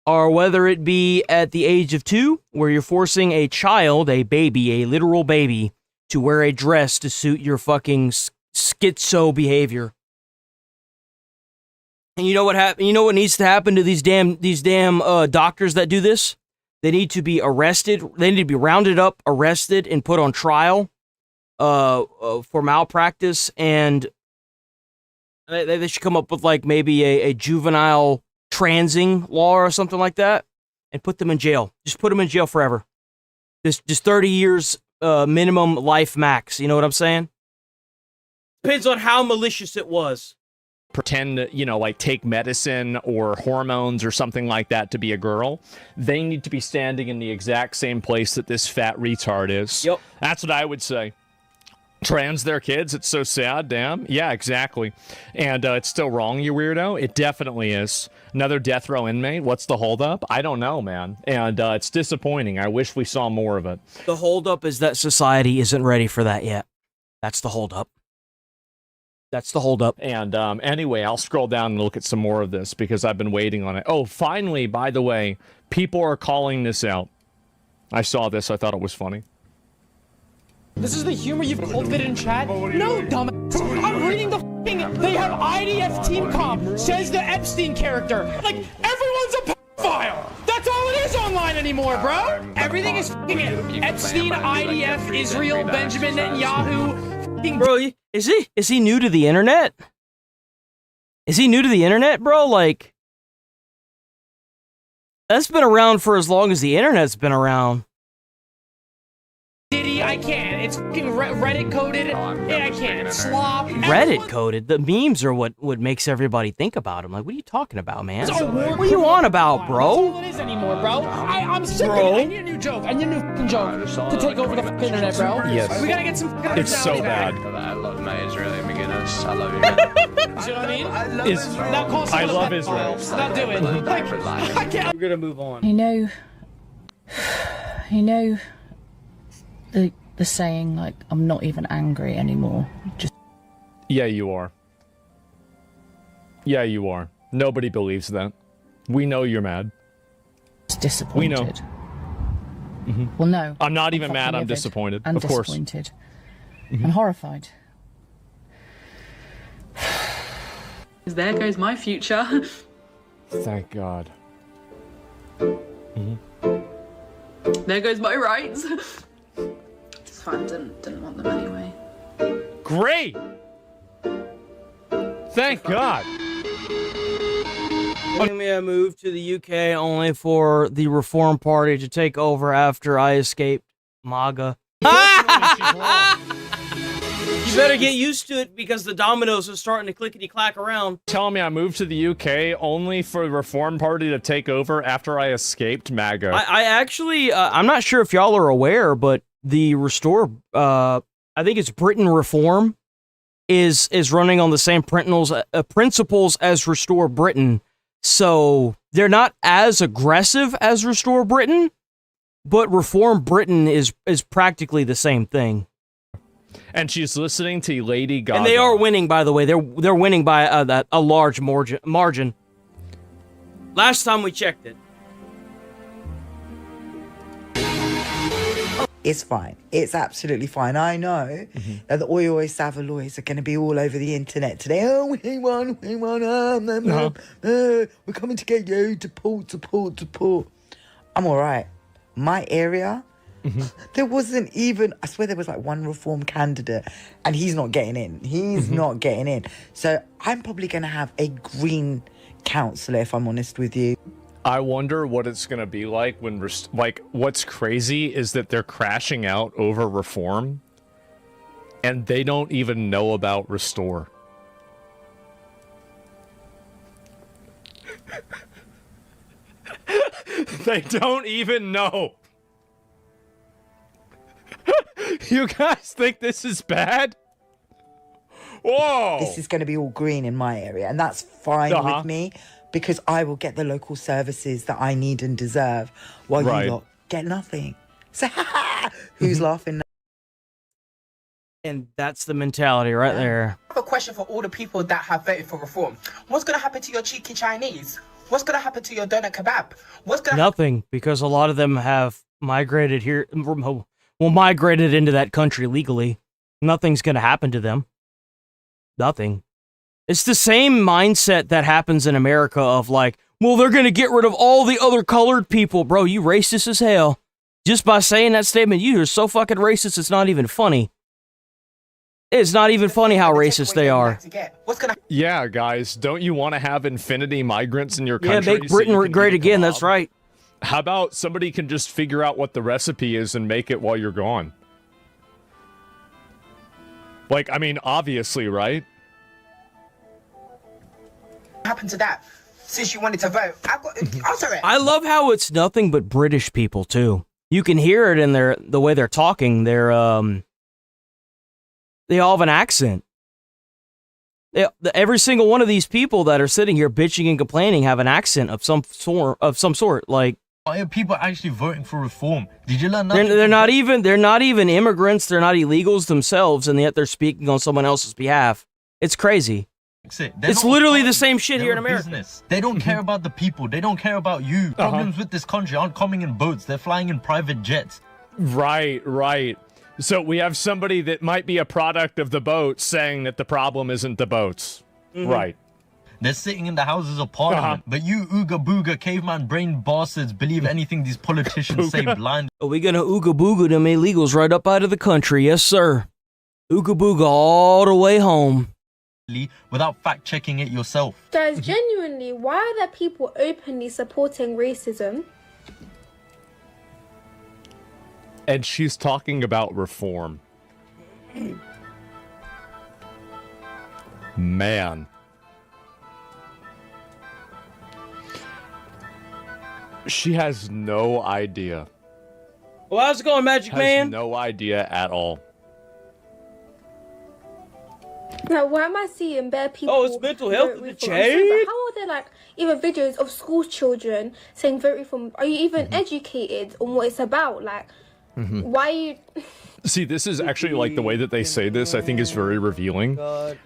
or whether it be at the age of 2, where you're forcing a child, a baby, a literal baby, to wear a dress to suit your fucking schizo behavior. And you know what You know what needs to happen to these damn doctors that do this? They need to be arrested. They need to be rounded up, arrested, and put on trial for malpractice. And they should come up with like maybe a juvenile transing law or something like that, and put them in jail. Just put them in jail forever. Just 30 years minimum life max. You know what I'm saying? Depends on how malicious it was. Pretend, you know, like take medicine or hormones or something like that to be a girl. They need to be standing in the exact same place that this fat retard is. Yep. That's what I would say. Trans their kids, it's so sad, damn. Yeah, exactly. And it's still wrong, you weirdo. It definitely is. Another death row inmate, what's the holdup? I don't know, man. And it's disappointing. I wish we saw more of it. The holdup is that society isn't ready for that yet. That's the holdup. That's the holdup. And anyway, I'll scroll down and look at some more of this because I've been waiting on it. Oh, finally, by the way, people are calling this out. I saw this. I thought it was funny. This is the humor you've cultivated in chat? No, dumbass. I'm reading the f***ing... They have IDF team comp, says the Epstein character. Like, everyone's a pedophile. That's all it is online anymore, bro. Everything is f***ing Epstein, IDF, Israel, Benjamin Netanyahu. Bro, is he new to the internet? Is he new to the internet, bro? Like, that's been around for as long as the internet's been around. Diddy, I can't. It's fucking Reddit coded. Yeah, I can't. Slop. Reddit coded. The memes are what makes everybody think about him. Like, what are you talking about, man? It's a war What are you on about, bro? That's all it is anymore, bro. I'm sick of it. I need a new joke. I need a new fucking joke to take over the fucking internet, bro. Yes. We gotta get some fucking It's so bad. I love my Israeli beginners. I love you, man. You see what I mean? I love Israel. Not do it. Like, I can't. We're gonna move on. You know the saying, like, I'm not even angry anymore. Just Yeah, you are. Yeah, you are. Nobody believes that. We know you're mad. disappointed. We know. Mm-hmm. Well, no. I'm not even mad. I'm livid disappointed. and Of course. disappointed. And horrified. There goes my future. Thank God. There goes my rights. It's fine. Didn't want them anyway. Great. Thank God. I moved to the UK only for the Reform Party to take over after I escaped MAGA. You better get used to it because the dominoes are starting to clickety-clack around. Telling me I moved to the UK only for the Reform Party to take over after I escaped MAGA. I actually, I'm not sure if y'all are aware, but the Restore, I think it's Britain Reform, is running on the same principles as Restore Britain. So they're not as aggressive as Restore Britain, but Reform Britain is practically the same thing. And she's listening to Lady Gaga. And they are winning, by the way. They're winning by a large margin. Last time we checked it. It's fine. It's absolutely fine. I know that the Oi Savaloys are going to be all over the internet today. Oh, we won, we're coming to get you, support. I'm all right. My area, there wasn't even, I swear there was like one Reform candidate and he's not getting in. He's not getting in. So I'm probably going to have a Green councillor, if I'm honest with you. I wonder what it's going to be like when, what's crazy is that they're crashing out over Reform and they don't even know about Restore. They don't even know. You guys think this is bad? Whoa! This is going to be all green in my area, and that's fine with me because I will get the local services that I need and deserve while you lot get nothing. So, who's laughing now? And that's the mentality right there. I have a question for all the people that have voted for reform. What's going to happen to your cheeky Chinese? What's going to happen to your doner kebab? What's going to Nothing, because a lot of them have migrated here, migrated into that country legally. Nothing's going to happen to them. Nothing. It's the same mindset that happens in America of like, well, they're going to get rid of all the other colored people. Bro, you racist as hell. Just by saying that statement, you are so fucking racist, it's not even funny. It's not even funny how racist they are. Yeah, guys, don't you want to have infinity migrants in your country? Yeah, make Britain great again, that's right. How about somebody can just figure out what the recipe is and make it while you're gone? Like, I mean, obviously, right? happen to that? Since you wanted to vote, I've got answer it. I love how it's nothing but British people too. You can hear it in the way they're talking. They all have an accent. Every single one of these people that are sitting here bitching and complaining have an accent of some sort. Like, why are people actually voting for reform? Did you learn nothing? They're not even immigrants. They're not illegals themselves, and yet they're speaking on someone else's behalf. It's crazy. It's literally the same shit here in America. Business. They don't care about the people. They don't care about you. Problems with this country aren't coming in boats. They're flying in private jets. Right. So we have somebody that might be a product of the boat saying that the problem isn't the boats. Right. They're sitting in the Houses of Parliament, but you ooga booga caveman brain bastards believe anything these politicians say blind. Are we gonna ooga booga them illegals right up out of the country? Yes, sir. Ooga booga all the way home. Without fact checking it yourself. Guys, genuinely, why are there people openly supporting racism? And she's talking about reform. Man. She has no idea. Well, how's it going, Magic Man? Has no idea at all. Now, why am I seeing bare people? Oh, it's mental health in the chain. How are there like even videos of school children saying vote reform? Are you even educated on what it's about? Like, why are you? See, this is actually like the way that they say this, I think is very revealing.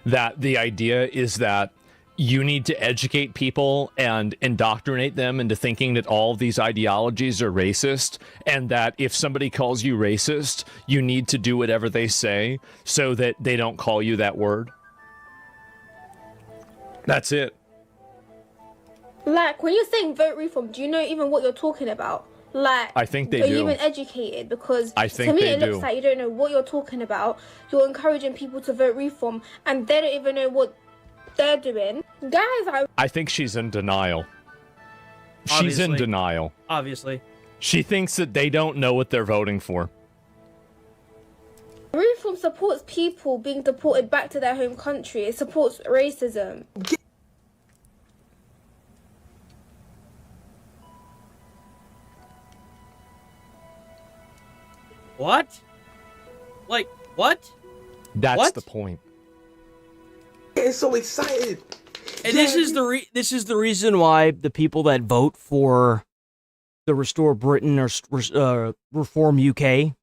That the idea is that you need to educate people and indoctrinate them into thinking that all of these ideologies are racist, and that if somebody calls you racist, you need to do whatever they say so that they don't call you that word. That's it. Like, when you're saying vote reform, do you know even what you're talking about? Like, I think they are do. you even educated? Because I think to me, they it looks do. like you don't know what you're talking about. You're encouraging people to vote reform, and they don't even know what they're doing. Guys, I think she's in denial. She's in denial. Obviously. She thinks that they don't know what they're voting for. reform supports people being deported back to their home country. It supports racism. What? Like, what? That's the point. Getting so excited. And this is the reason why the people that vote for the Restore Britain or Reform UK,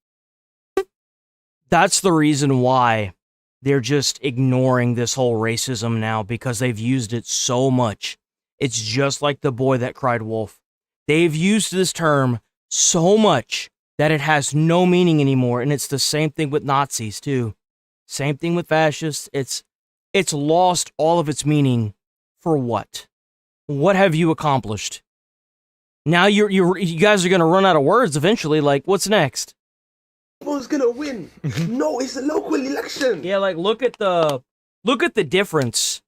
that's the reason why they're just ignoring this whole racism now, because they've used it so much. It's just like the boy that cried wolf. They've used this term so much that it has no meaning anymore, and it's the same thing with Nazis too. Same thing with fascists. It's lost all of its meaning. For what? What have you accomplished? Now you guys are gonna run out of words eventually. Like, what's next? Who's gonna win? No, it's a local election. Yeah, like look at the difference.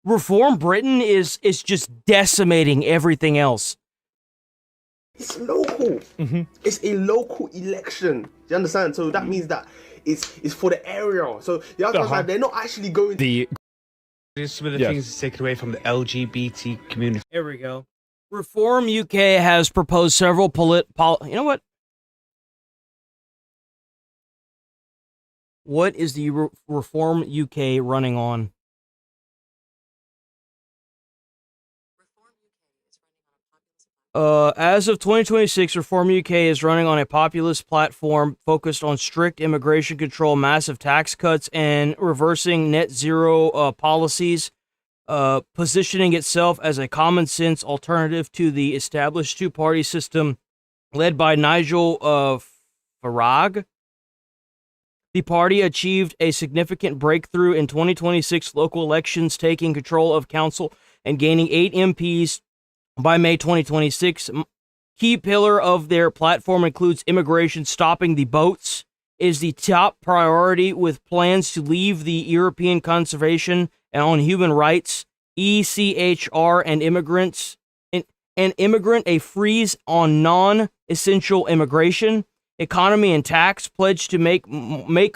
Reform Britain is just decimating everything else. It's local. It's a local election. Do you understand? So that means that it's for the area. So the other side, they're not actually going to. Some of the things taken away from the LGBT community. Here we go. Reform UK has proposed several you know what? What is the Reform UK running on? As of 2026, Reform UK is running on a populist platform focused on strict immigration control, massive tax cuts, and reversing net zero policies, positioning itself as a common sense alternative to the established two-party system led by Nigel Farage. The party achieved a significant breakthrough in 2026 local elections, taking control of council and gaining 8 MPs by May 2026. Key pillar of their platform includes immigration. Stopping the boats is the top priority, with plans to leave the European Conservation and on Human Rights ECHR and immigrant a freeze on non-essential immigration, economy and tax, pledge to make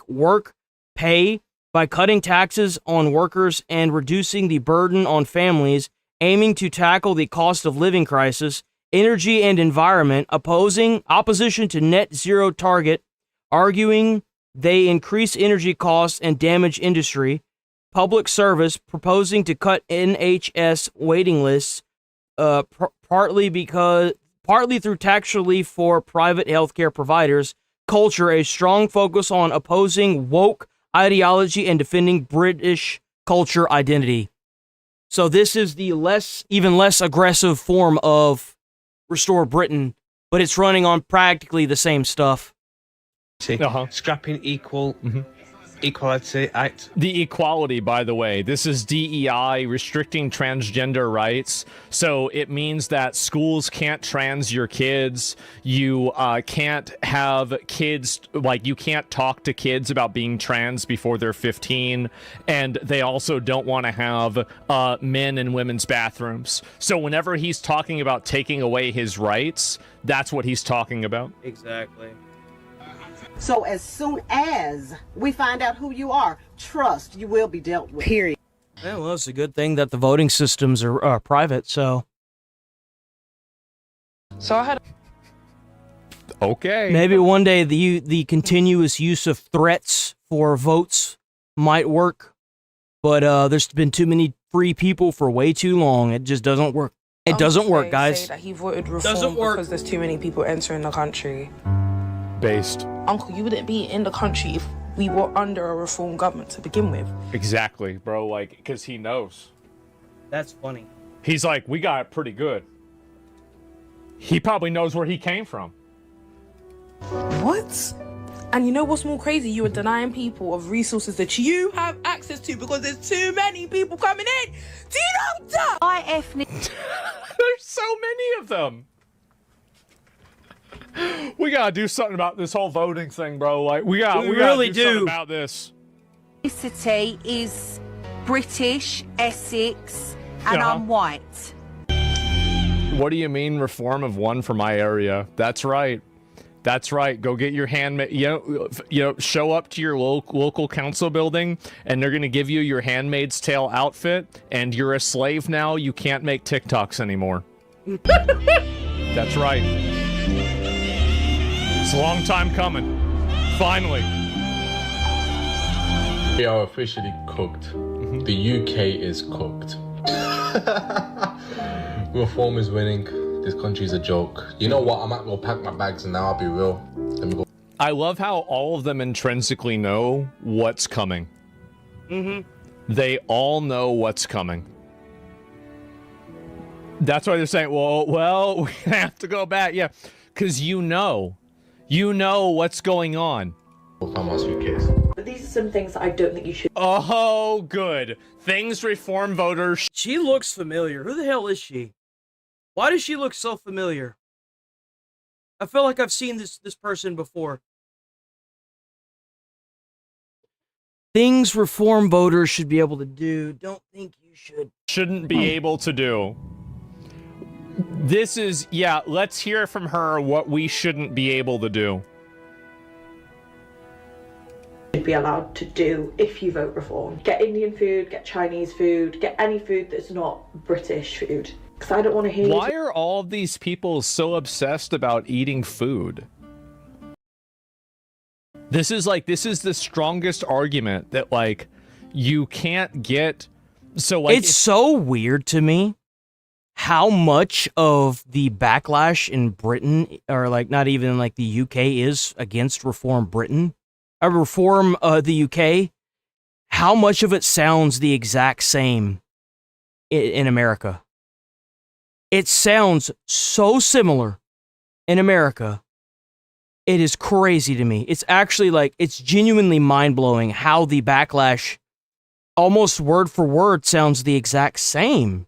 work pay by cutting taxes on workers and reducing the burden on families, aiming to tackle the cost of living crisis, energy and environment, opposition to net zero target, arguing they increase energy costs and damage industry, public service, proposing to cut NHS waiting lists, partly through tax relief for private healthcare providers, culture, a strong focus on opposing woke ideology and defending British culture identity. So this is the even less aggressive form of Restore Britain, but it's running on practically the same stuff. Scrapping Equality Act. The equality, by the way, this is DEI, restricting transgender rights. So it means that schools can't trans your kids. You can't have kids, like, you can't talk to kids about being trans before they're 15. And they also don't want to have men and women's bathrooms. So whenever he's talking about taking away his rights, that's what he's talking about. Exactly. So as soon as we find out who you are, trust you will be dealt with. Period. Yeah, well, it's a good thing that the voting systems are private, so... So I had... Okay. Maybe one day the continuous use of threats for votes might work, but there's been too many free people for way too long. It just doesn't work. It doesn't work, guys. Say that he voted reform because there's too many people entering the country. Based. Uncle, you wouldn't be in the country if we were under a reform government to begin with. Exactly, bro. Like, because he knows. That's funny. He's like, we got it pretty good. He probably knows where he came from. What? And you know what's more crazy? You are denying people of resources that you have access to because there's too many people coming in. Do you know that? There's so many of them. We gotta do something about this whole voting thing, bro. Like, we really do something about this. Ethnicity is British, Essex, and I'm white. What do you mean, reform of one for my area? That's right. That's right. Go get your handmaid. You know, show up to your local council building, and they're gonna give you your Handmaid's Tale outfit, and you're a slave now. You can't make TikToks anymore. That's right. It's a long time coming. Finally. We are officially cooked. The UK is cooked. Reform is winning. This country's a joke. You know what? I might go pack my bags and now I'll be real. Let me go. I love how all of them intrinsically know what's coming. They all know what's coming. That's why they're saying, well, we have to go back. Yeah, because you know what's going on. But these are some things that I don't think you should. Oh, good. Things reform voters. She looks familiar. Who the hell is she? Why does she look so familiar? I feel like I've seen this person before. Things reform voters should be able to do. Don't think you should. Shouldn't be able to do. This is, yeah, let's hear from her what we shouldn't be able to do. Be allowed to do if you vote reform. Get Indian food, get Chinese food, get any food that's not British food. Because I don't want to hear. Why are all of these people so obsessed about eating food? This is the strongest argument that, like, you can't get. So, like, it's so weird to me how much of the backlash in Britain, or like not even like the UK, is against reform Britain, or reform the UK, how much of it sounds the exact same in America. It sounds so similar in America. It is crazy to me. It's actually like, it's genuinely mind-blowing how the backlash, almost word for word, sounds the exact same.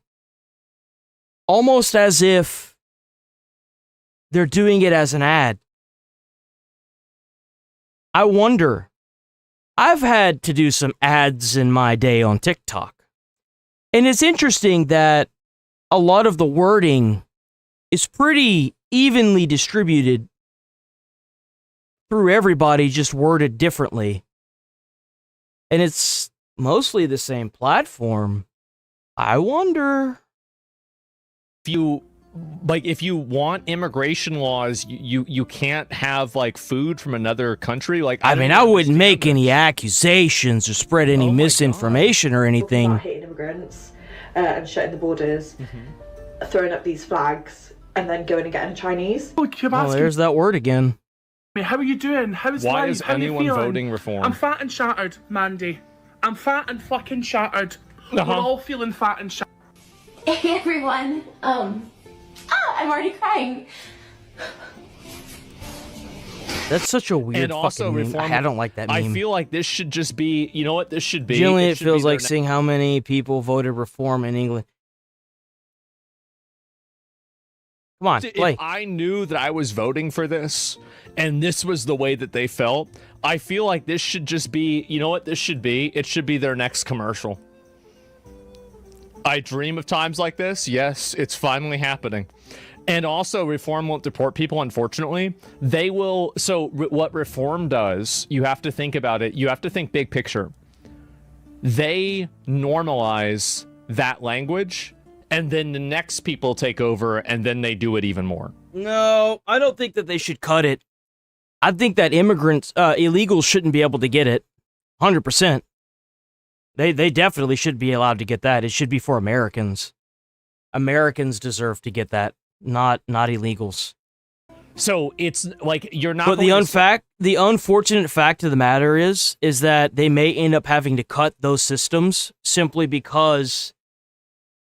Almost as if they're doing it as an ad. I wonder, I've had to do some ads in my day on TikTok. And it's interesting that a lot of the wording is pretty evenly distributed through everybody, just worded differently. And it's mostly the same platform. I wonder. If you want immigration laws, you can't have like food from another country. Like, I mean, I wouldn't make any accusations or spread any misinformation or anything. About hating immigrants and shutting the borders, throwing up these flags, and then going and getting a Chinese. Oh, there's that word again. How are you doing? How's Why life? is How anyone you feeling? voting reform? I'm fat and shattered, Mandy. I'm fat and fucking shattered. We're all feeling fat and shattered. Hey everyone, I'm already crying. That's such a weird And also fucking meme. reform, I don't like that meme. I feel like this should just be, you know what this should be? Generally, it should feels be like their seeing how many people voted reform in England. Come on, play. If I knew that I was voting for this and this was the way that they felt, I feel like this should just be, you know what this should be? It should be their next commercial. I dream of times like this. Yes, it's finally happening. And also, reform won't deport people, unfortunately. They will. So what reform does, you have to think about it. You have to think big picture. They normalize that language, and then the next people take over, and then they do it even more. No, I don't think that they should cut it. I think that immigrants, illegals shouldn't be able to get it. 100%. They definitely should be allowed to get that. It should be for Americans. Americans deserve to get that, not illegals. So it's like you're not. But the unfortunate fact of the matter is that they may end up having to cut those systems simply because,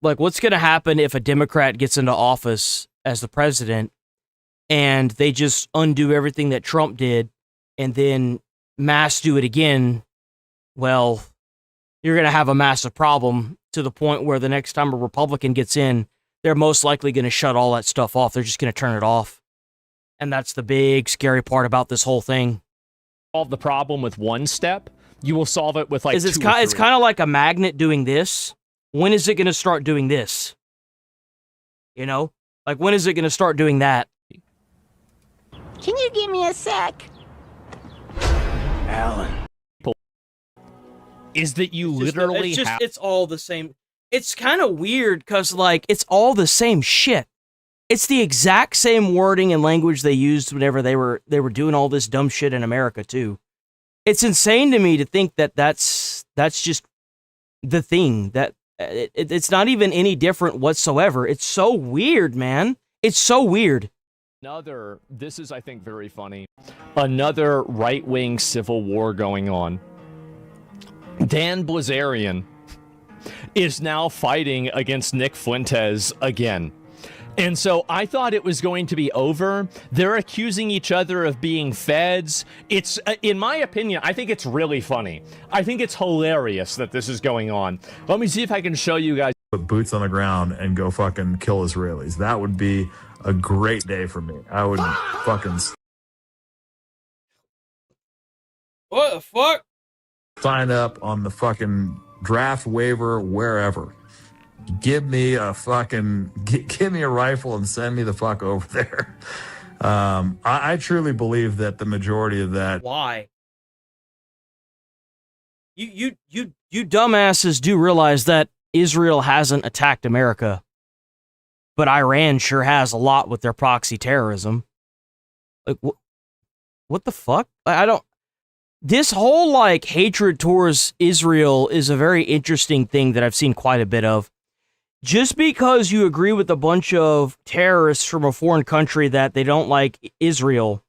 like, what's going to happen if a Democrat gets into office as the president and they just undo everything that Trump did and then mass do it again? Well, you're going to have a massive problem to the point where the next time a Republican gets in, they're most likely going to shut all that stuff off. They're just going to turn it off. And that's the big, scary part about this whole thing. Solve the problem with one step, you will solve it with like it's kind of like a magnet doing this. When is it going to start doing this? You know? Like, when is it going to start doing that? Can you give me a sec? Alan. Is that you literally have... It's all the same. It's kind of weird because, like, it's all the same shit. It's the exact same wording and language they used whenever they were doing all this dumb shit in America, too. It's insane to me to think that that's just the thing. That it's not even any different whatsoever. It's so weird, man. It's so weird. This is, I think, very funny. Another right-wing civil war going on. Dan Blazarian is now fighting against Nick Fuentes again. And so I thought it was going to be over. They're accusing each other of being feds. It's, in my opinion, I think it's really funny. I think it's hilarious that this is going on. Let me see if I can show you guys. Put boots on the ground and go fucking kill Israelis. That would be a great day for me. I would fucking... What the fuck? Sign up on the fucking draft waiver wherever. Give me a fucking give me a rifle and send me the fuck over there. I truly believe that the majority of that. Why? You dumbasses do realize that Israel hasn't attacked America, but Iran sure has a lot with their proxy terrorism. Like what the fuck? I don't. This whole, like, hatred towards Israel is a very interesting thing that I've seen quite a bit of. just because you agree with a bunch of terrorists from a foreign country that they don't like Israel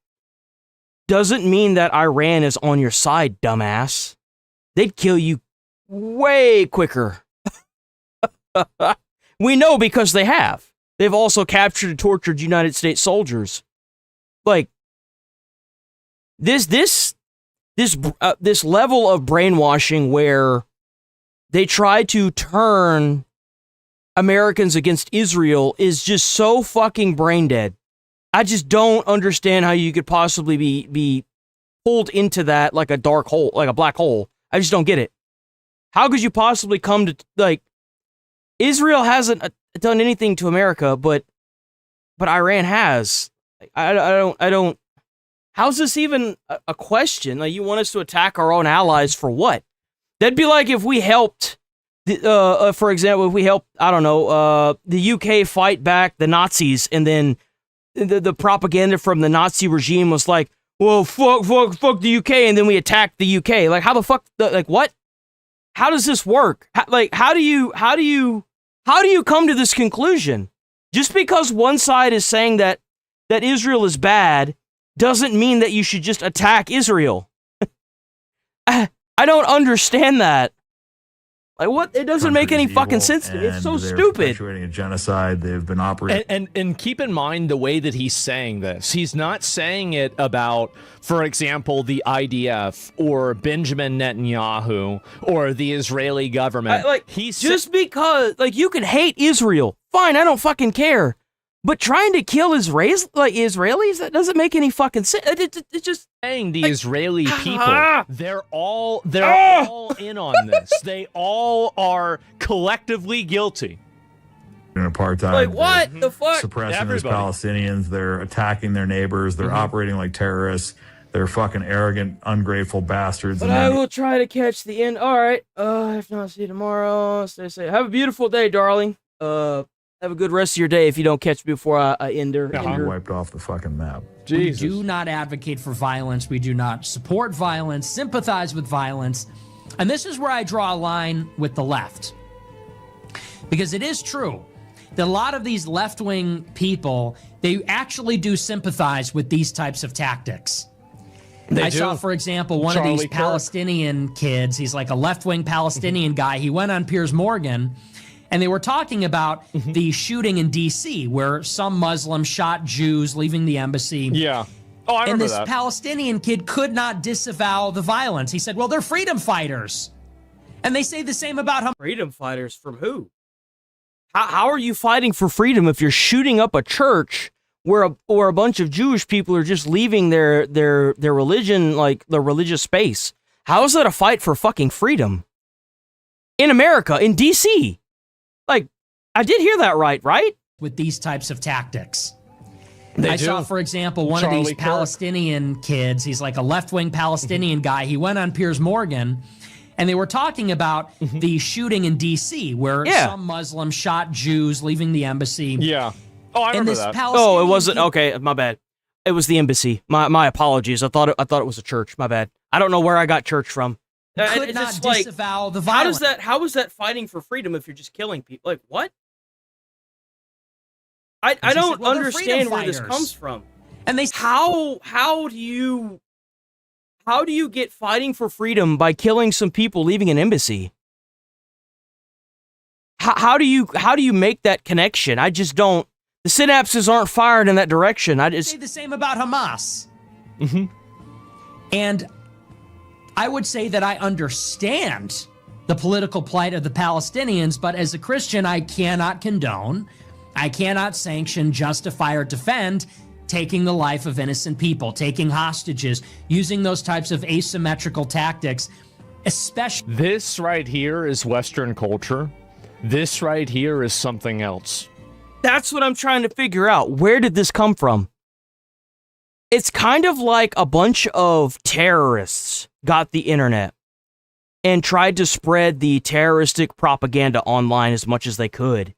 doesn't mean that Iran is on your side, dumbass. They'd kill you way quicker. We know because they have. They've also captured and tortured United States soldiers. Like, this level of brainwashing where they try to turn Americans against Israel is just so fucking brain dead. I just don't understand how you could possibly be pulled into that like a dark hole, like a black hole. I just don't get it. How could you possibly come to, like, Israel hasn't done anything to America, but Iran has. I don't. How's this even a question? Like, you want us to attack our own allies for what? That'd be like if we helped, for example, if we helped, I don't know, the UK fight back the Nazis, and then the propaganda from the Nazi regime was like, well, fuck the UK, and then we attacked the UK. Like, how the fuck, like, what? How does this work? How do you come to this conclusion? Just because one side is saying that Israel is bad doesn't mean that you should just attack Israel. I don't understand that. Like, what? It doesn't make any fucking sense to me. It's so stupid. Perpetuating a genocide. They've been operating. And keep in mind the way that he's saying this. He's not saying it about, for example, the IDF or Benjamin Netanyahu or the Israeli government. Just because, like, you can hate Israel. Fine, I don't fucking care. But trying to kill Israelis, that doesn't make any fucking sense. It's just saying the Israeli people, they're all in on this. They all are collectively guilty. In apartheid, like, what the fuck? Suppressing these Palestinians. They're attacking their neighbors. They're operating like terrorists. They're fucking arrogant, ungrateful bastards. But I will try to catch the end. All right. If not, see you tomorrow. Stay safe. Have a beautiful day, darling. Have a good rest of your day if you don't catch me before I end her. Wiped off the fucking map. Jesus. We do not advocate for violence. We do not support violence, sympathize with violence. And this is where I draw a line with the left. Because it is true that a lot of these left-wing people, they actually do sympathize with these types of tactics. I saw, for example, one of these Palestinian kids. He's like a left-wing Palestinian guy. He went on Piers Morgan, and they were talking about the shooting in D.C., where some Muslims shot Jews leaving the embassy. Yeah. Oh, I remember that. And this Palestinian kid could not disavow the violence. He said, well, they're freedom fighters. And they say the same about him. Freedom fighters from who? How are you fighting for freedom if you're shooting up a church where a bunch of Jewish people are just leaving their religion, like the religious space? How is that a fight for fucking freedom? In America, in D.C., like, I did hear that right? With these types of tactics. I saw, for example, one of these Palestinian kids. He's like a left-wing Palestinian guy. He went on Piers Morgan, and they were talking about the shooting in D.C., where some Muslims shot Jews leaving the embassy. Yeah. Oh, I remember that. Oh, it wasn't. Okay, my bad. It was the embassy. My apologies. I thought it was a church. My bad. I don't know where I got church from. Could not disavow the violence. How is that fighting for freedom if you're just killing people? Like, what? I don't understand where this comes from. And they how do you get fighting for freedom by killing some people leaving an embassy? How do you make that connection? I just don't. The synapses aren't fired in that direction. I just say the same about Hamas. And I would say that I understand the political plight of the Palestinians, but as a Christian, I cannot condone, I cannot sanction, justify, or defend taking the life of innocent people, taking hostages, using those types of asymmetrical tactics, especially. This right here is Western culture. This right here is something else. That's what I'm trying to figure out. Where did this come from? It's kind of like a bunch of terrorists got the internet and tried to spread the terroristic propaganda online as much as they could.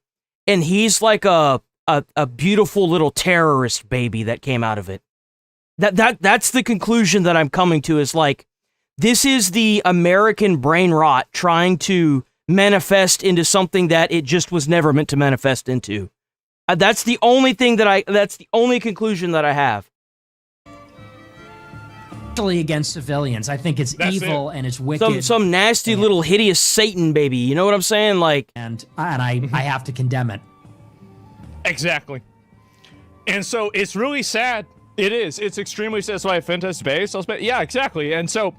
And he's like a beautiful little terrorist baby that came out of it. That's the conclusion that I'm coming to, is like, this is the American brain rot trying to manifest into something that it just was never meant to manifest into. That's the only thing that's the only conclusion that I have. Against civilians. I think it's evil and it's wicked. Some nasty little hideous Satan baby. You know what I'm saying? Like, and I have to condemn it. Exactly. And so it's really sad. It is. It's extremely sad. That's why Fentest based. Yeah, exactly. And so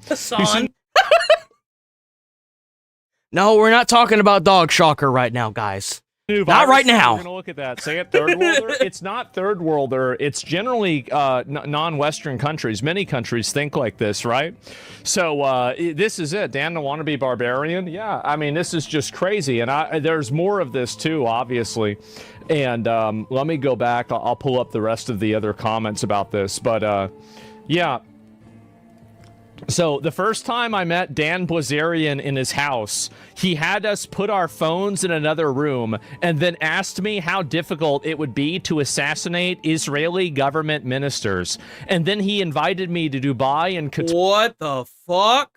no, we're not talking about Dog Shocker right now, guys. Not right now. We're gonna look at that. Say it third worlder. It's not third worlder. It's generally non-Western countries. Many countries think like this, right? So this is it. Dan the wannabe barbarian. Yeah, I mean, this is just crazy. And there's more of this too, obviously. And let me go back. I'll pull up the rest of the other comments about this. But yeah. So the first time I met Dan Blazarian in his house, he had us put our phones in another room and then asked me how difficult it would be to assassinate Israeli government ministers. And then he invited me to Dubai and Qatar. What the fuck?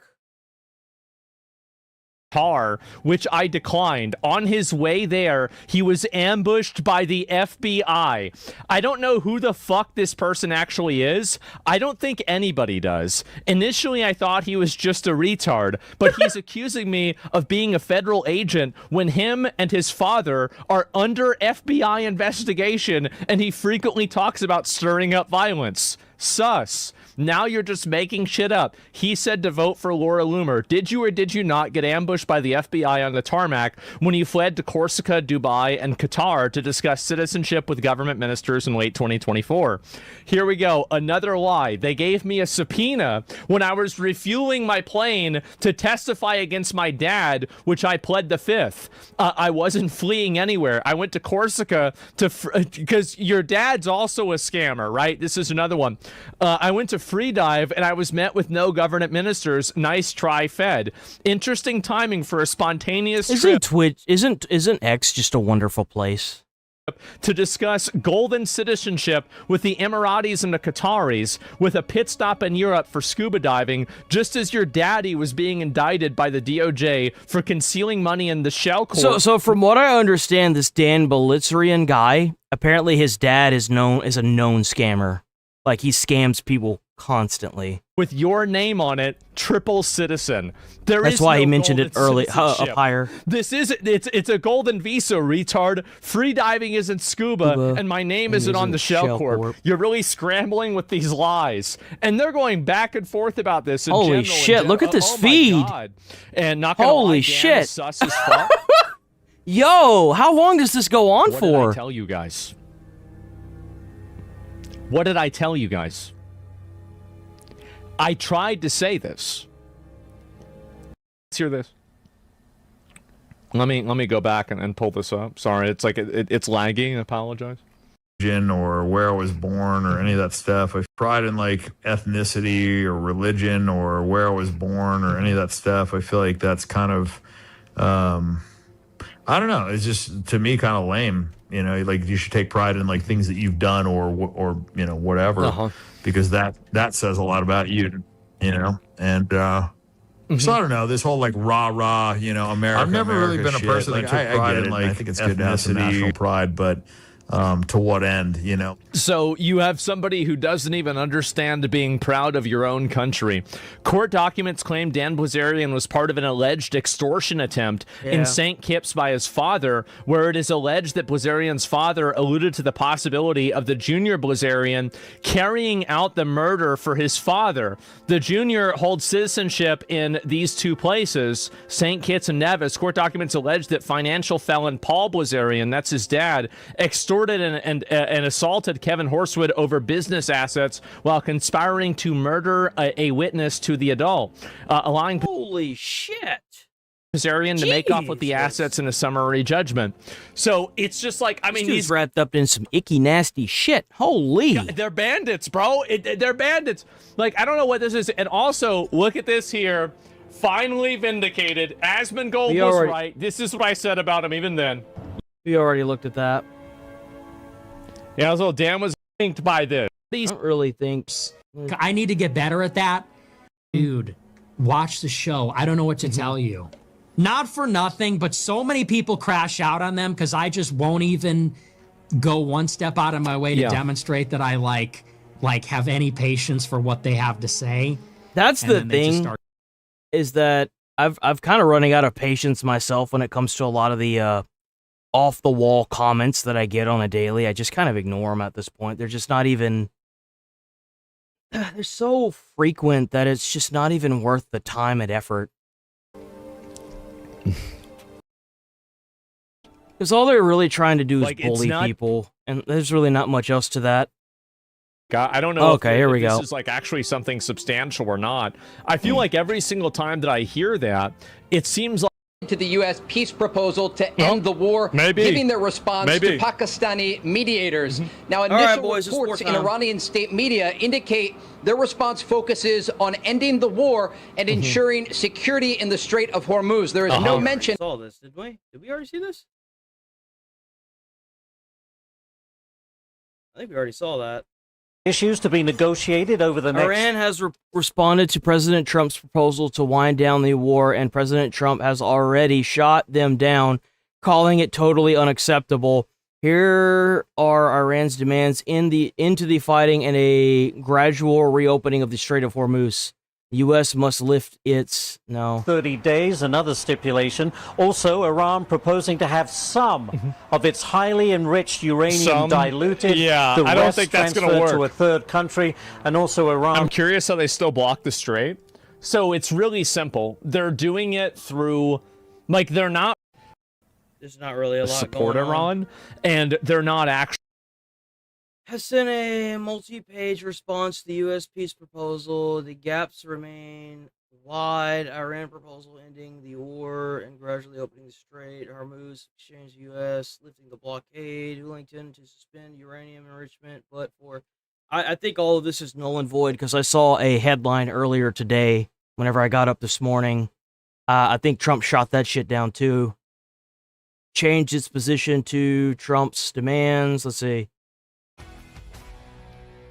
Which I declined. On his way there, he was ambushed by the FBI. I don't know who the fuck this person actually is. I don't think anybody does. Initially, I thought he was just a retard, but he's accusing me of being a federal agent when him and his father are under FBI investigation, and he frequently talks about stirring up violence. Sus. Now you're just making shit up. He said to vote for Laura Loomer. Did you or did you not get ambushed by the FBI on the tarmac when you fled to Corsica, Dubai, and Qatar to discuss citizenship with government ministers in late 2024? Here we go. Another lie. They gave me a subpoena when I was refueling my plane to testify against my dad, which I pled the fifth. I wasn't fleeing anywhere. I went to Corsica because your dad's also a scammer, right? This is another one. I went to free dive and I was met with no government ministers. Nice try, Fed. Interesting timing for a spontaneous trip. Isn't X just a wonderful place? To discuss golden citizenship with the Emiratis and the Qataris, with a pit stop in Europe for scuba diving, just as your daddy was being indicted by the DOJ for concealing money in the Shell Corp. So from what I understand, this Dan Blazarian guy, apparently his dad is a known scammer. Like, he scams people constantly. With your name on it, triple citizen. That's why he mentioned it early up higher. This is it's a golden visa, retard. Free diving isn't scuba, and my name isn't on the Shell Corp. You're really scrambling with these lies, and they're going back and forth about this. Holy shit! Look at this feed. My God. And not gonna holy lie, shit! Sus as fuck. Yo, how long does this go on for? What did I tell you guys? What did I tell you guys? I tried to say this. Let's hear this. Let me go back and pull this up. Sorry, it's like it's lagging. I apologize. Or where I was born or any of that stuff. I pride in like ethnicity or religion or where I was born or any of that stuff. I feel like that's kind of, I don't know. It's just, to me, kind of lame. You know, like, you should take pride in like things that you've done or you know, whatever, because that says a lot about you, you know. And so I don't know, this whole like rah, you know, America. I've never really been a person that took pride in like, I think it's good to have some national pride, but to what end, you know? So you have somebody who doesn't even understand being proud of your own country. Court documents claim Dan Blazarian was part of an alleged extortion attempt in St. Kitts by his father, where it is alleged that Blazarian's father alluded to the possibility of the junior Blazarian carrying out the murder for his father. The junior holds citizenship in these two places, St. Kitts and Nevis. Court documents allege that financial felon Paul Blazarian, that's his dad, extorted and assaulted Kevin Horsewood over business assets while conspiring to murder a witness to the adult, allowing holy shit Blazarian to make off with the assets in a summary judgment. So it's just like, I mean, he's wrapped up in some icky, nasty shit. Holy, they're bandits, bro. They're bandits. Like, I don't know what this is. And also, look at this here. Finally vindicated. Asmongold was right. This is what I said about him even then. We already looked at that. Yeah, so Dan was linked by this. I don't really think. I need to get better at that. Dude, watch the show. I don't know what to tell you. not for nothing, but so many people crash out on them because I just won't even go one step out of my way to demonstrate that I like have any patience for what they have to say. That's the thing, is that I've kind of running out of patience myself when it comes to a lot of the off the wall comments that I get on a daily. I just kind of ignore them at this point. They're just not even. They're so frequent that it's just not even worth the time and effort. Because all they're really trying to do is bully people, and there's really not much else to that. I don't know okay, here we this go. is like actually something substantial or not. I feel like every single time that I hear that, it seems like to the U.S. peace proposal to end the war, giving their response to Pakistani mediators. Now, initial reports in Iranian state media indicate their response focuses on ending the war and ensuring security in the Strait of Hormuz. There is no mention. Saw this, did we? Did we already see this? I think we already saw that. Issues to be negotiated over the next... Iran has responded to President Trump's proposal to wind down the war, and President Trump has already shot them down, calling it totally unacceptable. Here are Iran's demands into the fighting and a gradual reopening of the Strait of Hormuz. The U.S. must lift its... 30 days, another stipulation. Also, Iran proposing to have some of its highly enriched uranium diluted. Yeah, the I don't rest think that's going to transferred work. to a third country, and also Iran... I'm curious how they still block the strait. So it's really simple. They're doing it through... Like, they're not... There's not really a lot support going on. Iran, and they're not actually... Has sent a multi-page response to the U.S. peace proposal. The gaps remain wide. Iran proposal ending the war and gradually opening the strait. Hormuz exchange the U.S. lifting the blockade. Wellington to suspend uranium enrichment. But I think all of this is null and void because I saw a headline earlier today whenever I got up this morning. I think Trump shot that shit down too. Changed its position to Trump's demands. Let's see.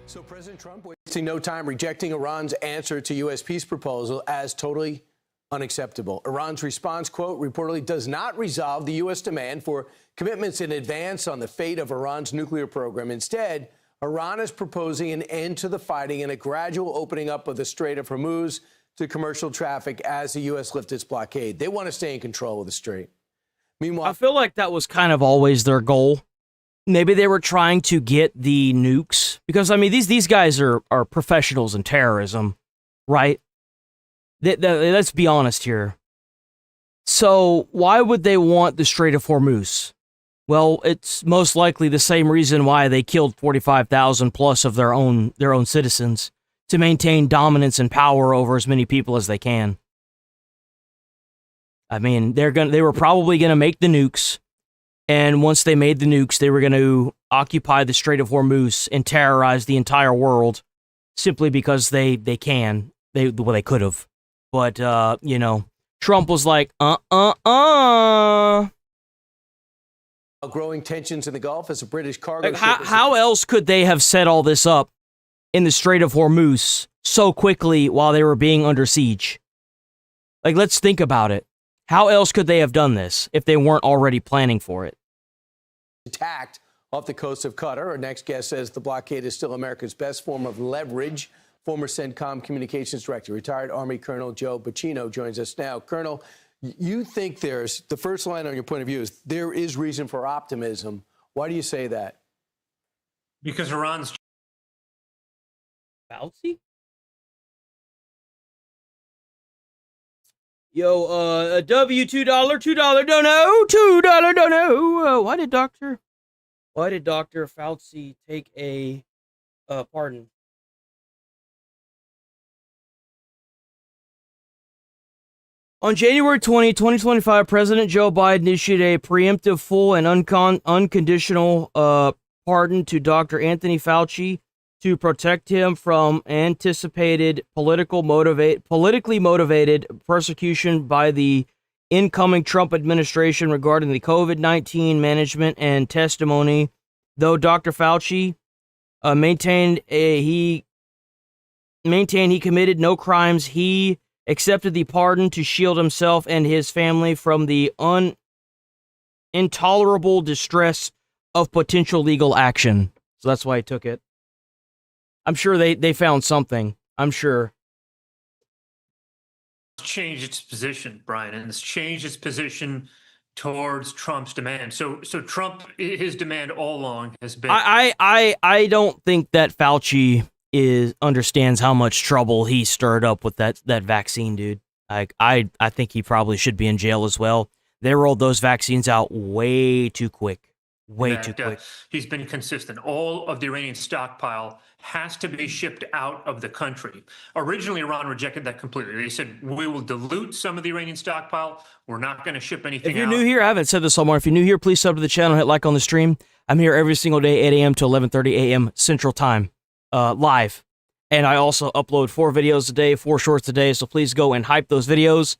So President Trump wasting no time rejecting Iran's answer to U.S. peace proposal as totally unacceptable. Iran's response, quote, reportedly does not resolve the U.S. demand for commitments in advance on the fate of Iran's nuclear program. Instead, Iran is proposing an end to the fighting and a gradual opening up of the Strait of Hormuz to commercial traffic as the U.S. lifts its blockade. They want to stay in control of the strait. Meanwhile, I feel like that was kind of always their goal. Maybe they were trying to get the nukes because I mean these guys are professionals in terrorism, right? Let's be honest here. So why would they want the Strait of Hormuz? Well, it's most likely the same reason why they killed 45,000 plus of their own citizens, to maintain dominance and power over as many people as they can. I mean, they were probably gonna make the nukes. And once they made the nukes, they were going to occupy the Strait of Hormuz and terrorize the entire world simply because they can. They could have. But, Trump was like, growing tensions in the Gulf as a British cargo ship... How else could they have set all this up in the Strait of Hormuz so quickly while they were being under siege? Like, let's think about it. How else could they have done this if they weren't already planning for it? Attacked off the coast of Qatar. Our next guest says the blockade is still America's best form of leverage. Former CENTCOM Communications Director, retired Army Colonel Joe Bacino joins us now. Colonel, you think the first line on your point of view is there is reason for optimism. Why do you say that? Because Iran's... Fauci? Yo, a $2 dono. Why did Dr. Fauci take a pardon? On January 20, 2025, President Joe Biden issued a preemptive, full, and unconditional pardon to Dr. Anthony Fauci to protect him from anticipated politically motivated persecution by the incoming Trump administration regarding the COVID-19 management and testimony. Though Dr. Fauci maintained he committed no crimes, he accepted the pardon to shield himself and his family from the intolerable distress of potential legal action. So that's why he took it. I'm sure they found something. I'm sure. Changed its position, Brian, and it's changed its position towards Trump's demand. So Trump, his demand all along has been. I don't think that Fauci understands how much trouble he stirred up with that vaccine, dude. I think he probably should be in jail as well. They rolled those vaccines out way too quick. Way too quick. He's been consistent. All of the Iranian stockpile has to be shipped out of the country. Originally, Iran rejected that completely. They said, we will dilute some of the Iranian stockpile. We're not going to ship anything out. If you're new here, I haven't said this all morning. If you're new here, please sub to the channel, hit like on the stream. I'm here every single day, 8 a.m. to 11:30 a.m. Central Time, live. And I also upload 4 videos a day, 4 shorts a day, so please go and hype those videos.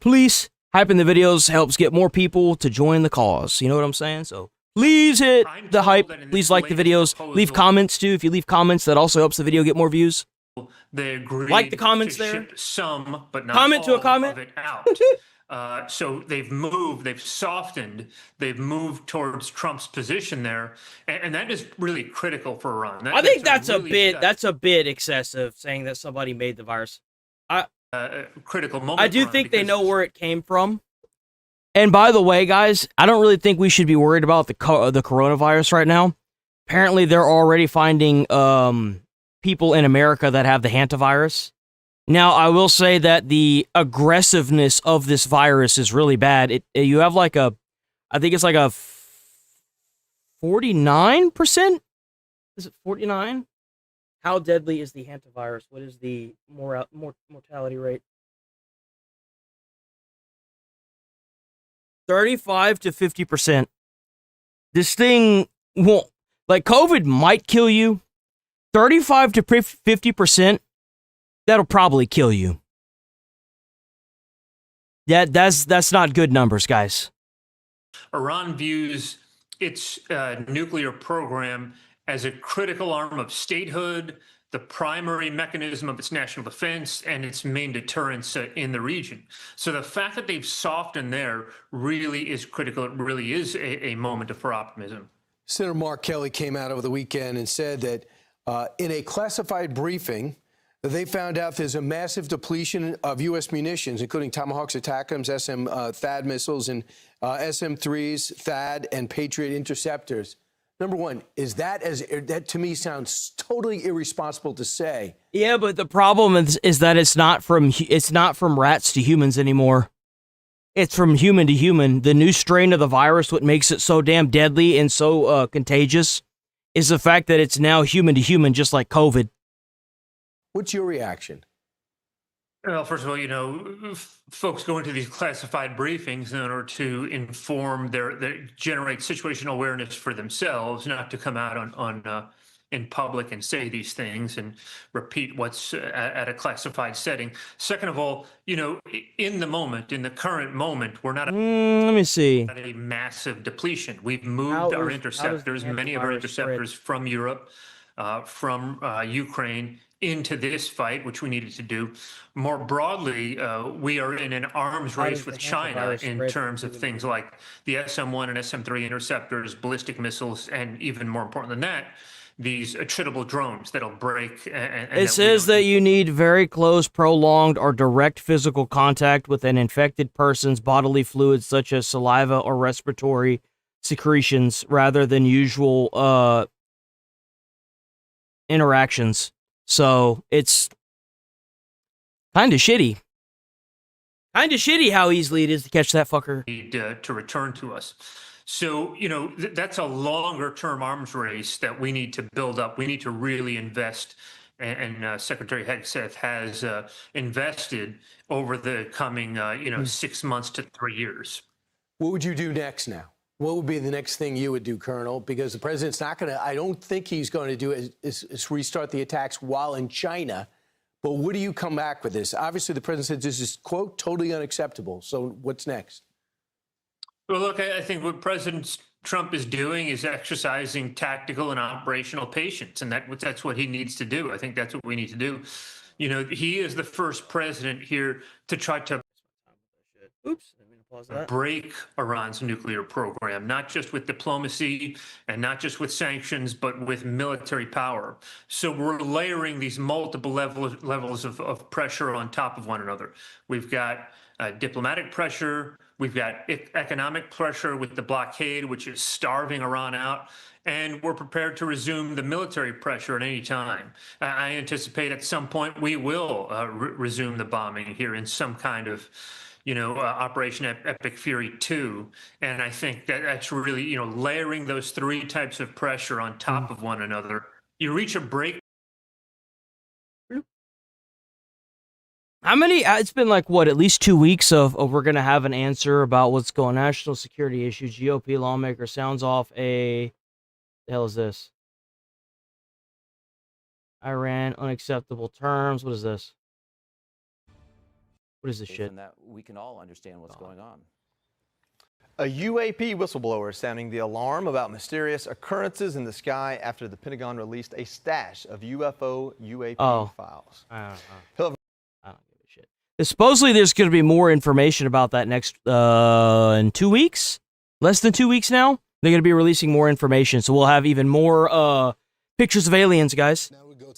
Please, hyping the videos helps get more people to join the cause. You know what I'm saying? So please hit the hype. Please like the videos. Leave comments, too. If you leave comments, that also helps the video get more views. They agreed like the comments to there. Ship some, but not comment all to a comment. Of it out. So they've softened, they've moved towards Trump's position there, and that is really critical for Iran. I think that's a bit excessive, saying that somebody made the virus. Critical moment. I do think they know where it came from. And by the way, guys, I don't really think we should be worried about the coronavirus right now. Apparently, they're already finding people in America that have the hantavirus. Now, I will say that the aggressiveness of this virus is really bad. You have I think it's like a 49%? Is it 49? How deadly is the hantavirus? What is the mortality rate? 35 to 50%. This thing won't, COVID might kill you. 35 to 50%, that'll probably kill you. That's not good numbers, guys. Iran views its nuclear program as a critical arm of statehood, the primary mechanism of its national defense, and its main deterrence in the region. So the fact that they've softened there really is critical. It really is a moment for optimism. Senator Mark Kelly came out over the weekend and said that in a classified briefing, they found out there's a massive depletion of U.S. munitions, including Tomahawks, ATACMS, THAAD missiles, and SM-3s, THAAD, and Patriot interceptors. Number one, that to me sounds totally irresponsible to say. Yeah, but the problem is that it's not from rats to humans anymore. It's from human to human. The new strain of the virus, what makes it so damn deadly and so contagious, is the fact that it's now human to human, just like COVID. What's your reaction? Well, first of all, folks go into these classified briefings in order to inform generate situational awareness for themselves, not to come out on in public and say these things and repeat what's at a classified setting. Second of all, in the current moment, we're not. Let me see. At a massive depletion. We've moved our interceptors, many of our interceptors from Europe, from Ukraine, into this fight, which we needed to do. More broadly, we are in an arms race with China in terms of things like the SM-1 and SM-3 interceptors, ballistic missiles, and even more important than that, these attritable drones that'll break. It says that you need very close, prolonged, or direct physical contact with an infected person's bodily fluids, such as saliva or respiratory secretions, rather than usual interactions. So it's kind of shitty. Kind of shitty how easily it is to catch that fucker. Need to return to us. So, that's a longer term arms race that we need to build up. We need to really invest. And Secretary Hegseth has invested over the coming, 6 months to 3 years. What would you do next now? What would be the next thing you would do, Colonel? Because the president's not going to, I don't think he's going to do is restart the attacks while in China. But what do you come back with this? Obviously, the president said this is, quote, totally unacceptable. So what's next? Well, look, I think what President Trump is doing is exercising tactical and operational patience. And that's what he needs to do. I think that's what we need to do. You know, he is the first president here to try to break Iran's nuclear program, not just with diplomacy and not just with sanctions, but with military power. So we're layering these multiple levels of pressure on top of one another. We've got diplomatic pressure, we've got economic pressure with the blockade, which is starving Iran out, and we're prepared to resume the military pressure at any time. I anticipate at some point we will resume the bombing here in some kind of Operation Epic Fury 2. And I think that's really, layering those three types of pressure on top of one another. You reach a break. How many? It's been like, what, at least 2 weeks of we're going to have an answer about what's going on. National security issues. GOP lawmaker sounds off the hell is this? Iran, unacceptable terms. What is this? What is this shit? That we can all understand what's going on. A UAP whistleblower sounding the alarm about mysterious occurrences in the sky after the Pentagon released a stash of UAP files. I don't give a shit. Supposedly there's going to be more information about that next in 2 weeks. Less than 2 weeks now. They're going to be releasing more information, so we'll have even more pictures of aliens, guys.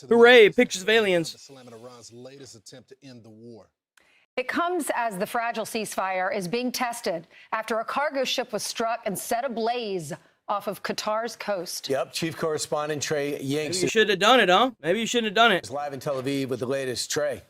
Hooray! Pictures of aliens. Iran's latest attempt to end the war. It comes as the fragile ceasefire is being tested after a cargo ship was struck and set ablaze off of Qatar's coast. Yep, Chief Correspondent Trey Yanks. Maybe you should have done it, huh? Maybe you shouldn't have done it. Live in Tel Aviv with the latest. Trey.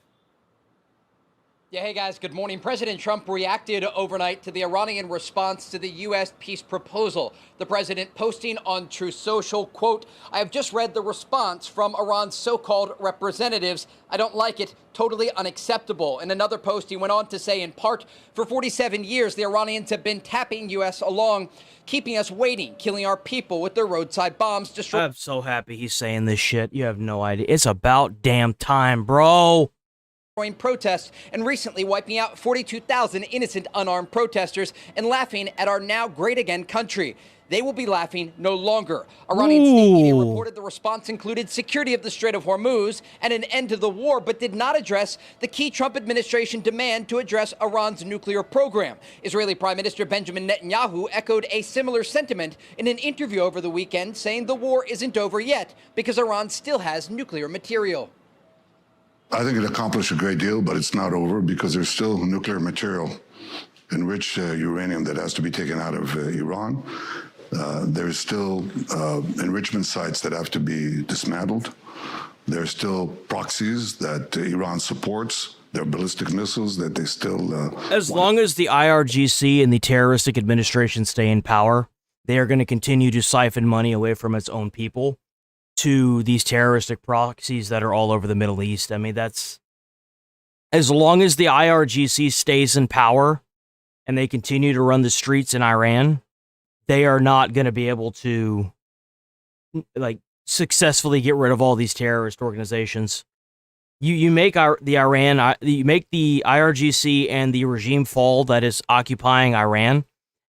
Yeah, hey guys, good morning. President Trump reacted overnight to the Iranian response to the U.S. peace proposal. The president posting on Truth Social, quote, "I have just read the response from Iran's so-called representatives. I don't like it. Totally unacceptable." In another post, he went on to say, in part, "For 47 years, the Iranians have been tapping U.S. along, keeping us waiting, killing our people with their roadside bombs." I'm so happy he's saying this shit. You have no idea. It's about damn time, bro. Protests and recently wiping out 42,000 innocent unarmed protesters and laughing at our now great again country. They will be laughing no longer. Iranian state media reported the response included security of the Strait of Hormuz and an end to the war, but did not address the key Trump administration demand to address Iran's nuclear program. Israeli Prime Minister Benjamin Netanyahu echoed a similar sentiment in an interview over the weekend, saying the war isn't over yet because Iran still has nuclear material. I think it accomplished a great deal, but it's not over because there's still nuclear material, enriched uranium that has to be taken out of Iran. There's still enrichment sites that have to be dismantled. There's still proxies that Iran supports. There are ballistic missiles that they still... as long as the IRGC and the terroristic administration stay in power, they are going to continue to siphon money away from its own people to these terroristic proxies that are all over the Middle East. I mean, that's... as long as the IRGC stays in power and they continue to run the streets in Iran, they are not going to be able to, like, successfully get rid of all these terrorist organizations. You make the IRGC and the regime fall that is occupying Iran,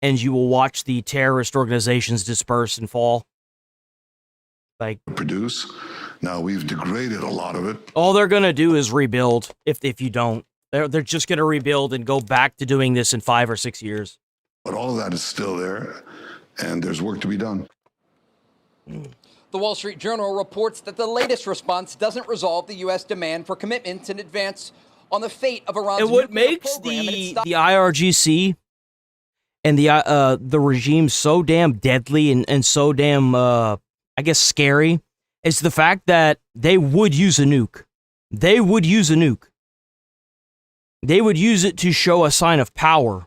and you will watch the terrorist organizations disperse and fall. Like, produce. Now we've degraded a lot of it. All they're gonna do is rebuild. If you don't, they're just gonna rebuild and go back to doing this in 5 or 6 years. But all of that is still there, and there's work to be done. The Wall Street Journal reports that the latest response doesn't resolve the U.S. demand for commitments in advance on the fate of Iran's and what nuclear makes program. the IRGC and the regime so damn deadly and so damn I guess scary is the fact that they would use a nuke. They would use a nuke. They would use it to show a sign of power.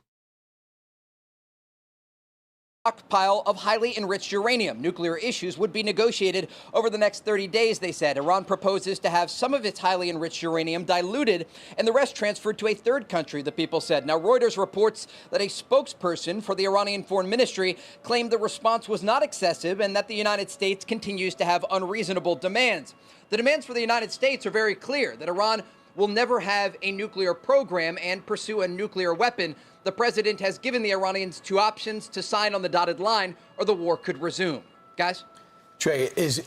Stockpile of highly enriched uranium. Nuclear issues would be negotiated over the next 30 days, they said. Iran proposes to have some of its highly enriched uranium diluted and the rest transferred to a third country, the people said. Now, Reuters reports that a spokesperson for the Iranian Foreign Ministry claimed the response was not excessive and that the United States continues to have unreasonable demands. The demands for the United States are very clear, that Iran will never have a nuclear program and pursue a nuclear weapon. The president has given the Iranians two options: to sign on the dotted line or the war could resume. Guys? Trey, is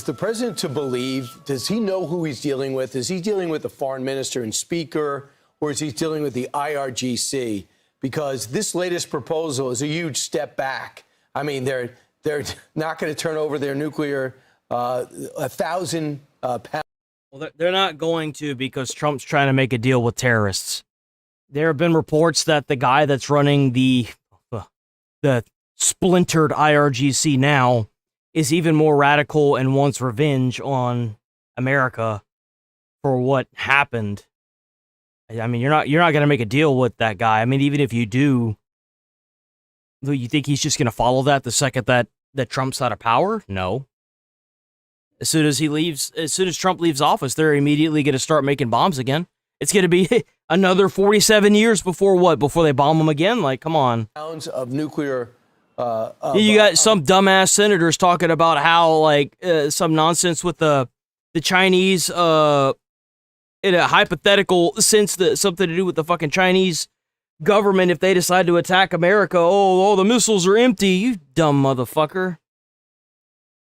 the president to believe, does he know who he's dealing with? Is he dealing with the foreign minister and speaker, or is he dealing with the IRGC? Because this latest proposal is a huge step back. I mean, they're not going to turn over their nuclear 1,000 pounds. Well, they're not going to, because Trump's trying to make a deal with terrorists. There have been reports that the guy that's running the splintered IRGC now is even more radical and wants revenge on America for what happened. I mean, you're not going to make a deal with that guy. I mean, even if you do, you think he's just going to follow that the second that Trump's out of power? No. As soon as Trump leaves office, they're immediately going to start making bombs again. It's going to be another 47 years before they bomb them again. Like, come on. Pounds of nuclear. You got some dumbass senators talking about how, like, some nonsense with the Chinese, in a hypothetical sense, that something to do with the fucking Chinese government if they decide to attack America. Oh, the missiles are empty. You dumb motherfucker.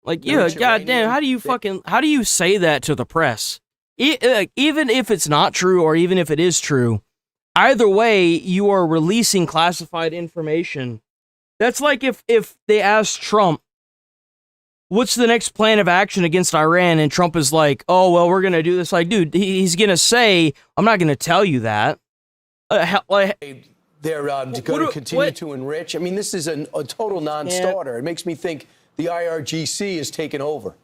Like, yeah, goddamn, how do you say that to the press? Even if it's not true, or even if it is true, either way, you are releasing classified information. That's like if they asked Trump, what's the next plan of action against Iran? And Trump is like, oh, well, we're going to do this. Like, dude, he's going to say, I'm not going to tell you that. They're going to continue to enrich. I mean, this is a total non-starter. Yeah. It makes me think the IRGC is taking over.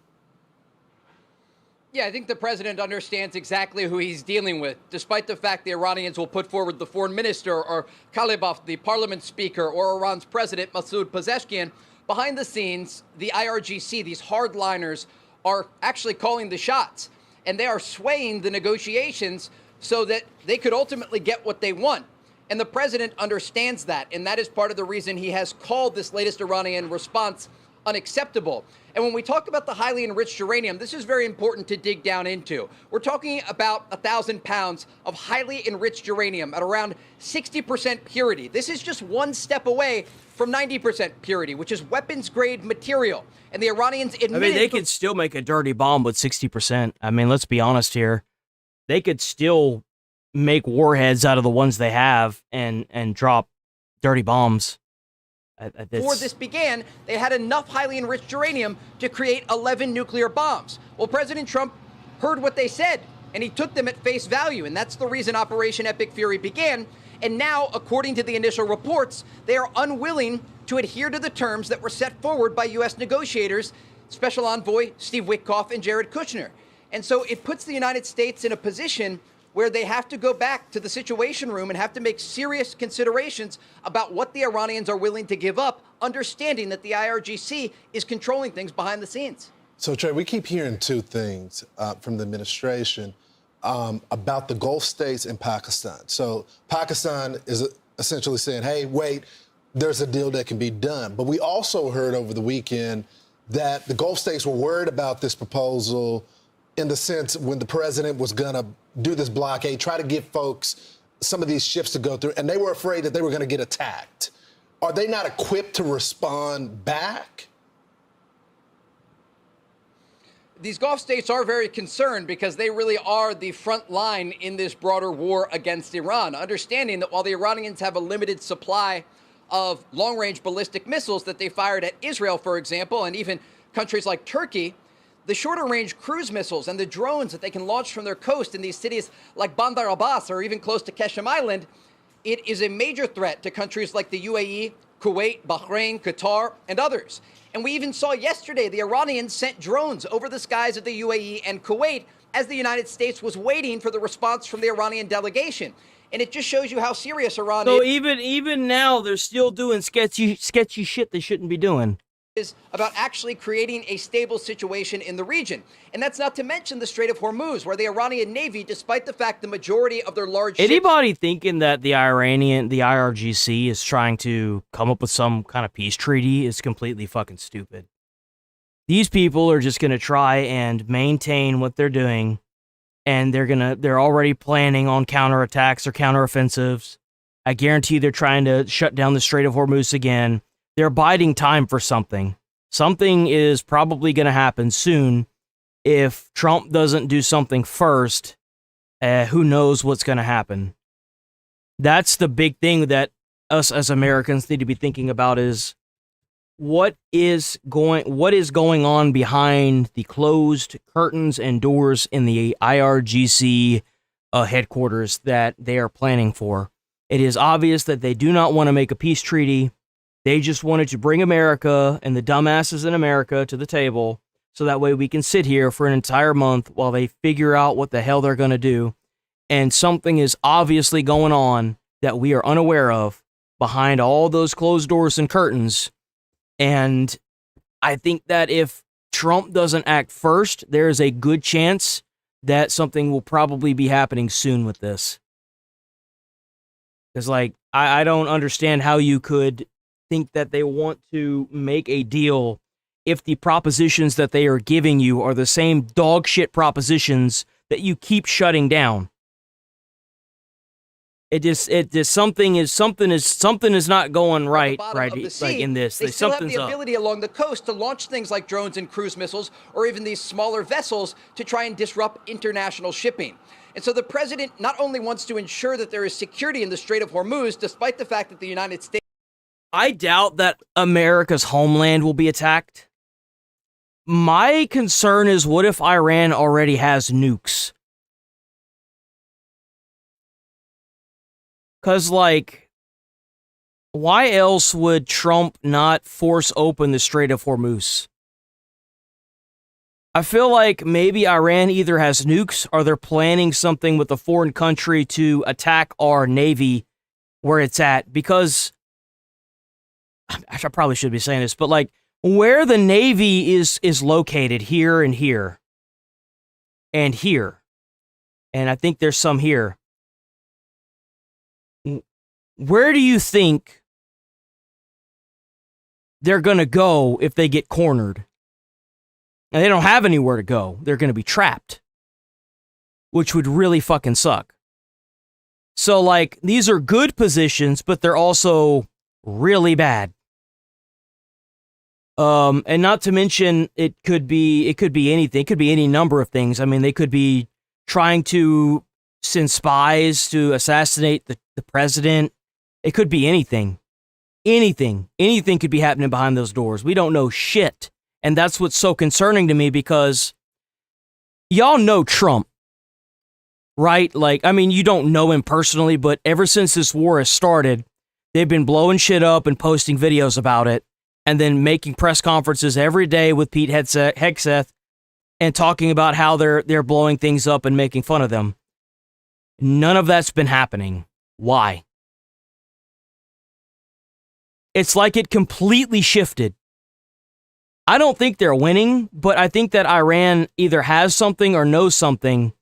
Yeah, I think the president understands exactly who he's dealing with, despite the fact the Iranians will put forward the foreign minister or Kalibov, the parliament speaker, or Iran's president, Masoud Pezeshkian. Behind the scenes, the IRGC, these hardliners, are actually calling the shots, and they are swaying the negotiations so that they could ultimately get what they want. And the president understands that, and that is part of the reason he has called this latest Iranian response unacceptable. And when we talk about the highly enriched uranium, this is very important to dig down into. We're talking about 1,000 pounds of highly enriched uranium at around 60% purity. This is just one step away from 90% purity, which is weapons-grade material. And the Iranians admitted... I mean, they could still make a dirty bomb with 60%. I mean, let's be honest here. They could still make warheads out of the ones they have and drop dirty bombs. Before this began, they had enough highly enriched uranium to create 11 nuclear bombs. Well, President Trump heard what they said, and he took them at face value, and that's the reason Operation Epic Fury began. And now, according to the initial reports, they are unwilling to adhere to the terms that were set forward by U.S. negotiators, Special Envoy Steve Witkoff and Jared Kushner. And so it puts the United States in a position where they have to go back to the Situation Room and have to make serious considerations about what the Iranians are willing to give up, understanding that the IRGC is controlling things behind the scenes. So, Trey, we keep hearing two things from the administration about the Gulf states and Pakistan. So Pakistan is essentially saying, hey, wait, there's a deal that can be done. But we also heard over the weekend that the Gulf states were worried about this proposal in the sense when the president was going to do this blockade, try to get folks, some of these ships to go through, and they were afraid that they were going to get attacked. Are they not equipped to respond back? These Gulf states are very concerned because they really are the front line in this broader war against Iran, understanding that while the Iranians have a limited supply of long-range ballistic missiles that they fired at Israel, for example, and even countries like Turkey, the shorter-range cruise missiles and the drones that they can launch from their coast in these cities like Bandar Abbas or even close to Qasem Island, it is a major threat to countries like the UAE, Kuwait, Bahrain, Qatar, and others. And we even saw yesterday the Iranians sent drones over the skies of the UAE and Kuwait as the United States was waiting for the response from the Iranian delegation. And it just shows you how serious Iran is. So even now, they're still doing sketchy shit they shouldn't be doing. Is about actually creating a stable situation in the region. And that's not to mention the Strait of Hormuz, where the Iranian Navy, despite the fact the majority of their large Anybody thinking that the IRGC is trying to come up with some kind of peace treaty is completely fucking stupid. These people are just going to try and maintain what they're doing, and they're already planning on counterattacks or counteroffensives. I guarantee they're trying to shut down the Strait of Hormuz again. They're biding time for something. something is probably going to happen soon. If Trump doesn't do something first, who knows what's going to happen. That's the big thing that us as Americans need to be thinking about is what is going on behind the closed curtains and doors in the IRGC headquarters that they are planning for. It is obvious that they do not want to make a peace treaty. They just wanted to bring America and the dumbasses in America to the table so that way we can sit here for an entire month while they figure out what the hell they're going to do. And something is obviously going on that we are unaware of behind all those closed doors and curtains. And I think that if Trump doesn't act first, there is a good chance that something will probably be happening soon with this. Because, like, I don't understand how you could think that they want to make a deal if the propositions that they are giving you are the same dog shit propositions that you keep shutting down. Something is not going right like in this. They still have Something's the up. ability along the coast to launch things like drones and cruise missiles, or even these smaller vessels to try and disrupt international shipping. And so the president not only wants to ensure that there is security in the Strait of Hormuz, despite the fact that the United States... I doubt that America's homeland will be attacked. My concern is, what if Iran already has nukes? Because, like, why else would Trump not force open the Strait of Hormuz? I feel like maybe Iran either has nukes or they're planning something with a foreign country to attack our Navy where it's at. Because, I probably should be saying this, but, like, where the Navy is located, here and here, and here, and I think there's some here. Where do you think they're going to go if they get cornered? And they don't have anywhere to go. They're going to be trapped, which would really fucking suck. So, like, these are good positions, but they're also really bad. And not to mention, it could be anything. It could be any number of things. I mean, they could be trying to send spies to assassinate the president. It could be anything. Anything could be happening behind those doors. We don't know shit. And that's what's so concerning to me, because y'all know Trump, right? Like, I mean, you don't know him personally, but ever since this war has started, they've been blowing shit up and posting videos about it, and then making press conferences every day with Pete Hegseth and talking about how they're blowing things up and making fun of them. None of that's been happening. Why? It's like it completely shifted. I don't think they're winning, but I think that Iran either has something or knows something.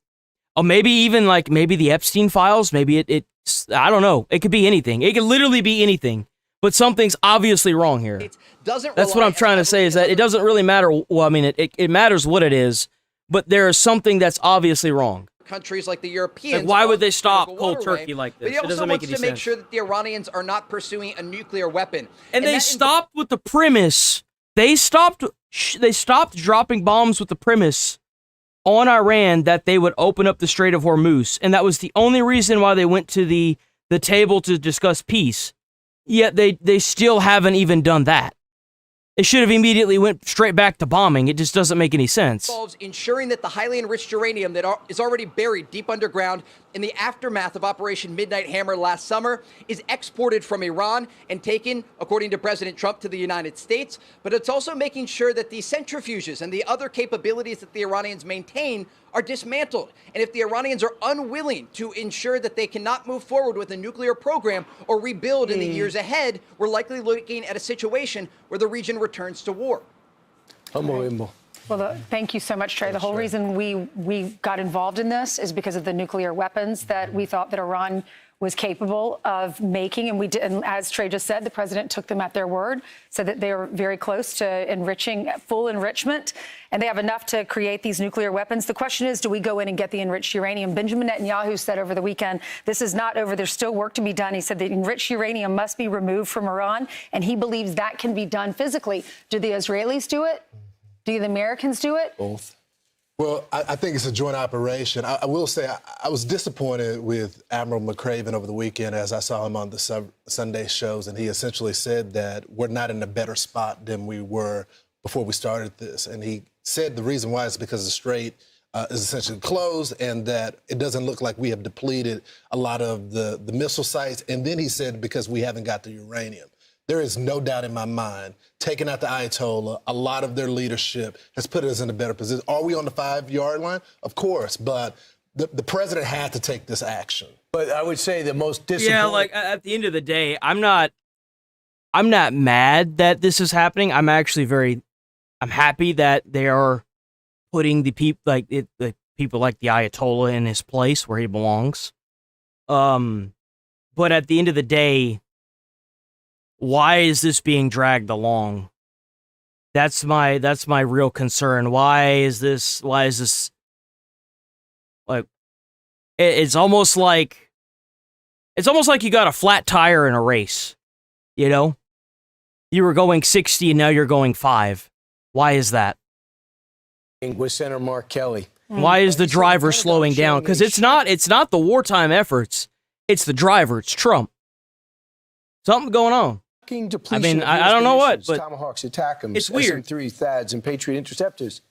Or maybe even maybe the Epstein files. Maybe it's I don't know. It could be anything. It could literally be anything. But something's obviously wrong here. That's what I'm trying to say, is that it doesn't really matter. Well, I mean, it matters what it is, but there is something that's obviously wrong. Countries like the Europeans. Like, why would they stop cold turkey like this? But he It doesn't also make wants any to make sense. sure that the Iranians are not pursuing a nuclear weapon. And they stopped with the premise. They stopped dropping bombs with the premise on Iran that they would open up the Strait of Hormuz, and that was the only reason why they went to the table to discuss peace. Yet they still haven't even done that. It should have immediately went straight back to bombing. It just doesn't make any sense. Involves ensuring that the highly enriched uranium that is already buried deep underground in the aftermath of Operation Midnight Hammer last summer is exported from Iran and taken, according to President Trump, to the United States. But it's also making sure that the centrifuges and the other capabilities that the Iranians maintain are dismantled. And if the Iranians are unwilling to ensure that they cannot move forward with a nuclear program or rebuild in the years ahead, we're likely looking at a situation where the region returns to war. Unbelievable. Well, thank you so much, Trey. The whole reason we got involved in this is because of the nuclear weapons that we thought that Iran was capable of making. And we did, and as Trey just said, the president took them at their word, said that they were very close to enriching, full enrichment, and they have enough to create these nuclear weapons. The question is, do we go in and get the enriched uranium? Benjamin Netanyahu said over the weekend, this is not over. There's still work to be done. He said the enriched uranium must be removed from Iran, and he believes that can be done physically. Do the Israelis do it? Do the Americans do it? Both. Well, I think it's a joint operation. I will say I was disappointed with Admiral McCraven over the weekend as I saw him on the Sunday shows, and he essentially said that we're not in a better spot than we were before we started this. And he said the reason why is because the strait is essentially closed and that it doesn't look like we have depleted a lot of the missile sites. And then he said because we haven't got the uranium. There is no doubt in my mind, taking out the Ayatollah, a lot of their leadership has put us in a better position. Are we on the 5-yard line? Of course, but the president had to take this action. But I would say the most disappointing... Yeah, like, at the end of the day, I'm not mad that this is happening. I'm actually I'm happy that they are putting the people like the people like the Ayatollah in his place where he belongs. But at the end of the day, why is this being dragged along? That's my real concern. Why is this like it's almost like you got a flat tire in a race, you know? You were going 60 and now you're going 5. Why is that? With Senator Mark Kelly. Why is the driver slowing down? Because it's not the wartime efforts. It's the driver. It's Trump. Something going on. I mean, I don't know what, but Tomahawks, ATACMS, it's weird. SM-3 THAADs, and Patriot interceptors.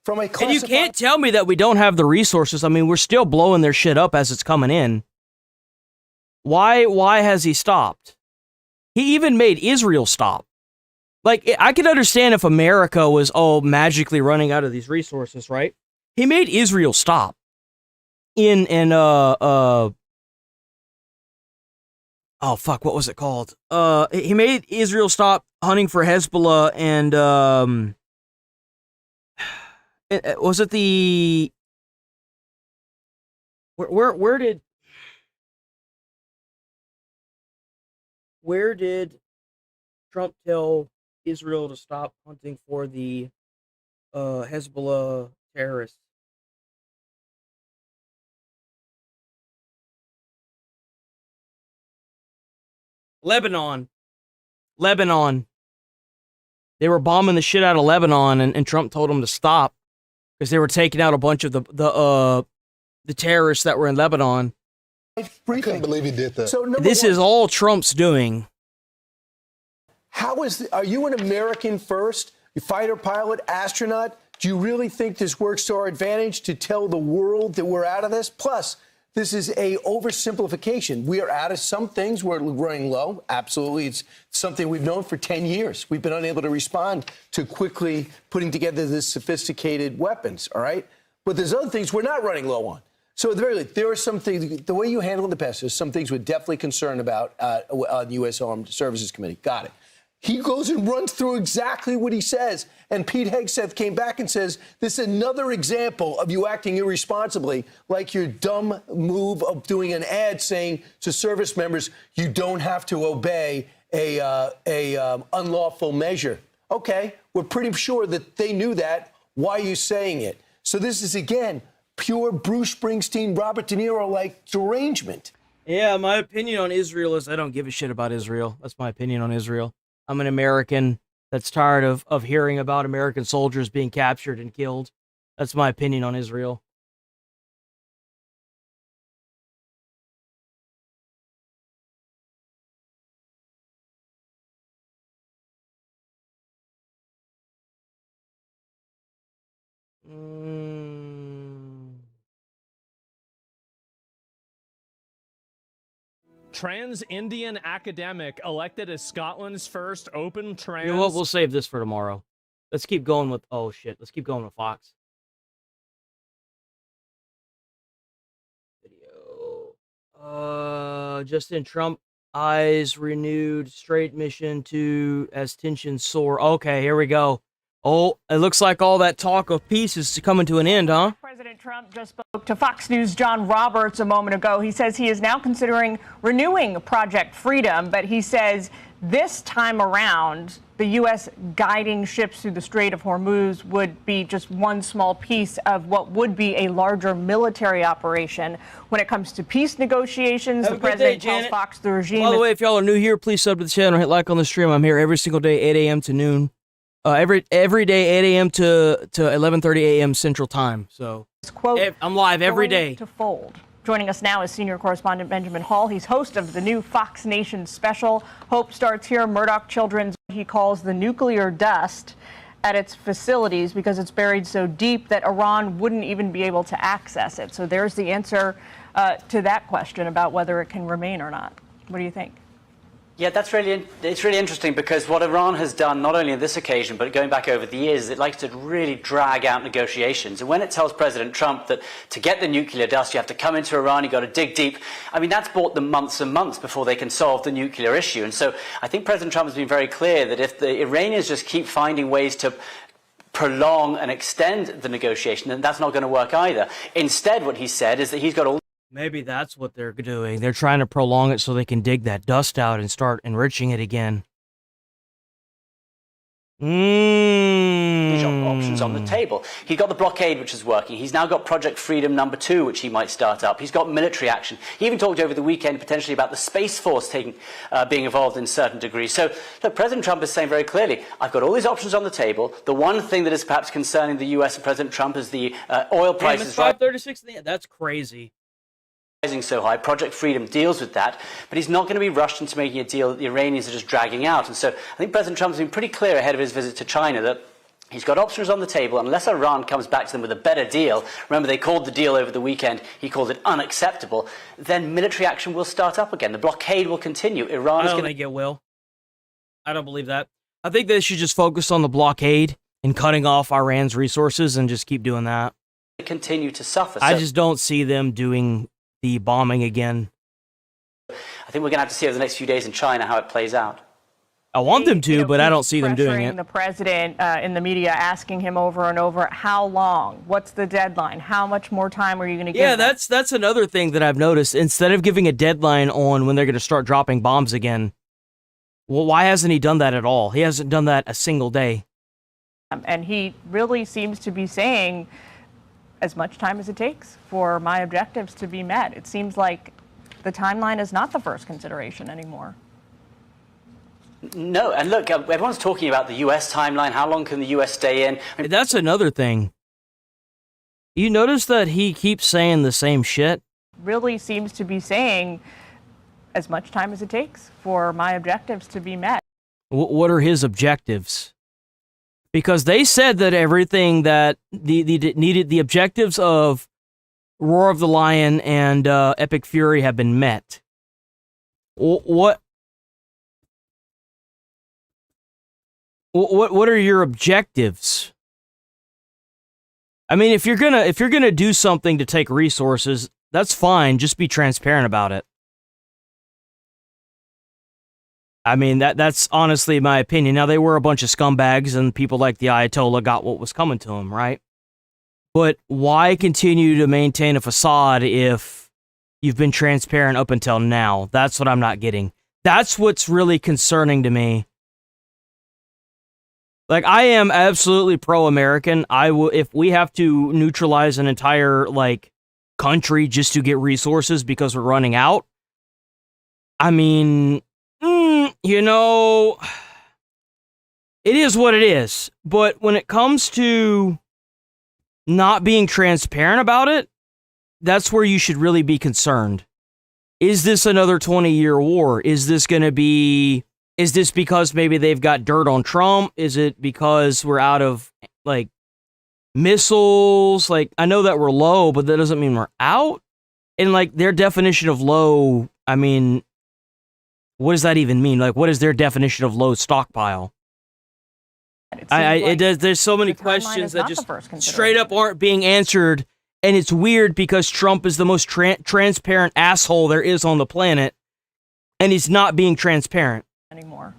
From a and you can't tell me that we don't have the resources. I mean, we're still blowing their shit up as it's coming in. Why has he stopped? He even made Israel stop. Like, I could understand if America was, magically running out of these resources, right? He made Israel stop. What was it called? He made Israel stop hunting for Hezbollah and, was it the, where did Trump tell Israel to stop hunting for the, Hezbollah terrorists? Lebanon. They were bombing the shit out of Lebanon, and Trump told them to stop because they were taking out a bunch of the terrorists that were in Lebanon. I couldn't believe he did that. So this is all Trump's doing. Are you an American first? You fighter pilot, astronaut? Do you really think this works to our advantage to tell the world that we're out of this? Plus, this is a oversimplification. We are out of some things. We're running low. Absolutely. It's something we've known for 10 years. We've been unable to respond to quickly putting together this sophisticated weapons, all right? But there's other things we're not running low on. So at the very least, there are some things, the way you handle in the past, there's some things we're definitely concerned about on the U.S. Armed Services Committee. Got it. He goes and runs through exactly what he says. And Pete Hegseth came back and says, this is another example of you acting irresponsibly, like your dumb move of doing an ad saying to service members, you don't have to obey a unlawful measure. Okay, we're pretty sure that they knew that. Why are you saying it? So this is, again, pure Bruce Springsteen, Robert De Niro-like derangement. Yeah, my opinion on Israel is I don't give a shit about Israel. That's my opinion on Israel. I'm an American that's tired of hearing about American soldiers being captured and killed. That's my opinion on Israel. Trans-Indian academic elected as Scotland's first open trans... You know what? We'll save this for tomorrow. Let's keep going with... Oh, shit. Let's keep going with Fox. Video. Justin Trump eyes renewed straight mission to as tensions soar. Okay, here we go. Oh, it looks like all that talk of peace is coming to an end, huh? President Trump just spoke to Fox News' John Roberts a moment ago. He says he is now considering renewing Project Freedom, but he says this time around, the U.S. guiding ships through the Strait of Hormuz would be just one small piece of what would be a larger military operation. When it comes to peace negotiations, the president tells Fox the regime... By the way, if y'all are new here, please sub to the channel, hit like on the stream. I'm here every single day, 8 a.m. to noon. Every day, 8 a.m. to 11:30 a.m. Central Time. So, quote, I'm live every day. To fold. Joining us now is senior correspondent Benjamin Hall. He's host of the new Fox Nation special. Hope starts here. Murdoch Children's, what he calls the nuclear dust at its facilities because it's buried so deep that Iran wouldn't even be able to access it. So there's the answer to that question about whether it can remain or not. What do you think? Yeah, it's really interesting because what Iran has done, not only on this occasion, but going back over the years, is it likes to really drag out negotiations. And when it tells President Trump that to get the nuclear dust, you have to come into Iran, you've got to dig deep, I mean, that's bought them months and months before they can solve the nuclear issue. And so I think President Trump has been very clear that if the Iranians just keep finding ways to prolong and extend the negotiation, then that's not going to work either. Instead, what he said is that he's got all... Maybe that's what they're doing. They're trying to prolong it so they can dig that dust out and start enriching it again. Options on the table. He's got the blockade, which is working. He's now got Project Freedom #2, which he might start up. He's got military action. He even talked over the weekend potentially about the Space Force being involved in certain degrees. So, look, President Trump is saying very clearly, I've got all these options on the table. The one thing that is perhaps concerning the U.S. and President Trump is the oil prices. $5.36. That's crazy. Rising so high. Project Freedom deals with that, but he's not going to be rushed into making a deal that the Iranians are just dragging out. And so I think President Trump's been pretty clear ahead of his visit to China that he's got options on the table unless Iran comes back to them with a better deal. Remember, they called the deal over the weekend, he called it unacceptable. Then military action will start up again. The blockade will continue. Iran is going to... think it will. I don't believe that. I think they should just focus on the blockade and cutting off Iran's resources and just keep doing that. Continue to suffer. I just don't see them doing the bombing again. I think we're going to have to see over the next few days in China how it plays out. I want them to, but I don't see them doing it. The president in the media asking him over and over, how long? What's the deadline? How much more time are you going to give? Yeah, that's another thing that I've noticed. Instead of giving a deadline on when they're going to start dropping bombs again, well, why hasn't he done that at all? He hasn't done that a single day. And he really seems to be saying as much time as it takes for my objectives to be met. It seems like the timeline is not the first consideration anymore. No, and look, everyone's talking about the U.S. timeline. How long can the U.S. stay in? That's another thing. You notice that he keeps saying the same shit? Really seems to be saying as much time as it takes for my objectives to be met. What are his objectives? Because they said that everything that the objectives of Roar of the Lion and Epic Fury have been met. What are your objectives? I mean, if you're gonna do something to take resources, that's fine. Just be transparent about it. I mean, that's honestly my opinion. Now, they were a bunch of scumbags, and people like the Ayatollah got what was coming to them, right? But why continue to maintain a facade if you've been transparent up until now? That's what I'm not getting. That's what's really concerning to me. Like, I am absolutely pro-American. If we have to neutralize an entire, country just to get resources because we're running out, I mean... it is what it is. But when it comes to not being transparent about it, that's where you should really be concerned. Is this another 20-year war? Is this because maybe they've got dirt on Trump? Is it because we're out of, missiles? I know that we're low, but that doesn't mean we're out. And, their definition of low, I mean... what does that even mean? What is their definition of low stockpile? There's so many questions that just straight up aren't being answered, and it's weird because Trump is the most transparent asshole there is on the planet, and he's not being transparent anymore.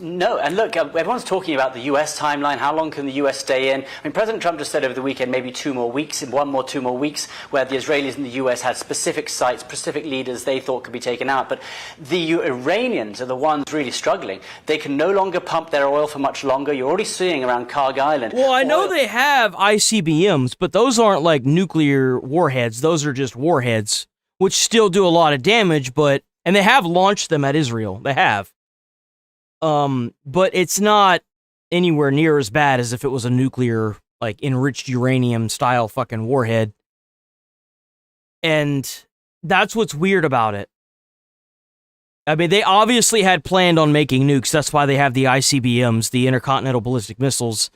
No, and look, everyone's talking about the U.S. timeline. How long can the U.S. stay in? I mean, President Trump just said over the weekend maybe 2 more weeks, 2 more weeks, where the Israelis and the U.S. had specific sites, specific leaders they thought could be taken out. But the Iranians are the ones really struggling. They can no longer pump their oil for much longer. You're already seeing around Karg Island. Well, I know they have ICBMs, but those aren't like nuclear warheads. Those are just warheads, which still do a lot of damage, and they have launched them at Israel. They have. But it's not anywhere near as bad as if it was a nuclear, like, enriched uranium style fucking warhead. And that's what's weird about it. I mean, they obviously had planned on making nukes. That's why they have the ICBMs, the intercontinental ballistic missiles.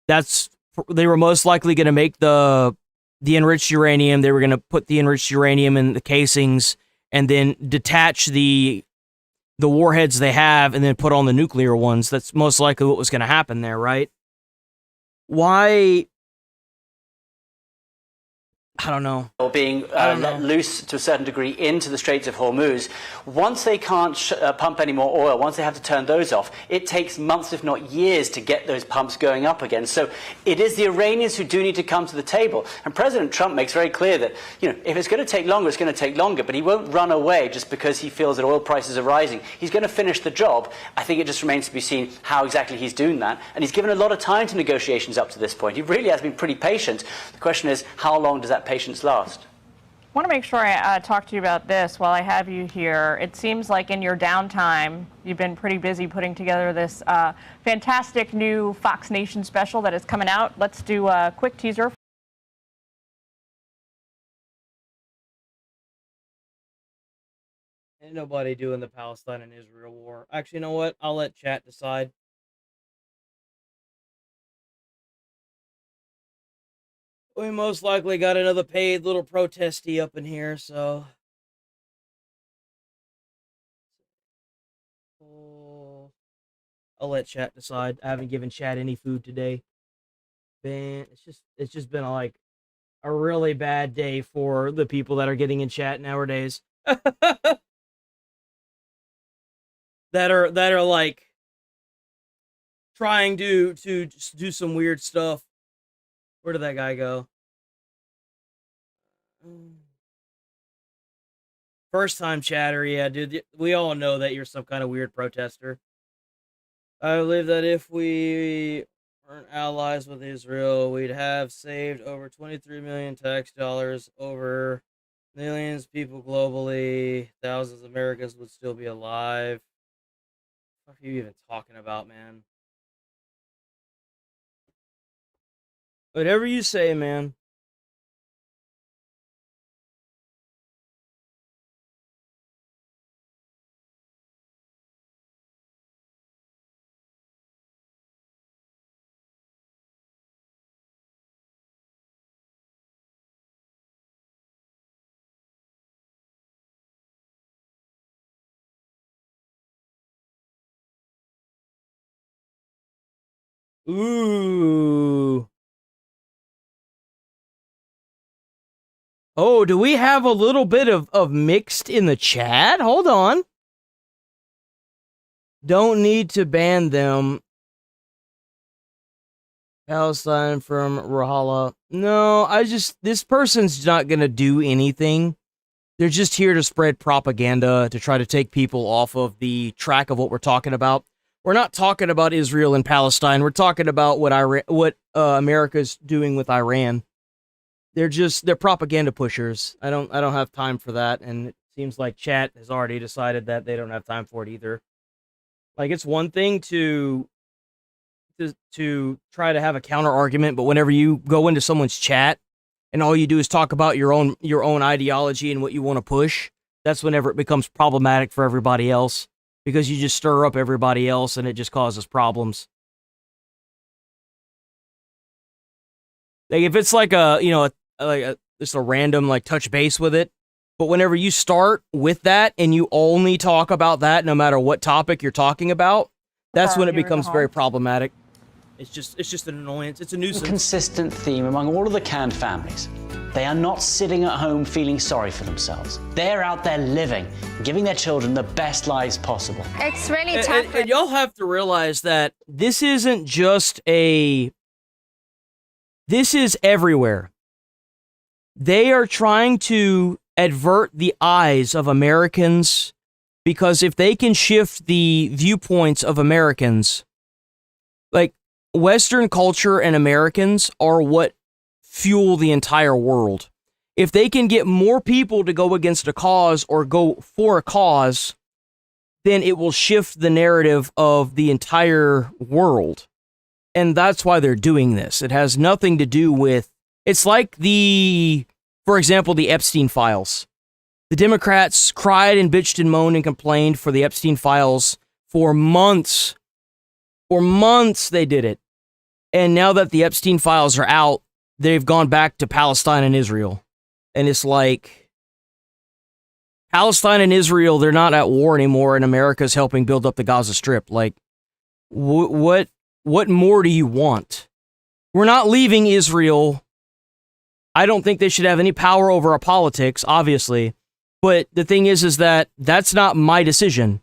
They were most likely going to make the enriched uranium. They were going to put the enriched uranium in the casings and then detach the warheads they have and then put on the nuclear ones. That's most likely what was going to happen there, right? Why? I don't know. Or being let loose to a certain degree into the Straits of Hormuz. Once they can't pump any more oil, once they have to turn those off, it takes months, if not years, to get those pumps going up again. So it is the Iranians who do need to come to the table. And President Trump makes very clear that, if it's going to take longer, it's going to take longer. But he won't run away just because he feels that oil prices are rising. He's going to finish the job. I think it just remains to be seen how exactly he's doing that. And he's given a lot of time to negotiations up to this point. He really has been pretty patient. The question is, how long does that patience last? I want to make sure I talk to you about this while I have you here. It seems like in your downtime, you've been pretty busy putting together this fantastic new Fox Nation special that is coming out. Let's do a quick teaser. Ain't nobody doing the Palestine and Israel war. Actually, you know what? I'll let chat decide. We most likely got another paid little protesty up in here, so. I'll let chat decide. I haven't given chat any food today. Man, it's just been like a really bad day for the people that are getting in chat nowadays. that are like trying to just do some weird stuff. Where did that guy go? First time chatter, yeah, dude. We all know that you're some kind of weird protester. I believe that if we weren't allies with Israel, we'd have saved over 23 million tax dollars, over millions of people globally, thousands of Americans would still be alive. What are you even talking about, man? Whatever you say, man. Ooh. Oh, do we have a little bit of mixed in the chat? Hold on. Don't need to ban them. Palestine from Ramallah. No, this person's not going to do anything. They're just here to spread propaganda, to try to take people off of the track of what we're talking about. We're not talking about Israel and Palestine. We're talking about what America's doing with Iran. They're propaganda pushers. I don't have time for that, and it seems like chat has already decided that they don't have time for it either. Like, it's one thing to try to have a counter argument, but whenever you go into someone's chat and all you do is talk about your own ideology and what you want to push, that's whenever it becomes problematic for everybody else, because you just stir up everybody else and it just causes problems. Like, if it's like just a random like touch base with it, but whenever you start with that and you only talk about that, no matter what topic you're talking about, that's when it becomes very problematic. It's just an annoyance. It's a nuisance. Consistent theme among all of the canned families. They are not sitting at home feeling sorry for themselves.Ey're out there living, giving their children the best lives possible. It's really tough. And y'all have to realize that this isn't just this is everywhere. They are trying to avert the eyes of Americans because if they can shift the viewpoints of Americans, like Western culture and Americans are what fuel the entire world. If they can get more people to go against a cause or go for a cause, then it will shift the narrative of the entire world. And that's why they're doing this. It has nothing to do with, it's like for example, the Epstein files. The Democrats cried and bitched and moaned and complained for the Epstein files for months. For months they did it. And now that the Epstein files are out, they've gone back to Palestine and Israel. And it's like, Palestine and Israel, they're not at war anymore, and America's helping build up the Gaza Strip. Like, what more do you want? We're not leaving Israel. I don't think they should have any power over our politics, obviously. But the thing is that that's not my decision.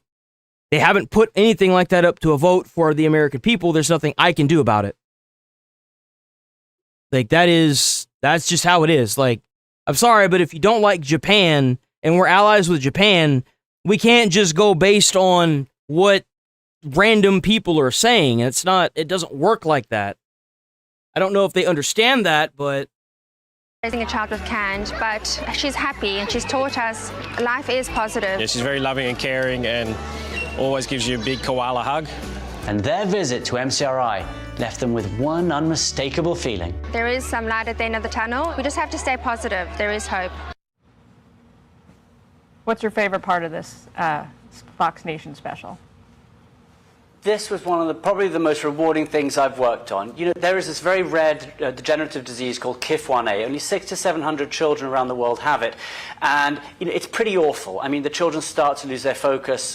They haven't put anything like that up to a vote for the American people. There's nothing I can do about it. Like, that's just how it is. Like, I'm sorry, but if you don't like Japan and we're allies with Japan, we can't just go based on what random people are saying. It doesn't work like that. I don't know if they understand that, but Raising a child with CAND, but she's happy and she's taught us life is positive. Yeah, she's very loving and caring and always gives you a big koala hug. And their visit to MCRI left them with one unmistakable feeling. There is some light at the end of the tunnel. We just have to stay positive. There is hope. What's your favorite part of this Fox Nation special? This was one of probably the most rewarding things I've worked on. You know, there is this very rare degenerative disease called KIF1A. Only 600 to 700 children around the world have it. And, you know, it's pretty awful. I mean, the children start to lose their focus,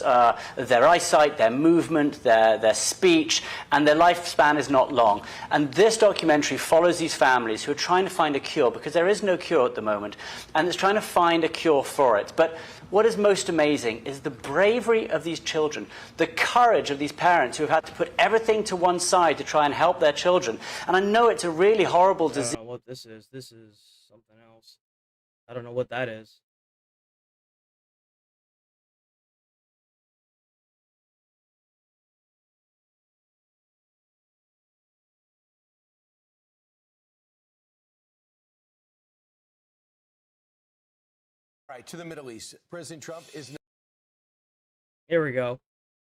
their eyesight, their movement, their speech, and their lifespan is not long. And this documentary follows these families who are trying to find a cure, because there is no cure at the moment, and it's trying to find a cure for it. But what is most amazing is the bravery of these children, the courage of these parents who have had to put everything to one side to try and help their children. And I know it's a really horrible disease. I don't know what this is. This is something else. I don't know what that is. All right, to the Middle East. President Trump is... Here we go.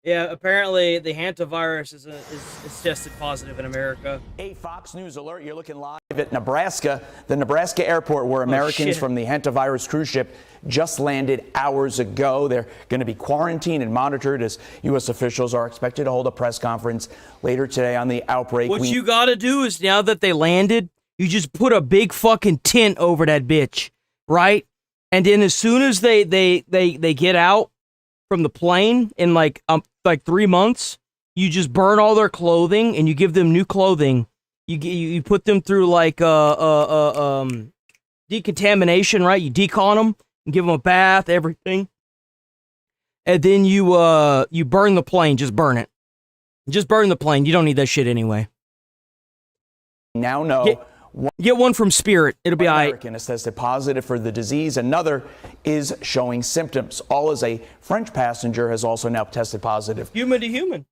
Yeah, apparently the hantavirus is tested positive in America. A Fox News alert. You're looking live at Nebraska, the Nebraska airport where Americans from the hantavirus cruise ship just landed hours ago. They're going to be quarantined and monitored as U.S. officials are expected to hold a press conference later today on the outbreak. What you got to do is, now that they landed, you just put a big fucking tent over that bitch, right? And then as soon as they get out from the plane in like 3 months, you just burn all their clothing and you give them new clothing. You put them through like decontamination, right? You decon them and give them a bath, everything, and then you burn the plane. Just burn it. Just burn the plane. You don't need that shit anyway. Now know. Get one from Spirit. It'll be all right. American has tested positive for the disease. Another is showing symptoms. All as a French passenger has also now tested positive. Human to human.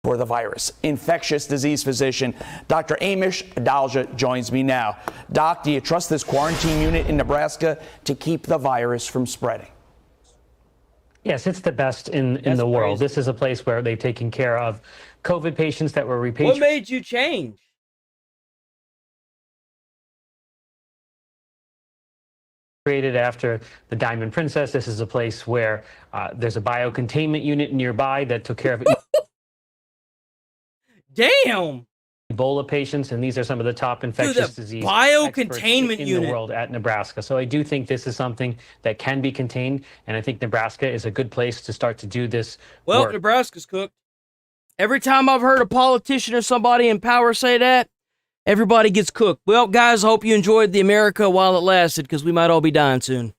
For the virus. Infectious disease physician Dr. Amish Adalja joins me now. Doc, do you trust this quarantine unit in Nebraska to keep the virus from spreading? Yes, it's the best in the world. This is a place where they've taken care of COVID patients that were repatriated. What made you change? Created after the Diamond Princess. This is a place where there's a biocontainment unit nearby that took care of it. Damn! Ebola patients, and these are some of the top infectious disease biocontainment in unit the world at Nebraska. So I do think this is something that can be contained, and I think Nebraska is a good place to start to do this work. Nebraska's cooked. Every time I've heard a politician or somebody in power say that, everybody gets cooked. Well, guys, I hope you enjoyed the America while it lasted, because we might all be dying soon.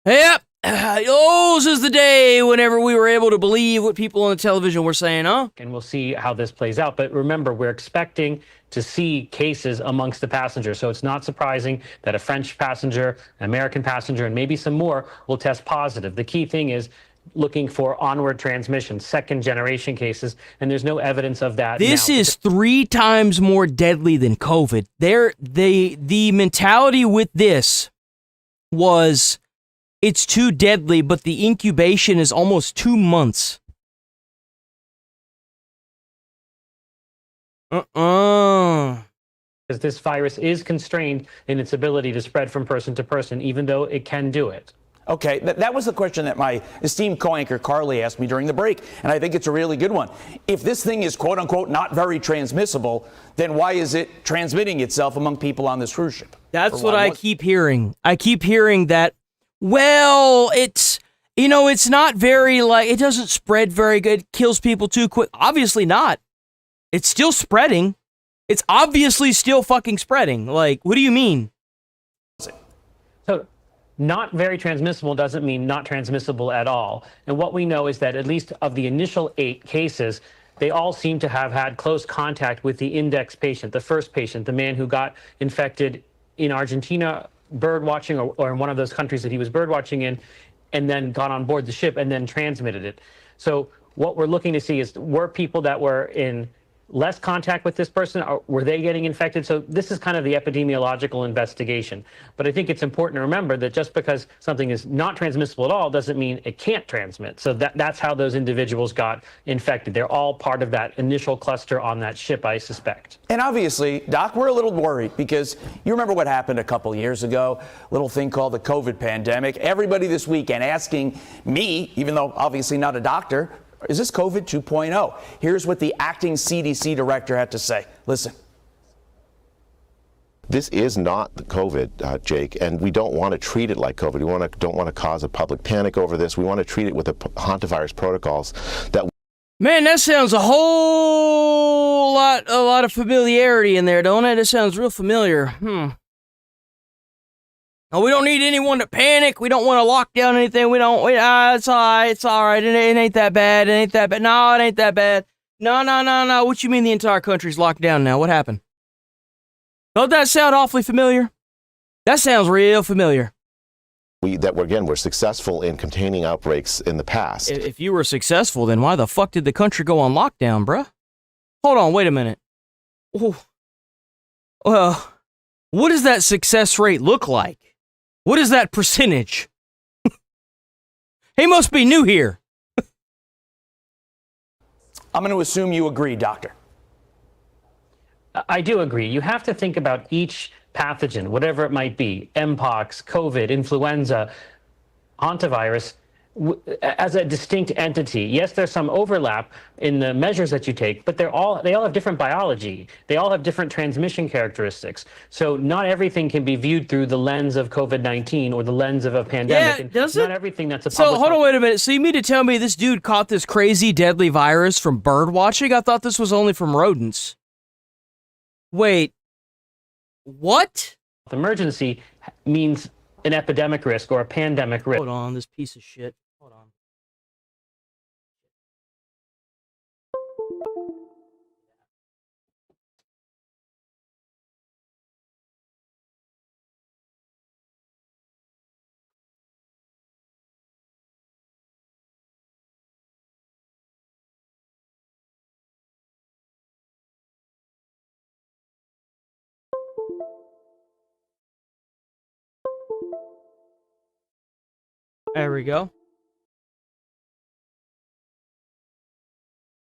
Yep. This is the day whenever we were able to believe what people on the television were saying, huh? And we'll see how this plays out. But remember, we're expecting to see cases amongst the passengers. So it's not surprising that a French passenger, an American passenger, and maybe some more will test positive. The key thing is looking for onward transmission, second-generation cases, and there's no evidence of that. This now. is 3 times more deadly than COVID. The mentality with this was it's too deadly, but the incubation is almost 2 months. Because this virus is constrained in its ability to spread from person to person, even though it can do it. Okay, that was the question that my esteemed co-anchor Carly asked me during the break, and I think it's a really good one. If this thing is quote-unquote not very transmissible, then why is it transmitting itself among people on this cruise ship? That's what I keep hearing. I keep hearing that, well, it's not very, it doesn't spread very good, it kills people too quick. Obviously not. It's still spreading. It's obviously still fucking spreading. What do you mean? So, not very transmissible doesn't mean not transmissible at all. And what we know is that at least of the initial 8 cases, they all seem to have had close contact with the index patient, the first patient, the man who got infected in Argentina bird watching or in one of those countries that he was bird watching in, and then got on board the ship and then transmitted it. So what we're looking to see is, were people that were in less contact with this person, or were they getting infected? So this is kind of the epidemiological investigation. But I think it's important to remember that just because something is not transmissible at all doesn't mean it can't transmit. So that's how those individuals got infected. They're all part of that initial cluster on that ship, I suspect. And obviously, Doc, we're a little worried because you remember what happened a couple years ago, a little thing called the COVID pandemic. Everybody this weekend asking me, even though obviously not a doctor, is this COVID 2.0? Here's what the acting CDC director had to say. Listen. This is not the COVID, Jake, and we don't want to treat it like COVID. We don't want to cause a public panic over this. We want to treat it with the hantavirus protocols that. Man, that sounds a lot of familiarity in there, don't it? It sounds real familiar. No, we don't need anyone to panic. We don't want to lock down anything. It's all right. It's all right. It ain't that bad. It ain't that bad. No, it ain't that bad. No. What you mean the entire country's locked down now? What happened? Don't that sound awfully familiar? That sounds real familiar. We're successful in containing outbreaks in the past. If you were successful, then why the fuck did the country go on lockdown, bruh? Hold on, wait a minute. Oh. Well, what does that success rate look like? What is that percentage? He must be new here. I'm going to assume you agree, Doctor. I do agree. You have to think about each pathogen, whatever it might be, Mpox, COVID, influenza, hantavirus, as a distinct entity. Yes, there's some overlap in the measures that you take, but they all have different biology. They all have different transmission characteristics. So not everything can be viewed through the lens of COVID-19 or the lens of a pandemic. Yeah, does it? Not everything that's a So public hold on, wait a minute. So you mean to tell me this dude caught this crazy deadly virus from bird watching? I thought this was only from rodents. Wait, what? Emergency means an epidemic risk or a pandemic risk. Hold on, this piece of shit. Hold on. There we go.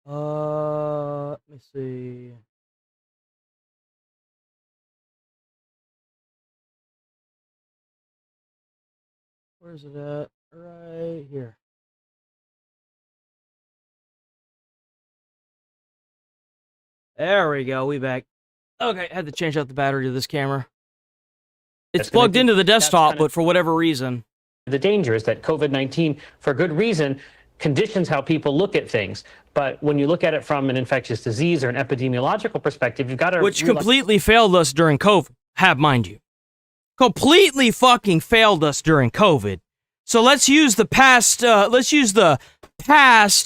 Let me see. Where's it at? Right here. There we go. We back. Okay, I had to change out the battery to this camera. It's plugged into the desktop, but for whatever reason. The danger is that COVID-19, for good reason, conditions how people look at things. But when you look at it from an infectious disease or an epidemiological perspective, you've got to... Which completely failed us during COVID, mind you. Completely fucking failed us during COVID. So let's use the past,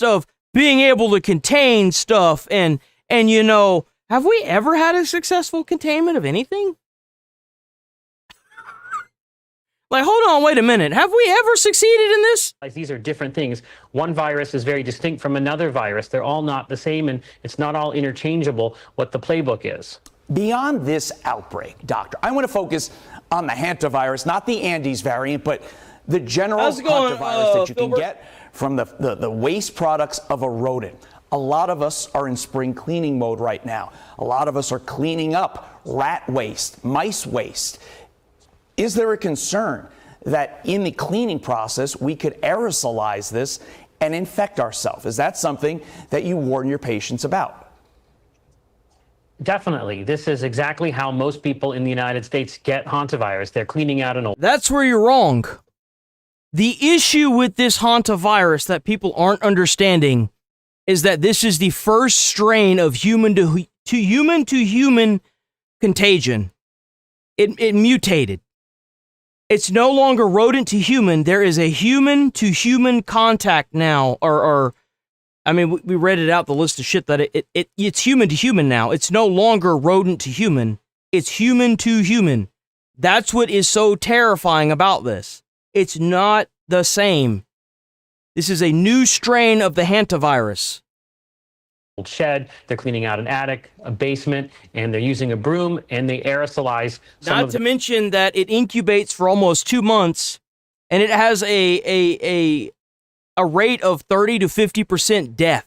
of being able to contain stuff and you know, have we ever had a successful containment of anything? Like, hold on, wait a minute. Have we ever succeeded in this? These are different things. One virus is very distinct from another virus. They're all not the same, and it's not all interchangeable what the playbook is. Beyond this outbreak, Doctor, I want to focus on the hantavirus, not the Andes variant, but the general hantavirus that you can get from the waste products of a rodent. A lot of us are in spring cleaning mode right now. A lot of us are cleaning up rat waste, mice waste. Is there a concern that in the cleaning process we could aerosolize this and infect ourselves? Is that something that you warn your patients about? Definitely. This is exactly how most people in the United States get hantavirus. They're cleaning out an old... That's where you're wrong. The issue with this hantavirus that people aren't understanding is that this is the first strain of human to human contagion. It mutated. It's no longer rodent to human. There is a human to human contact now, I mean, we read it out, the list of shit that it's human to human now. It's no longer rodent to human. It's human to human. That's what is so terrifying about this. It's not the same. This is a new strain of the hantavirus. Shed, they're cleaning out an attic, a basement, and they're using a broom, and they aerosolize some Not to mention that it incubates for almost 2 months, and it has a rate of 30 to 50% death,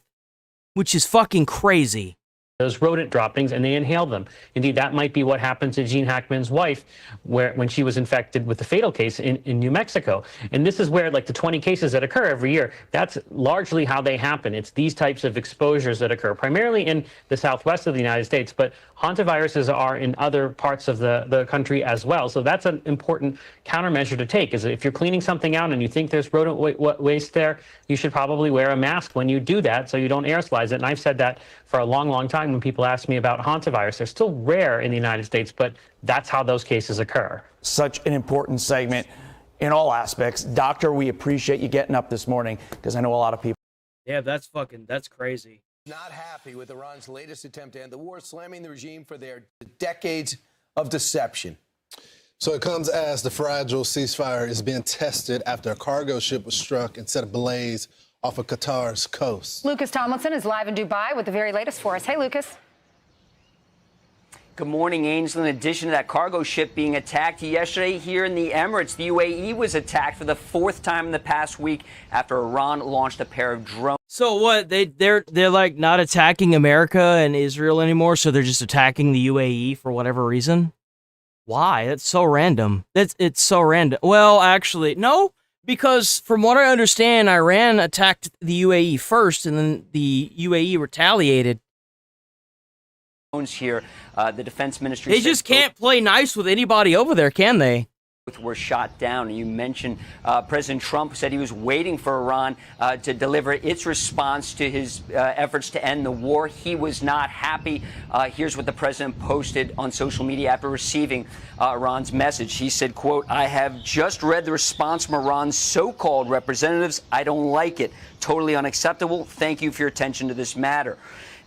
which is fucking crazy. Those rodent droppings, and they inhale them. Indeed, that might be what happened to Gene Hackman's wife when she was infected with the fatal case in New Mexico. And this is where, like, the 20 cases that occur every year, that's largely how they happen. It's these types of exposures that occur, primarily in the southwest of the United States, but hantaviruses are in other parts of the country as well. So that's an important countermeasure to take, is if you're cleaning something out and you think there's rodent waste there, you should probably wear a mask when you do that so you don't aerosolize it. And I've said that for a long, long time when people ask me about hantavirus. They're still rare in the United States, but that's how those cases occur. Such an important segment in all aspects. Doctor, we appreciate you getting up this morning because I know a lot of people. Yeah, that's crazy. Not happy with Iran's latest attempt to end the war, slamming the regime for their decades of deception. So it comes as the fragile ceasefire is being tested after a cargo ship was struck and set ablaze off of Qatar's coast. Lucas Tomlinson is live in Dubai with the very latest for us. Hey, Lucas. Good morning, Ainsley. In addition to that cargo ship being attacked yesterday here in the Emirates, the UAE was attacked for the 4th time in the past week after Iran launched a pair of drones. So what? They're like not attacking America and Israel anymore, so they're just attacking the UAE for whatever reason? Why? That's so random. It's so random. Well, actually, no, because from what I understand, Iran attacked the UAE first, and then the UAE retaliated. Here, the defense ministry. They just can't play nice with anybody over there, can they? Were shot down. And you mentioned President Trump said he was waiting for Iran to deliver its response to his efforts to end the war. He was not happy. Here's what the president posted on social media after receiving Iran's message. He said, quote, "I have just read the response from Iran's so-called representatives. I don't like it. Totally unacceptable. Thank you for your attention to this matter."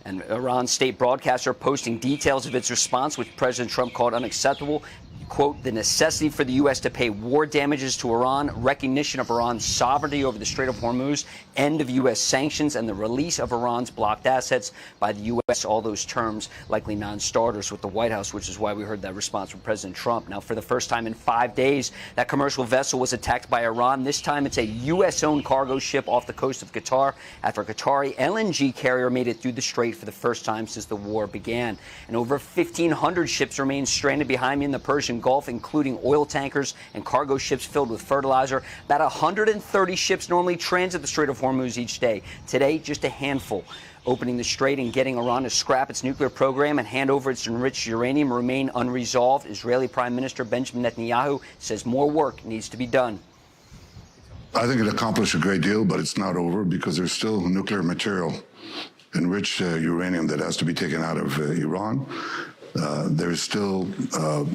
And Iran's state broadcaster posting details of its response, which President Trump called unacceptable. Quote, "The necessity for the U.S. to pay war damages to Iran, recognition of Iran's sovereignty over the Strait of Hormuz, end of U.S. sanctions, and the release of Iran's blocked assets by the U.S." All those terms likely non-starters with the White House, which is why we heard that response from President Trump. Now, for the first time in 5 days, that commercial vessel was attacked by Iran. This time, it's a U.S.-owned cargo ship off the coast of Qatar after a Qatari LNG carrier made it through the strait for the first time since the war began. And over 1,500 ships remain stranded behind me in the Persian Gulf, including oil tankers and cargo ships filled with fertilizer. About 130 ships normally transit the Strait of Hormuz each day. Today, just a handful. Opening the strait and getting Iran to scrap its nuclear program and hand over its enriched uranium remain unresolved. Israeli Prime Minister Benjamin Netanyahu says more work needs to be done. I think it accomplished a great deal, but it's not over because there's still nuclear material, enriched uranium that has to be taken out of Iran. There's still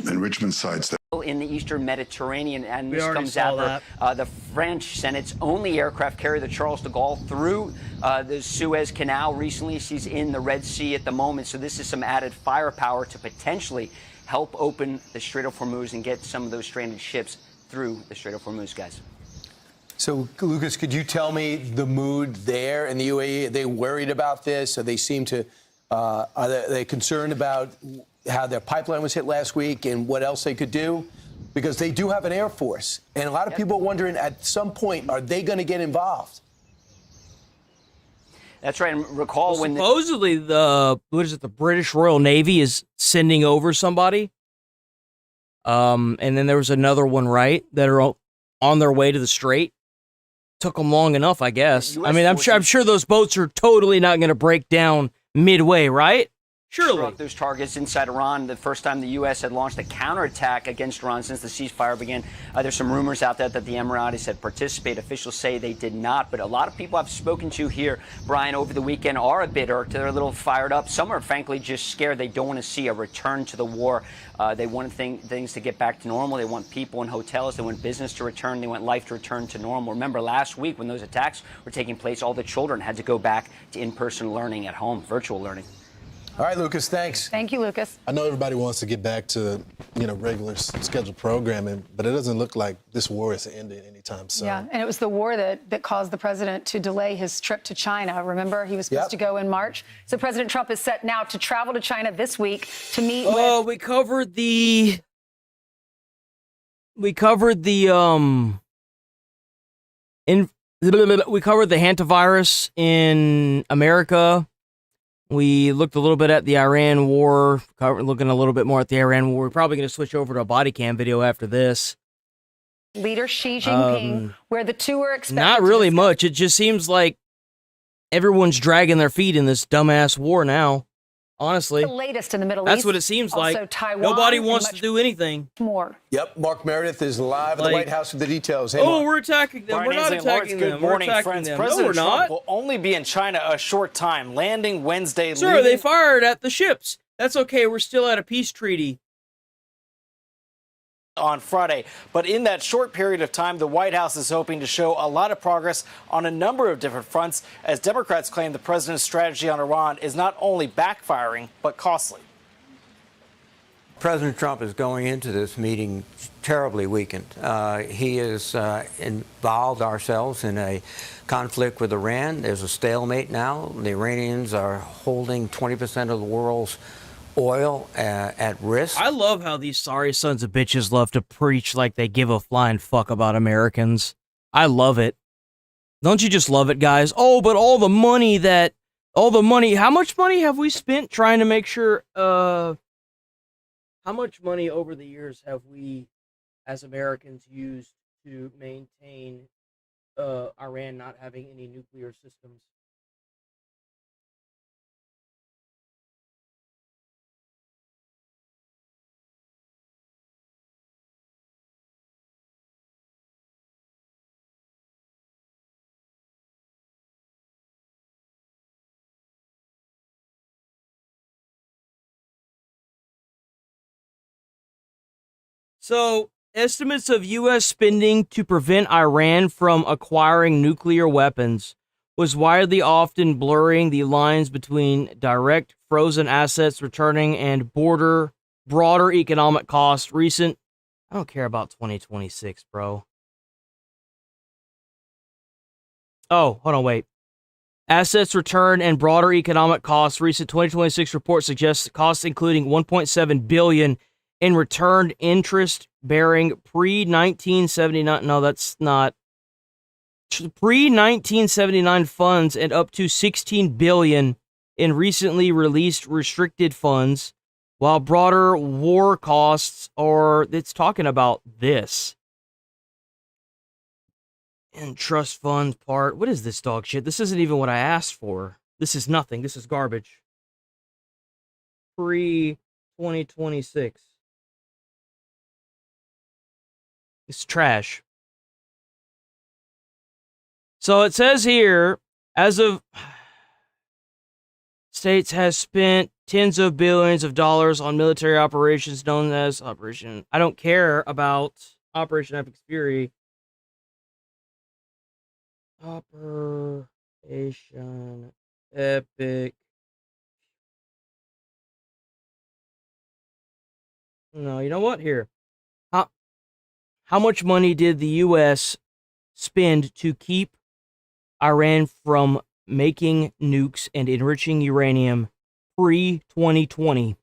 enrichment sites that In the eastern Mediterranean, and this comes after the French sent its only aircraft carrier, the Charles de Gaulle, through the Suez Canal recently. She's in the Red Sea at the moment, so this is some added firepower to potentially help open the Strait of Hormuz and get some of those stranded ships through the Strait of Hormuz, guys. So, Lucas, could you tell me the mood there in the UAE? Are they worried about this? Are they concerned about how their pipeline was hit last week and what else they could do? Because they do have an Air Force. And a lot of people are wondering, at some point, are they going to get involved? That's right. And recall when supposedly the British Royal Navy is sending over somebody. And then there was another one, right, that are on their way to the strait. Took them long enough, I guess. I mean, I'm sure those boats are totally not going to break down midway, right? Surely. Struck those targets inside Iran. The first time the U.S. had launched a counterattack against Iran since the ceasefire began. There's some rumors out there that the Emiratis had participated. Officials say they did not. But a lot of people I've spoken to here, Brian, over the weekend are a bit irked. They're a little fired up. Some are, frankly, just scared. They don't want to see a return to the war. They want things to get back to normal. They want people in hotels. They want business to return. They want life to return to normal. Remember, last week when those attacks were taking place, all the children had to go back to in-person learning at home, virtual learning. All right, Lucas, thanks. Thank you, Lucas. I know everybody wants to get back to, regular scheduled programming, but it doesn't look like this war is ending anytime soon. Yeah, and it was the war that caused the president to delay his trip to China. Remember, he was supposed to go in March. So President Trump is set now to travel to China this week to meet with... We covered the hantavirus in America. We looked a little bit at the Iran war, looking a little bit more at the Iran war. We're probably going to switch over to a body cam video after this. Leader Xi Jinping, where the two are expected. Not really much. It just seems like everyone's dragging their feet in this dumbass war now. Honestly, the latest in the Middle East. That's what it seems like. Also, Taiwan. Nobody wants to do anything. More. Yep, Mark Meredith is live at the White House with the details. Hey, oh, we're attacking them. Brian We're not Ainsley attacking Lawrence, them. Good morning, we're attacking friends. them. President No, we're Trump not. will only be in China a short time, landing Wednesday. Sir, they fired at the ships. That's okay. We're still at a peace treaty. On Friday. But in that short period of time, the White House is hoping to show a lot of progress on a number of different fronts, as Democrats claim the president's strategy on Iran is not only backfiring, but costly. President Trump is going into this meeting terribly weakened. He has involved ourselves in a conflict with Iran. There's a stalemate now. The Iranians are holding 20% of the world's oil at risk. I love how these sorry sons of bitches love to preach like they give a flying fuck about Americans. I love it. Don't you just love it, guys? Oh, but all the money, how much money have we spent trying to make sure, how much money over the years have we, as Americans, used to maintain Iran not having any nuclear systems? So, estimates of U.S. spending to prevent Iran from acquiring nuclear weapons was widely often blurring the lines between direct frozen assets returning and broader economic costs. I don't care about 2026, bro. Oh, hold on, wait. Assets return and broader economic costs. Recent 2026 report suggests costs including $1.7 billion in returned interest-bearing pre-1979. No, that's not. Pre-1979 funds and up to $16 billion in recently released restricted funds, while broader war costs are. It's talking about this. And trust fund part. What is this dog shit? This isn't even what I asked for. This is nothing. This is garbage. Pre-2026. It's trash. So it says here, as of States has spent tens of billions of dollars on military operations known as Operation. I don't care about Operation Epic Fury. Operation Epic. No, you know what? Here. How much money did the U.S. spend to keep Iran from making nukes and enriching uranium pre-2020?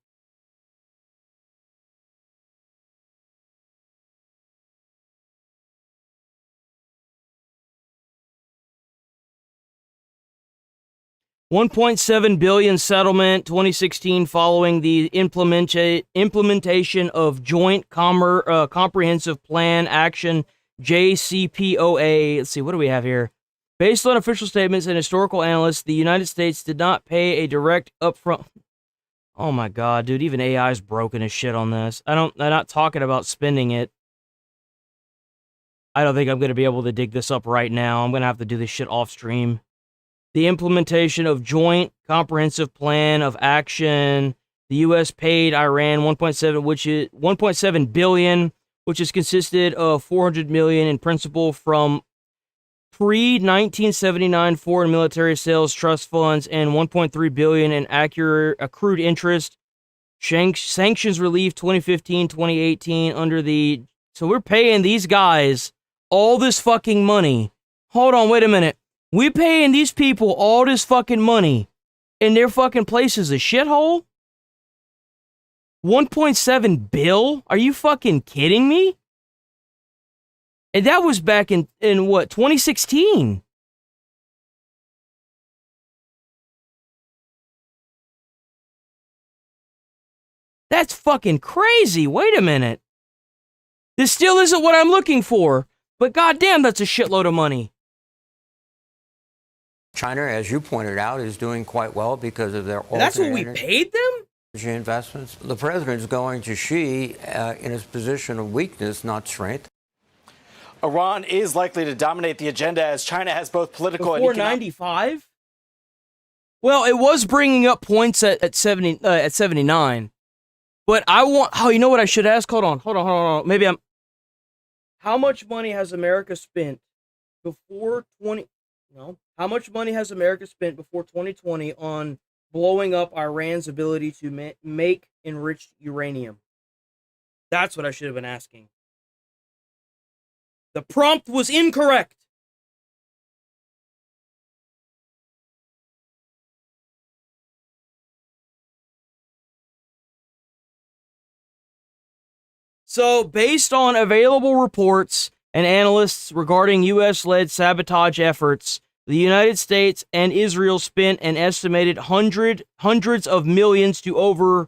$1.7 billion settlement 2016 following the implementation of Joint Comprehensive Plan Action JCPOA. Let's see, what do we have here? Based on official statements and historical analysts, the United States did not pay a direct upfront. Oh my god, dude, even AI's broken as shit on this. I'm not talking about spending it. I don't think I'm going to be able to dig this up right now. I'm going to have to do this shit off stream. The implementation of Joint Comprehensive Plan of Action. The U.S. paid Iran $1.7 billion, which is consisted of $400 million in principal from pre-1979 foreign military sales trust funds and $1.3 billion in accrued interest. Sanctions relief 2015-2018 under the. So we're paying these guys all this fucking money. Hold on, wait a minute. We paying these people all this fucking money, and their fucking place is a shithole? 1.7 bill? Are you fucking kidding me? And that was back in what, 2016? That's fucking crazy. Wait a minute. This still isn't what I'm looking for, but goddamn, that's a shitload of money. China, as you pointed out, is doing quite well because of their alternate that's what we paid them? Energy investments. The president's going to Xi in his position of weakness, not strength. Iran is likely to dominate the agenda as China has both political Before and economic... 95? Well, it was bringing up points at 79. But I want... Oh, you know what I should ask? Hold on. Maybe I'm... How much money has America spent before 20... No. How much money has America spent before 2020 on blowing up Iran's ability to make enriched uranium? That's what I should have been asking. The prompt was incorrect. So, based on available reports and analysts regarding U.S.-led sabotage efforts, the United States and Israel spent an estimated hundreds of millions to over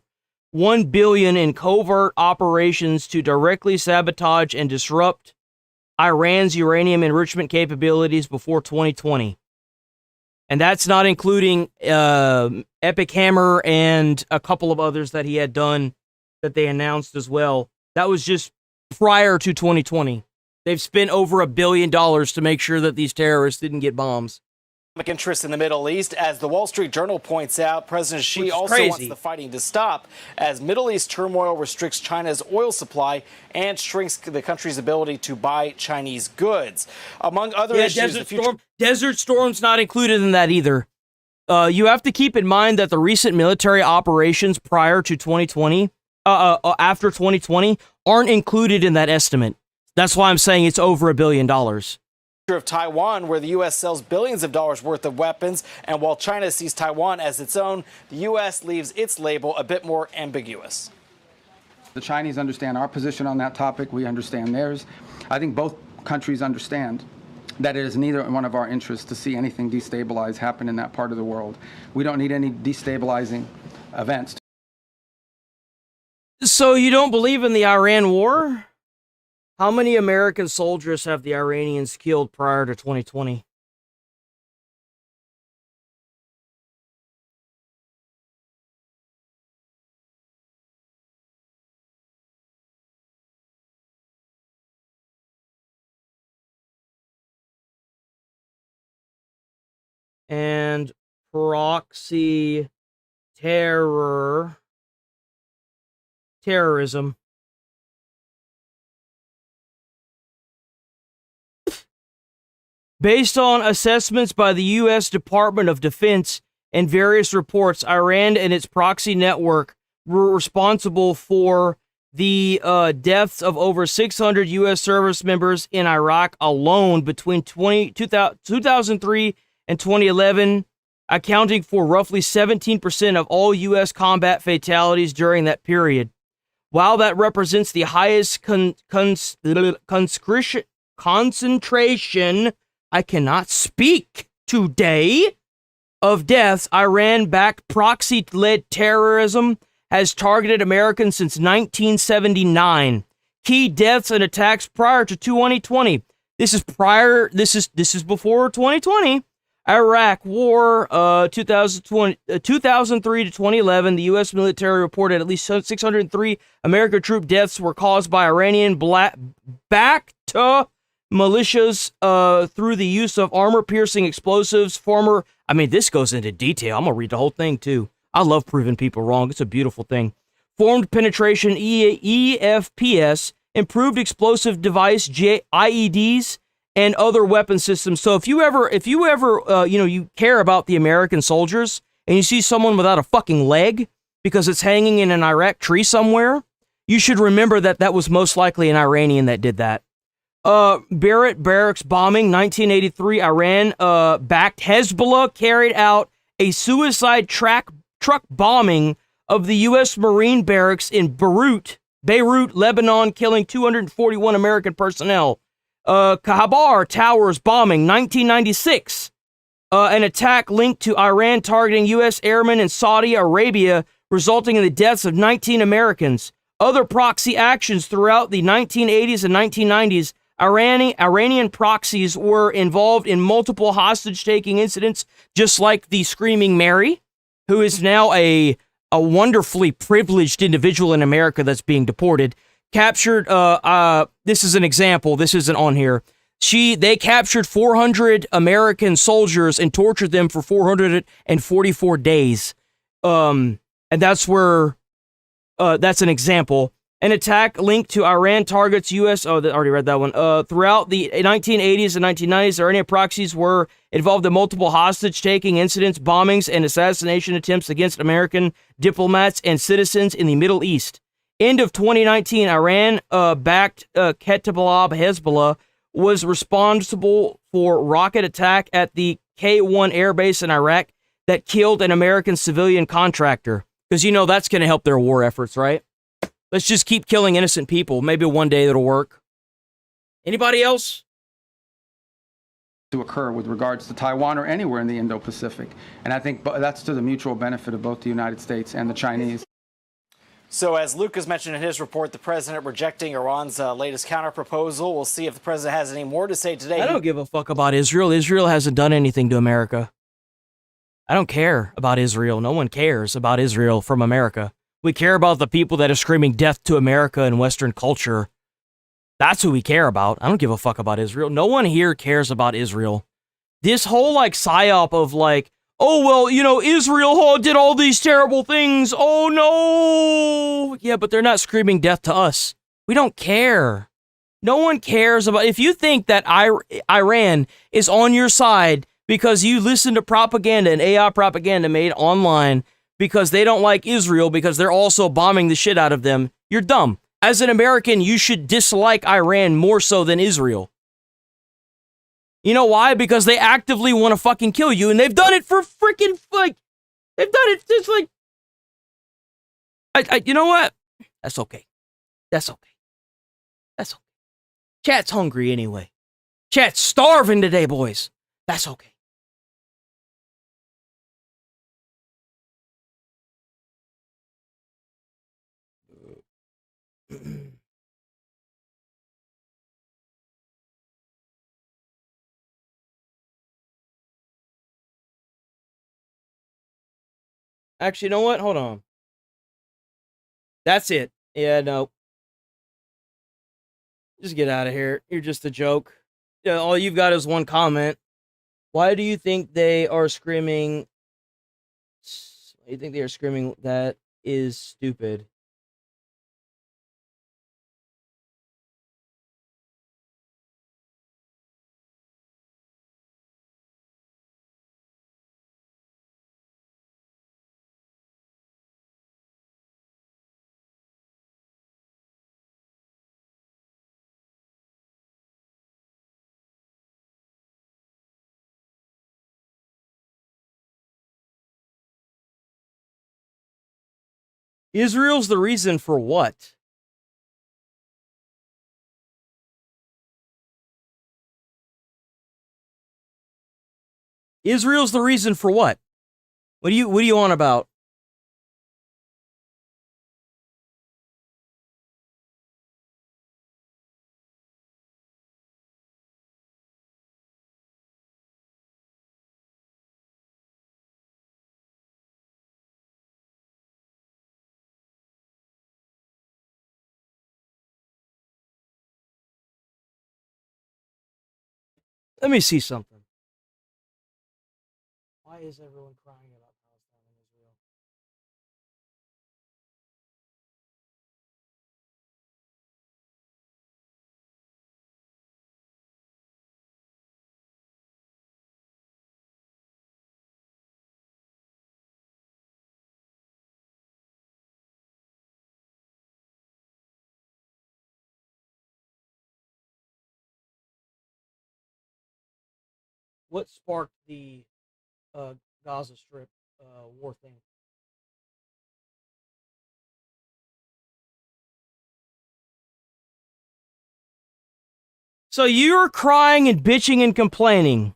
$1 billion in covert operations to directly sabotage and disrupt Iran's uranium enrichment capabilities before 2020. And that's not including Epic Hammer and a couple of others that he had done that they announced as well. That was just prior to 2020. They've spent over $1 billion to make sure that these terrorists didn't get bombs. Interest in the Middle East. As the Wall Street Journal points out, President Xi also wants the fighting to stop as Middle East turmoil restricts China's oil supply and shrinks the country's ability to buy Chinese goods. Among other issues, Desert Storm's not included in that either. You have to keep in mind that the recent military operations prior to 2020, after 2020, aren't included in that estimate. That's why I'm saying it's over $1 billion. Of Taiwan, where the U.S. sells billions of dollars worth of weapons, and while China sees Taiwan as its own, the U.S. leaves its label a bit more ambiguous. The Chinese understand our position on that topic. We understand theirs. I think both countries understand that it is neither one of our interests to see anything destabilize happen in that part of the world. We don't need any destabilizing events. So you don't believe in the Iran war? How many American soldiers have the Iranians killed prior to 2020? and proxy terrorism. Based on assessments by the U.S. Department of Defense and various reports, Iran and its proxy network were responsible for the deaths of over 600 U.S. service members in Iraq alone between 2003 and 2011, accounting for roughly 17% of all U.S. combat fatalities during that period. While that represents the highest concentration, I cannot speak today, of deaths, Iran-backed proxy-led terrorism has targeted Americans since 1979. Key deaths and attacks prior to 2020. This is before 2020. Iraq War, 2003 to 2011, the U.S. military reported at least 603 American troop deaths were caused by Iranian-backed militias through the use of armor-piercing explosives. This goes into detail. I'm going to read the whole thing, too. I love proving people wrong. It's a beautiful thing. Formed penetration EFPS, improved explosive device IEDs, and other weapon systems. So if you ever you care about the American soldiers and you see someone without a fucking leg because it's hanging in an Iraq tree somewhere, you should remember that was most likely an Iranian that did that. Barrett Barracks bombing, 1983, Iran backed Hezbollah carried out a suicide truck bombing of the U.S. Marine barracks in Beirut, Lebanon, killing 241 American personnel. Kahabar Towers bombing, 1996, an attack linked to Iran targeting U.S. airmen in Saudi Arabia, resulting in the deaths of 19 Americans. Other proxy actions throughout the 1980s and 1990s. Iranian proxies were involved in multiple hostage-taking incidents, just like the Screaming Mary, who is now a wonderfully privileged individual in America that's being deported. Captured, this is an example, this isn't on here. They captured 400 American soldiers and tortured them for 444 days. And that's where, that's an example. An attack linked to Iran targets U.S. Oh, I already read that one. Throughout the 1980s and 1990s, Iranian proxies were involved in multiple hostage-taking incidents, bombings, and assassination attempts against American diplomats and citizens in the Middle East. End of 2019, Iran-backed Hezbollah was responsible for rocket attack at the K-1 air base in Iraq that killed an American civilian contractor. Because, that's going to help their war efforts, right? Let's just keep killing innocent people. Maybe one day it'll work. Anybody else? To occur with regards to Taiwan or anywhere in the Indo-Pacific. And I think that's to the mutual benefit of both the United States and the Chinese. So as Lucas mentioned in his report, the president rejecting Iran's latest counterproposal. We'll see if the president has any more to say today. I don't give a fuck about Israel. Israel hasn't done anything to America. I don't care about Israel. No one cares about Israel from America. We care about the people that are screaming death to America and Western culture. That's who we care about. I don't give a fuck about Israel. No one here cares about Israel. This whole psyop of oh, well, Israel did all these terrible things. Oh, no. Yeah, but they're not screaming death to us. We don't care. No one cares about... If you think that Iran is on your side because you listen to propaganda and AI propaganda made online because they don't like Israel because they're also bombing the shit out of them, you're dumb. As an American, you should dislike Iran more so than Israel. You know why? Because they actively want to fucking kill you, and they've done it for freaking, they've done it just you know what? That's okay. That's okay. That's okay. Chat's hungry anyway. Chat's starving today, boys. That's okay. Actually, you know what? Hold on. That's it. Yeah, no. Just get out of here. You're just a joke. Yeah, all you've got is one comment. Why do you think they are screaming? Why do you think they are screaming? That is stupid. Israel's the reason for what? Israel's the reason for what? What do you want about? Let me see something. Why is everyone crying about Palestine and Israel? What sparked the Gaza Strip war thing? So you're crying and bitching and complaining.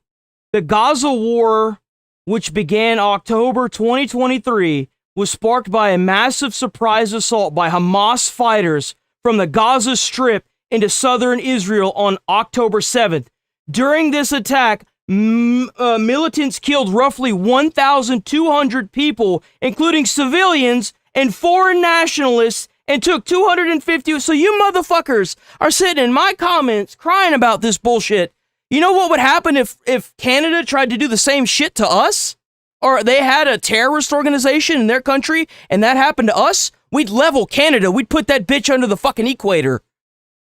The Gaza war, which began October 2023, was sparked by a massive surprise assault by Hamas fighters from the Gaza Strip into southern Israel on October 7th. During this attack, militants killed roughly 1,200 people, including civilians and foreign nationalists, and took 250. So you motherfuckers are sitting in my comments crying about this bullshit. You know what would happen if Canada tried to do the same shit to us? Or they had a terrorist organization in their country and that happened to us? We'd level Canada. We'd put that bitch under the fucking equator.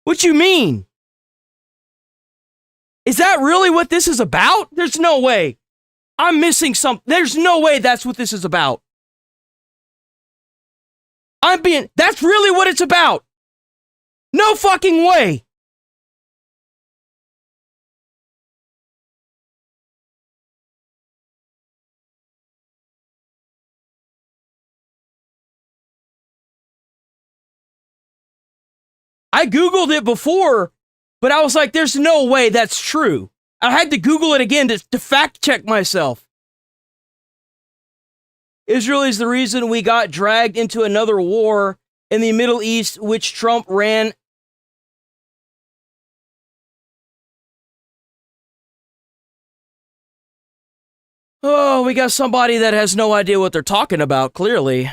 What you mean? Is that really what this is about? There's no way. I'm missing something. There's no way that's what this is about. That's really what it's about. No fucking way. I Googled it before, but I was like, there's no way that's true. I had to Google it again to fact check myself. Israel is the reason we got dragged into another war in the Middle East, which Trump ran. Oh, we got somebody that has no idea what they're talking about, clearly.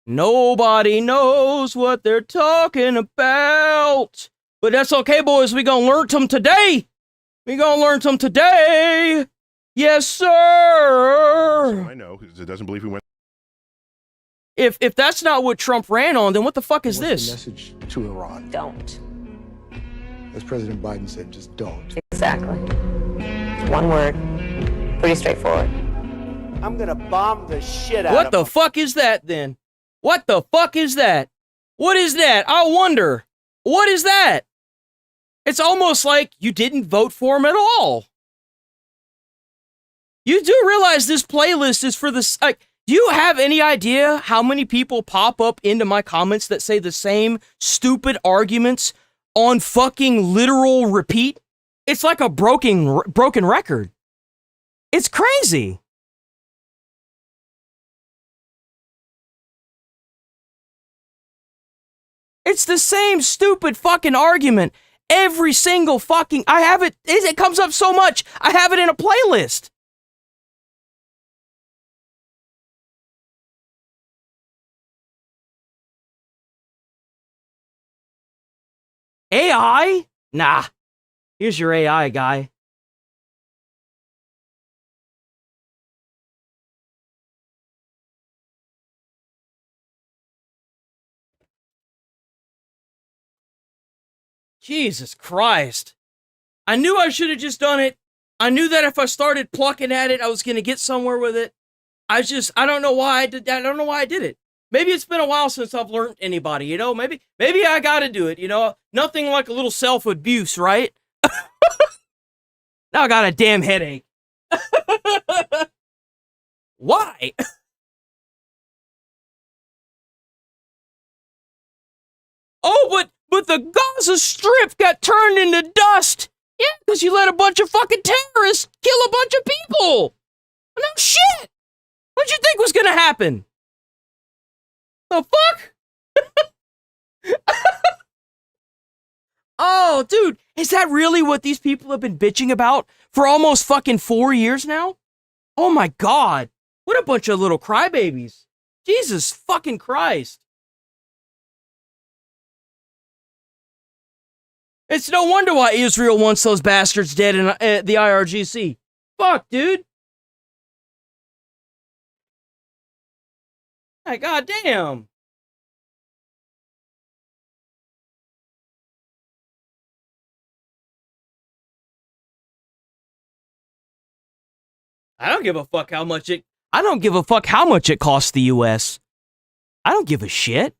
Nobody knows what they're talking about. But that's okay, boys. We gonna learn them today. We gonna learn them today. Yes, sir. I know, because it doesn't believe we went. If that's not what Trump ran on, then what the fuck is this? The message to Iran? Don't. As President Biden said, just don't. Exactly. One word. Pretty straightforward. I'm gonna bomb the shit out What of the them. fuck is that then? What the fuck is that? What is that? I wonder. What is that? It's almost like you didn't vote for him at all. You do realize this playlist is for this, like, do you have any idea how many people pop up into my comments that say the same stupid arguments on fucking literal repeat? It's like a broken record. It's crazy. It's the same stupid fucking argument. Every single fucking, I have it, it comes up so much. I have it in a playlist. AI? Nah. Here's your AI guy. Jesus Christ. I knew I should have just done it. I knew that if I started plucking at it, I was going to get somewhere with it. I don't know why I did that. I don't know why I did it. Maybe it's been a while since I've learned anybody, you know? Maybe I got to do it, you know? Nothing like a little self-abuse, right? Now I got a damn headache. Why? Oh, but the Gaza Strip got turned into dust. Yeah, because you let a bunch of fucking terrorists kill a bunch of people. No shit. What'd you think was gonna happen? The fuck? Oh, dude, is that really what these people have been bitching about for almost fucking 4 years now? Oh my God. What a bunch of little crybabies. Jesus fucking Christ. It's no wonder why Israel wants those bastards dead in the IRGC. Fuck, dude. Hey, goddamn. I don't give a fuck how much it costs the US. I don't give a shit.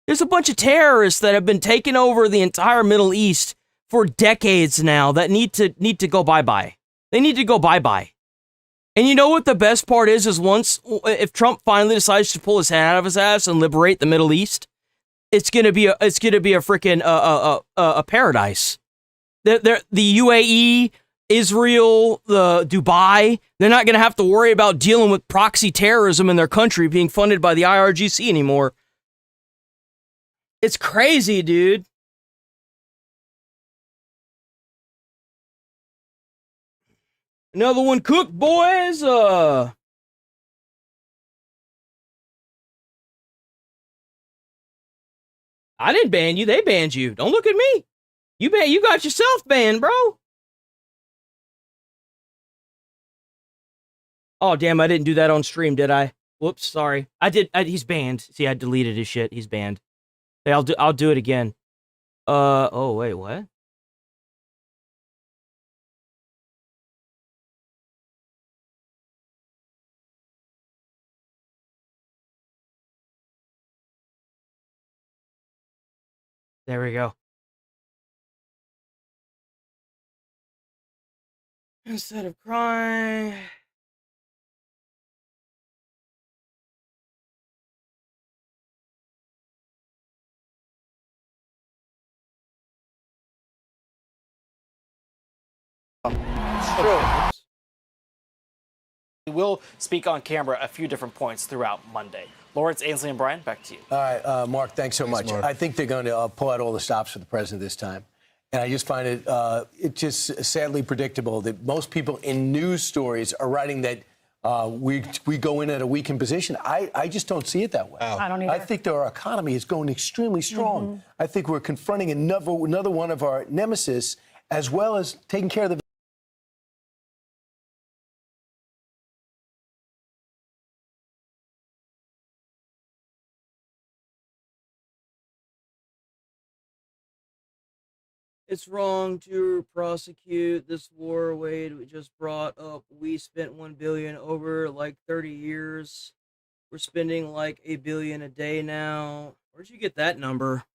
There's a bunch of terrorists that have been taking over the entire Middle East for decades now that need to go bye-bye. They need to go bye-bye. And you know what the best part is if Trump finally decides to pull his hand out of his ass and liberate the Middle East, it's gonna be a freaking a paradise. The UAE, Israel, the Dubai, they're not gonna have to worry about dealing with proxy terrorism in their country being funded by the IRGC anymore. It's crazy, dude. Another one cooked, boys. I didn't ban you. They banned you. Don't look at me. You got yourself banned, bro. Oh, damn, I didn't do that on stream, did I? Whoops, sorry. I did. He's banned. See, I deleted his shit. He's banned. Hey, I'll do it again. Oh, wait, what? There we go. Instead of crying. It's true. We will speak on camera a few different points throughout Monday. Lawrence, Ainsley, and Brian, back to you. All right, Mark, thanks so much. Mark. I think they're going to pull out all the stops for the president this time. And I just find it just sadly predictable that most people in news stories are writing that we go in at a weakened position. I just don't see it that way. I don't either. I think that our economy is going extremely strong. I think we're confronting another one of our nemesis, as well as taking care of the It's wrong to prosecute this war. Wade, we just brought up. We spent $1 billion over like 30 years. We're spending like $1 billion a day now. Where'd you get that number?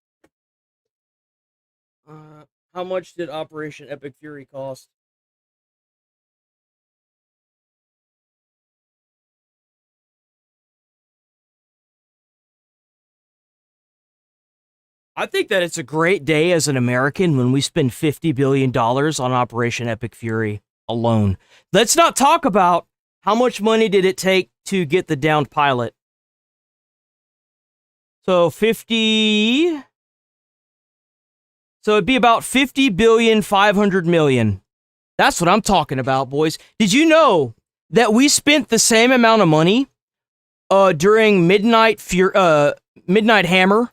How much did Operation Epic Fury cost? I think that it's a great day as an American when we spend $50 billion on Operation Epic Fury alone. Let's not talk about how much money did it take to get the downed pilot. So it'd be about $50.5 billion. That's what I'm talking about, boys. Did you know that we spent the same amount of money during Midnight Hammer?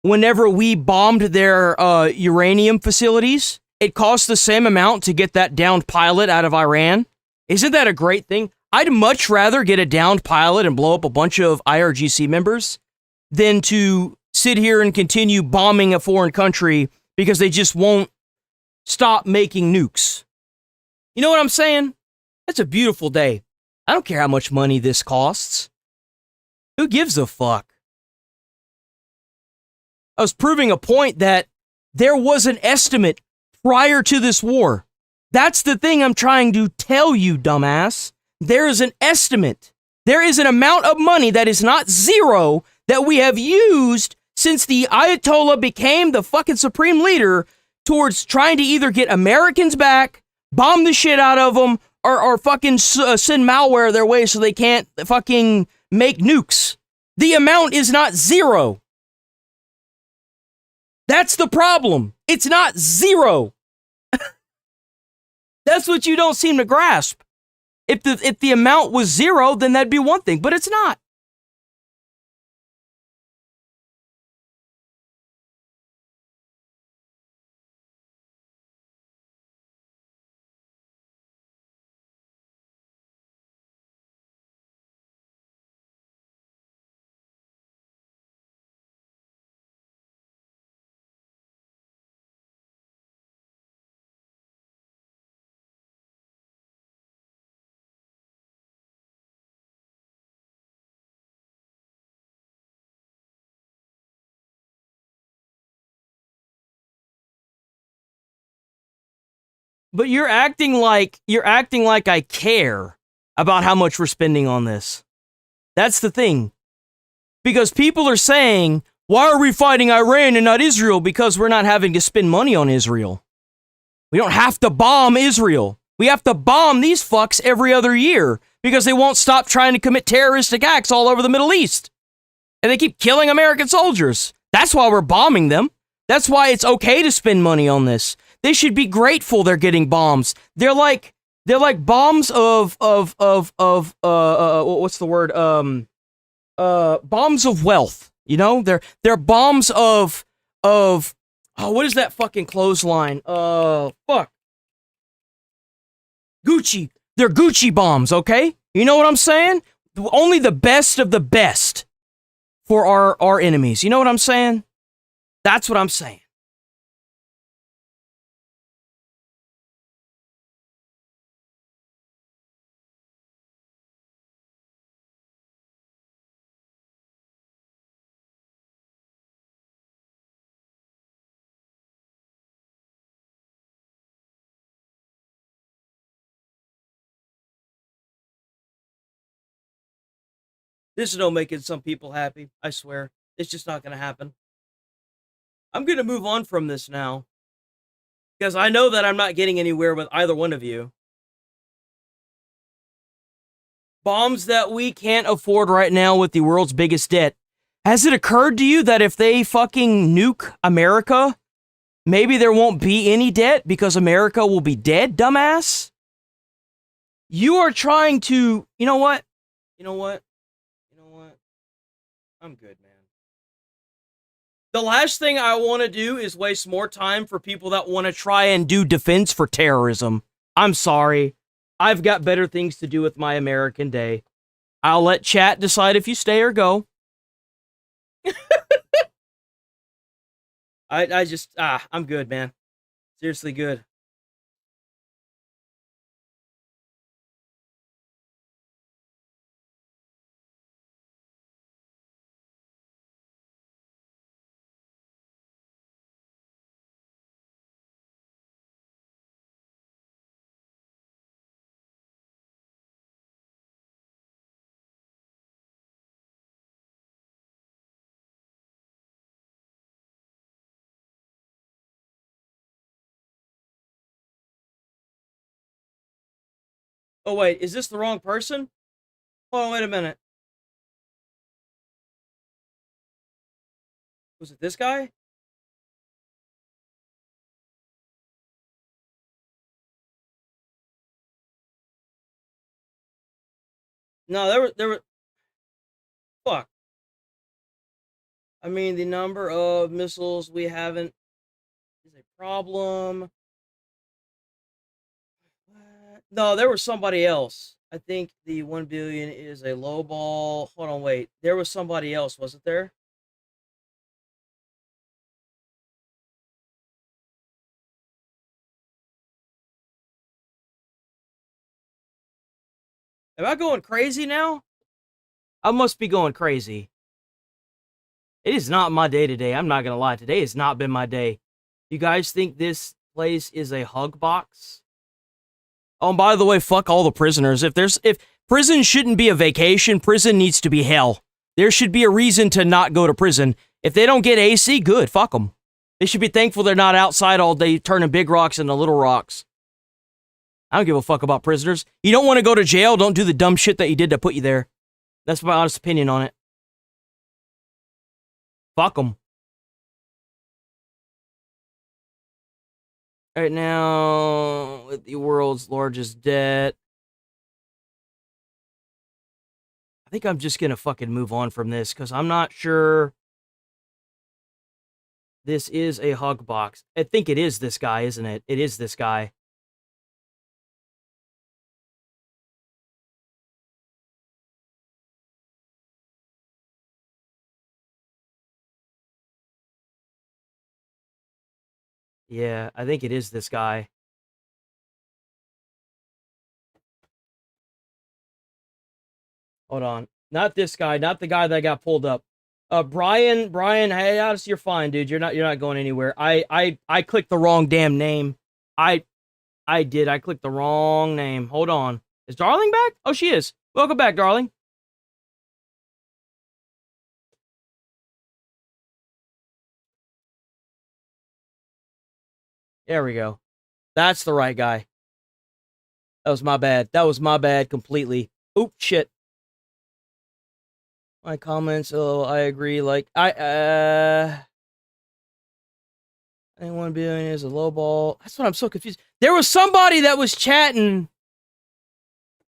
Whenever we bombed their uranium facilities, it cost the same amount to get that downed pilot out of Iran. Isn't that a great thing? I'd much rather get a downed pilot and blow up a bunch of IRGC members than to sit here and continue bombing a foreign country because they just won't stop making nukes. You know what I'm saying? It's a beautiful day. I don't care how much money this costs. Who gives a fuck? I was proving a point that there was an estimate prior to this war. That's the thing I'm trying to tell you, dumbass. There is an estimate. There is an amount of money that is not zero that we have used since the Ayatollah became the fucking supreme leader towards trying to either get Americans back, bomb the shit out of them, or fucking send malware their way so they can't fucking make nukes. The amount is not zero. That's the problem. It's not zero. That's what you don't seem to grasp. If the amount was zero, then that'd be one thing, but it's not. But you're acting like I care about how much we're spending on this. That's the thing. Because people are saying, why are we fighting Iran and not Israel? Because we're not having to spend money on Israel. We don't have to bomb Israel. We have to bomb these fucks every other year because they won't stop trying to commit terroristic acts all over the Middle East. And they keep killing American soldiers. That's why we're bombing them. That's why it's okay to spend money on this. They should be grateful they're getting bombs. They're like bombs of what's the word? Bombs of wealth. You know, they're bombs of what is that fucking clothesline? Fuck. Gucci. They're Gucci bombs, okay? You know what I'm saying? Only the best of the best for our enemies. You know what I'm saying? That's what I'm saying. This is no making some people happy. I swear. It's just not going to happen. I'm going to move on from this now. Because I know that I'm not getting anywhere with either one of you. Bombs that we can't afford right now with the world's biggest debt. Has it occurred to you that if they fucking nuke America, maybe there won't be any debt because America will be dead, dumbass? You are trying to... You know what? I'm good, man. The last thing I want to do is waste more time for people that want to try and do defense for terrorism. I'm sorry. I've got better things to do with my American day. I'll let chat decide if you stay or go. I'm good, man. Seriously good. Oh, wait, is this the wrong person? Hold on, wait a minute. Was it this guy? No, there were... Fuck. I mean, the number of missiles we haven't is a problem. No, there was somebody else. I think the 1 billion is a low ball. Hold on, wait. There was somebody else, wasn't there? Am I going crazy now? I must be going crazy. It is not my day today. I'm not gonna lie. Today has not been my day. You guys think this place is a hug box? Oh, and by the way, fuck all the prisoners. If prison shouldn't be a vacation, prison needs to be hell. There should be a reason to not go to prison. If they don't get AC, good. Fuck them. They should be thankful they're not outside all day turning big rocks into little rocks. I don't give a fuck about prisoners. You don't want to go to jail, don't do the dumb shit that you did to put you there. That's my honest opinion on it. Fuck them. Right now, with the world's largest debt, I think I'm just gonna fucking move on from this, because I'm not sure this is a hug box. I think it is this guy, isn't it? It is this guy. Yeah, I think it is this guy. Hold on. Not this guy, not the guy that got pulled up. Brian, hey, you're fine, dude. You're not going anywhere. I clicked the wrong damn name. I clicked the wrong name. Hold on. Is Darling back? Oh, she is. Welcome back, Darling. There we go. That's the right guy. That was my bad. That was my bad completely. Oop, shit. My comments, oh, I agree. Like, I think 1 billion is a low ball. That's what I'm so confused. There was somebody that was chatting.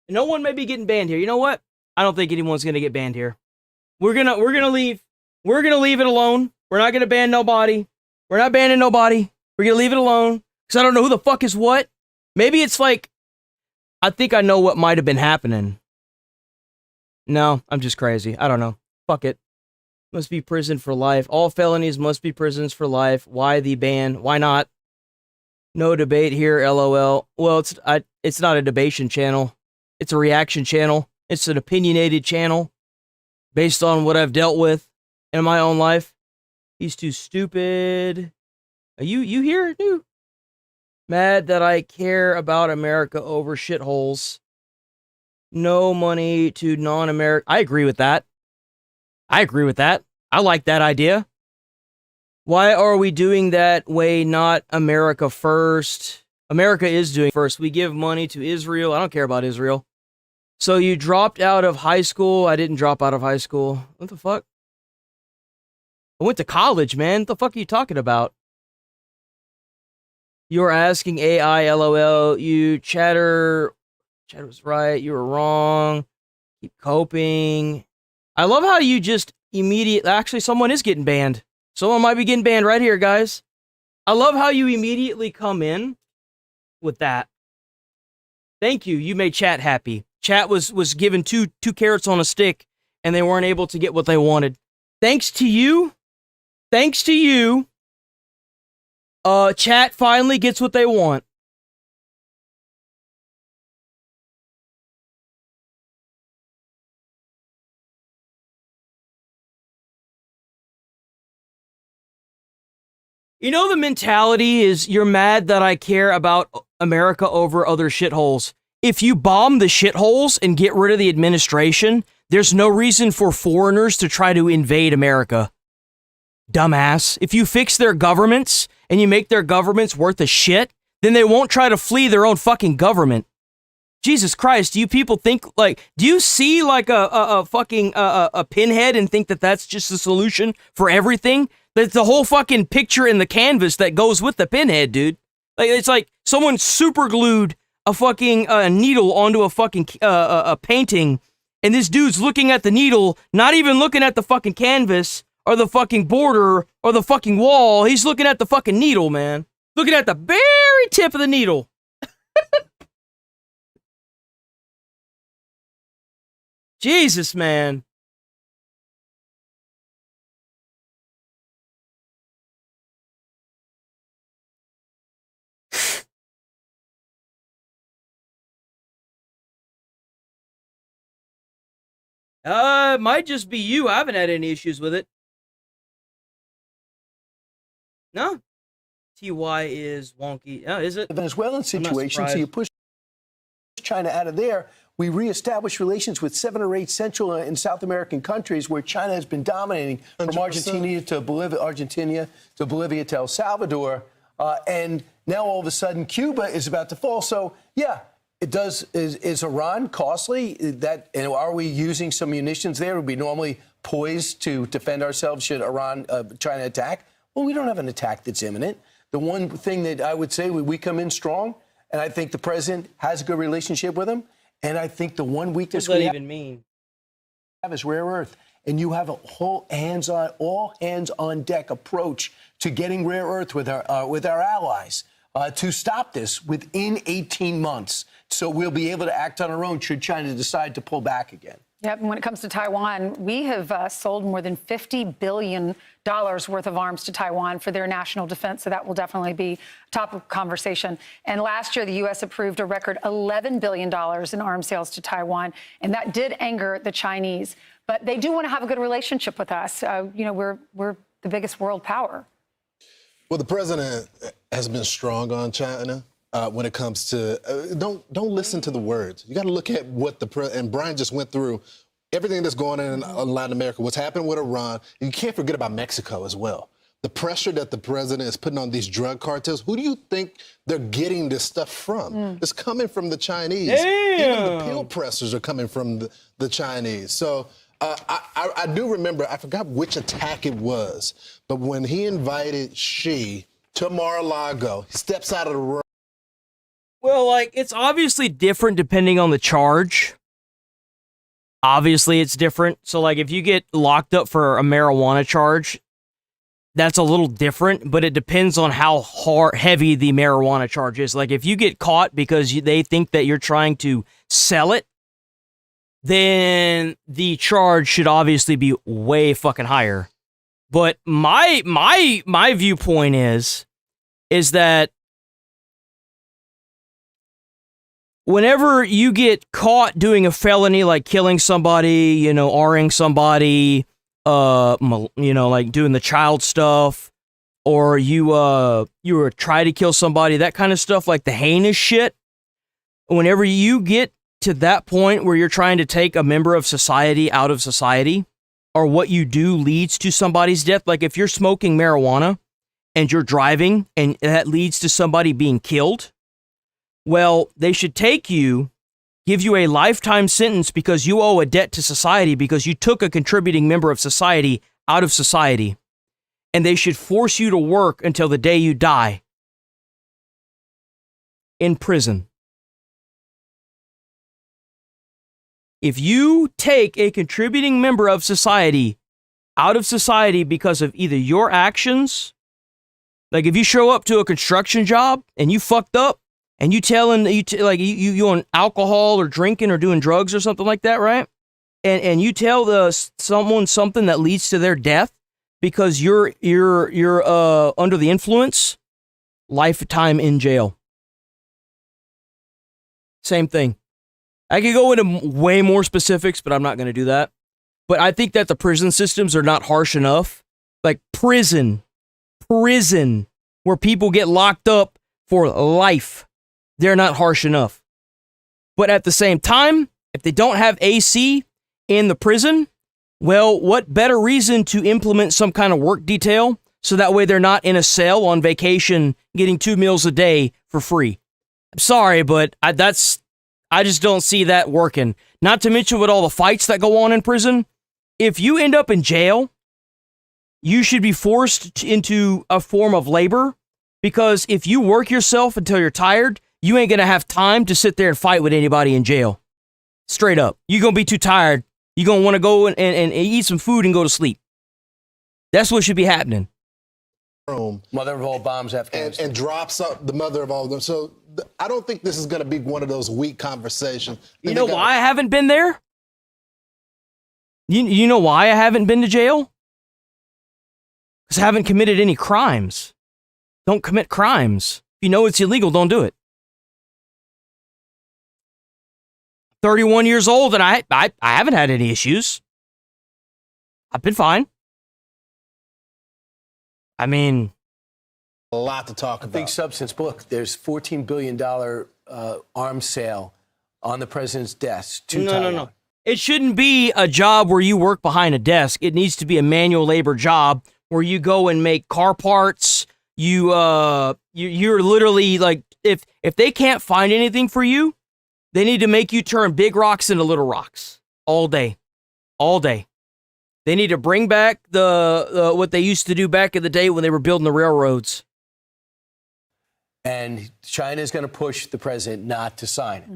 No one may be getting banned here. You know what? I don't think anyone's gonna get banned here. We're gonna leave. We're gonna leave it alone. We're not gonna ban nobody. We're not banning nobody. We're gonna leave it alone. Because I don't know who the fuck is what. Maybe it's like, I think I know what might have been happening. No, I'm just crazy. I don't know. Fuck it. Must be prison for life. All felonies must be prisons for life. Why the ban? Why not? No debate here, LOL. Well, it's not a debation channel. It's a reaction channel. It's an opinionated channel based on what I've dealt with in my own life. He's too stupid. Are you here, dude? Mad that I care about America over shitholes. No money to non-American. I agree with that. I agree with that. I like that idea. Why are we doing that way, not America first? America is doing first. We give money to Israel. I don't care about Israel. So you dropped out of high school. I didn't drop out of high school. What the fuck? I went to college, man. What the fuck are you talking about? You're asking AI, LOL. You chatter. Chatter was right. You were wrong. Keep coping. I love how you just immediately... Actually, someone is getting banned. Someone might be getting banned right here, guys. I love how you immediately come in with that. Thank you. You made chat happy. Chat was given two carrots on a stick, and they weren't able to get what they wanted. Thanks to you. Thanks to you. Chat finally gets what they want. You know, the mentality is you're mad that I care about America over other shitholes. If you bomb the shitholes and get rid of the administration, there's no reason for foreigners to try to invade America. Dumbass. If you fix their governments and you make their governments worth a shit, then they won't try to flee their own fucking government. Jesus Christ, do you people think, like, do you see like a fucking pinhead and think that that's just the solution for everything? That's the whole fucking picture in the canvas that goes with the pinhead, dude. Like, it's like someone super glued a fucking needle onto a fucking a painting, and this dude's looking at the needle, not even looking at the fucking canvas or the fucking border or the fucking wall. He's looking at the fucking needle, man. Looking at the very tip of the needle. Jesus, man. It might just be you. I haven't had any issues with it. No. TY is wonky. Oh, is it? The Venezuelan situation, so you push China out of there. We reestablished relations with 7 or 8 Central and South American countries where China has been dominating, from 100%. Argentina to Bolivia to El Salvador. And now all of a sudden Cuba is about to fall. So, yeah, it does. Is Iran costly? And are we using some munitions there? Would we normally poised to defend ourselves should Iran try to attack? Well, we don't have an attack that's imminent. The one thing that I would say, we come in strong, and I think the president has a good relationship with him. And I think the one weakness what does we that even mean? Have is rare earth. And you have a whole all hands on deck approach to getting rare earth with our allies to stop this within 18 months. So we'll be able to act on our own should China decide to pull back again. Yep, and when it comes to Taiwan, we have sold more than $50 billion worth of arms to Taiwan for their national defense, so that will definitely be top of conversation. And last year, the U.S. approved a record $11 billion in arms sales to Taiwan, and that did anger the Chinese. But they do want to have a good relationship with us. We're the biggest world power. Well, the president has been strong on China. When it comes to don't listen to the words. You got to look at what and Brian just went through everything that's going on in Latin America, what's happening with Iran. And you can't forget about Mexico as well. The pressure that the president is putting on these drug cartels. Who do you think they're getting this stuff from? It's coming from the Chinese. Damn. Even the pill pressers are coming from the Chinese. So I do remember, I forgot which attack it was, but when he invited Xi to Mar-a-Lago, he steps out of the room. Well, it's obviously different depending on the charge. Obviously, it's different. So, if you get locked up for a marijuana charge, that's a little different, but it depends on how heavy the marijuana charge is. If you get caught because they think that you're trying to sell it, then the charge should obviously be way fucking higher. But my viewpoint is that whenever you get caught doing a felony like killing somebody, R-ing somebody, doing the child stuff, or you try to kill somebody, that kind of stuff, like the heinous shit, whenever you get to that point where you're trying to take a member of society out of society, or what you do leads to somebody's death, like if you're smoking marijuana and you're driving and that leads to somebody being killed, well, they should take you, give you a lifetime sentence because you owe a debt to society because you took a contributing member of society out of society. And they should force you to work until the day you die in prison. If you take a contributing member of society out of society because of either your actions, like if you show up to a construction job and you fucked up, and you you on alcohol or drinking or doing drugs or something like that, right? And you tell someone something that leads to their death because you're under the influence, lifetime in jail. Same thing. I could go into way more specifics, but I'm not going to do that. But I think that the prison systems are not harsh enough. Like prison, where people get locked up for life. They're not harsh enough. But at the same time, if they don't have AC in the prison, well, what better reason to implement some kind of work detail so that way they're not in a cell on vacation getting 2 meals a day for free? I'm sorry, but I just don't see that working. Not to mention with all the fights that go on in prison. If you end up in jail, you should be forced into a form of labor because if you work yourself until you're tired, you ain't going to have time to sit there and fight with anybody in jail. Straight up. You're going to be too tired. You're going to want to go and eat some food and go to sleep. That's what should be happening. Mother of all bombs, Afghanistan. And drops up the mother of all of them. So I don't think this is going to be one of those weak conversations. You know why I haven't been there? You know why I haven't been to jail? Because I haven't committed any crimes. Don't commit crimes. If you know it's illegal, don't do it. 31 years old, and I haven't had any issues. I've been fine. I mean, a lot to talk about. Big substance. Look, there's $14 billion arms sale on the president's desk to Taiwan. No. It shouldn't be a job where you work behind a desk. It needs to be a manual labor job where you go and make car parts. You're literally like, if they can't find anything for you, they need to make you turn big rocks into little rocks all day. They need to bring back the what they used to do back in the day when they were building the railroads. And China is going to push the president not to sign it.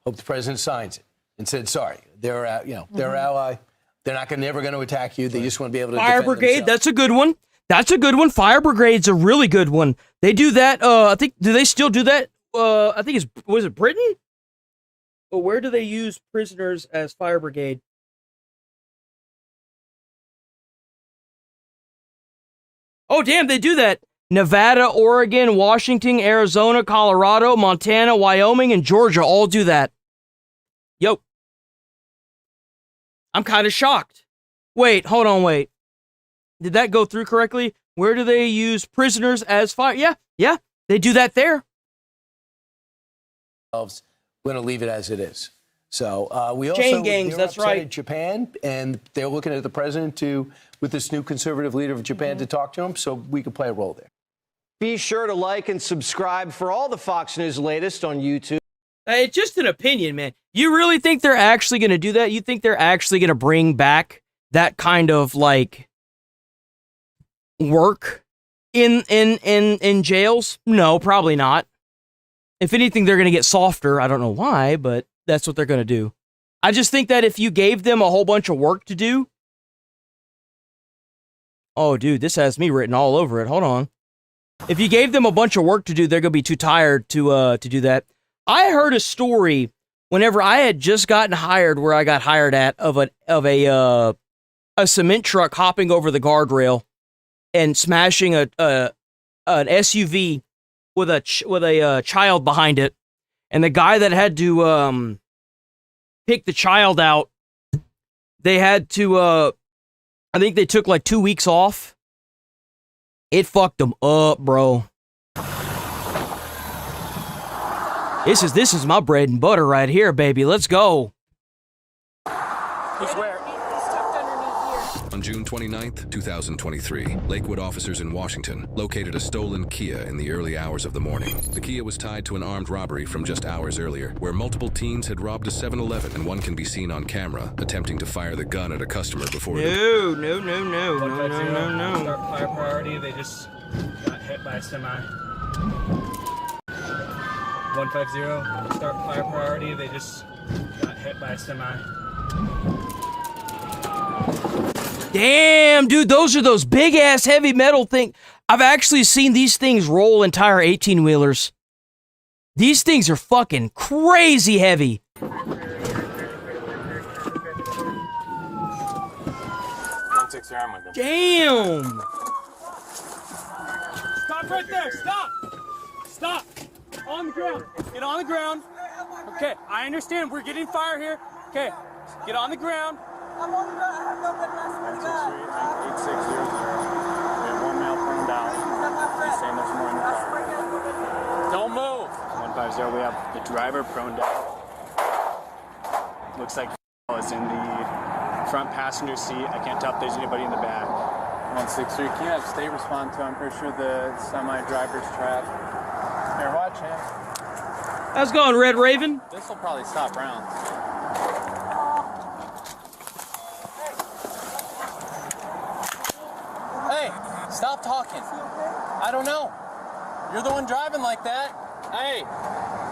Hope the president signs it and said, sorry, they're their ally. They're never going to attack you. They just want to be able to Fire defend Brigade, themselves. that's a good one. That's a good one. Fire Brigade's a really good one. They do that. I think, do they still do that? I think was it Britain? But where do they use prisoners as Fire Brigade? Oh, damn, they do that. Nevada, Oregon, Washington, Arizona, Colorado, Montana, Wyoming, and Georgia all do that. Yo. I'm kind of shocked. Wait, hold on, wait. Did that go through correctly? Where do they use prisoners as fire? Yeah, they do that there. We're going to leave it as it is. So we also Chain gangs, they're that's upset right. at Japan, and they're looking at the president with this new conservative leader of Japan to talk to him, so we could play a role there. Be sure to like and subscribe for all the Fox News latest on YouTube. It's just an opinion, man. You really think they're actually going to do that? You think they're actually going to bring back that kind of like work in jails? No, probably not. If anything, they're going to get softer. I don't know why, but that's what they're going to do. I just think that if you gave them a whole bunch of work to do. Oh, dude, this has me written all over it. Hold on. If you gave them a bunch of work to do, they're going to be too tired to do that. I heard a story whenever I had just gotten hired, where I got hired at, of a cement truck hopping over the guardrail and smashing an SUV with a child behind it, and the guy that had to pick the child out, they had to I think they took like 2 weeks off. It fucked them up, bro. This is my bread and butter right here, baby. Let's go. On June 29th, 2023, Lakewood officers in Washington located a stolen Kia in the early hours of the morning. The Kia was tied to an armed robbery from just hours earlier, where multiple teens had robbed a 7-Eleven, and one can be seen on camera attempting to fire the gun at a customer before No. Start fire priority. They just got hit by a semi. 150. Start fire priority. They just got hit by a semi. Damn, dude, those are those big-ass heavy metal things. I've actually seen these things roll entire 18-wheelers. These things are fucking crazy heavy. Damn. Stop right there. Stop. On the ground. Get on the ground. Okay, I understand. We're getting fire here. Okay, get on the ground. I'm on the ground. I have no good rest. 8600. We have one male prone down. He's saying there's more in the car. Don't move. 150. We have the driver prone down. Looks like is in the front passenger seat. I can't tell if there's anybody in the back. 163. Can you have state respond to? I'm pretty sure the semi-driver's trapped. Here, watch him. How's it going, Red Raven? This will probably stop rounds. Hey, stop talking. I don't know. You're the one driving like that. Hey,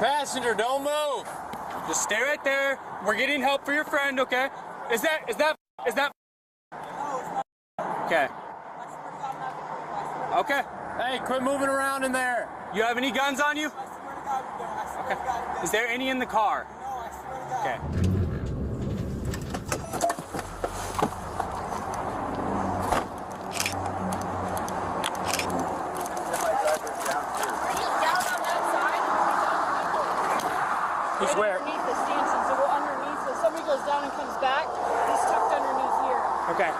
passenger, don't move. Just stay right there. We're getting help for your friend, okay? Is that okay? Okay. Hey, quit moving around in there. You have any guns on you? Okay. Is there any in the car? Okay. He's where? Underneath the stanchion, so we're underneath goes down and comes back. He's tucked underneath here. Okay.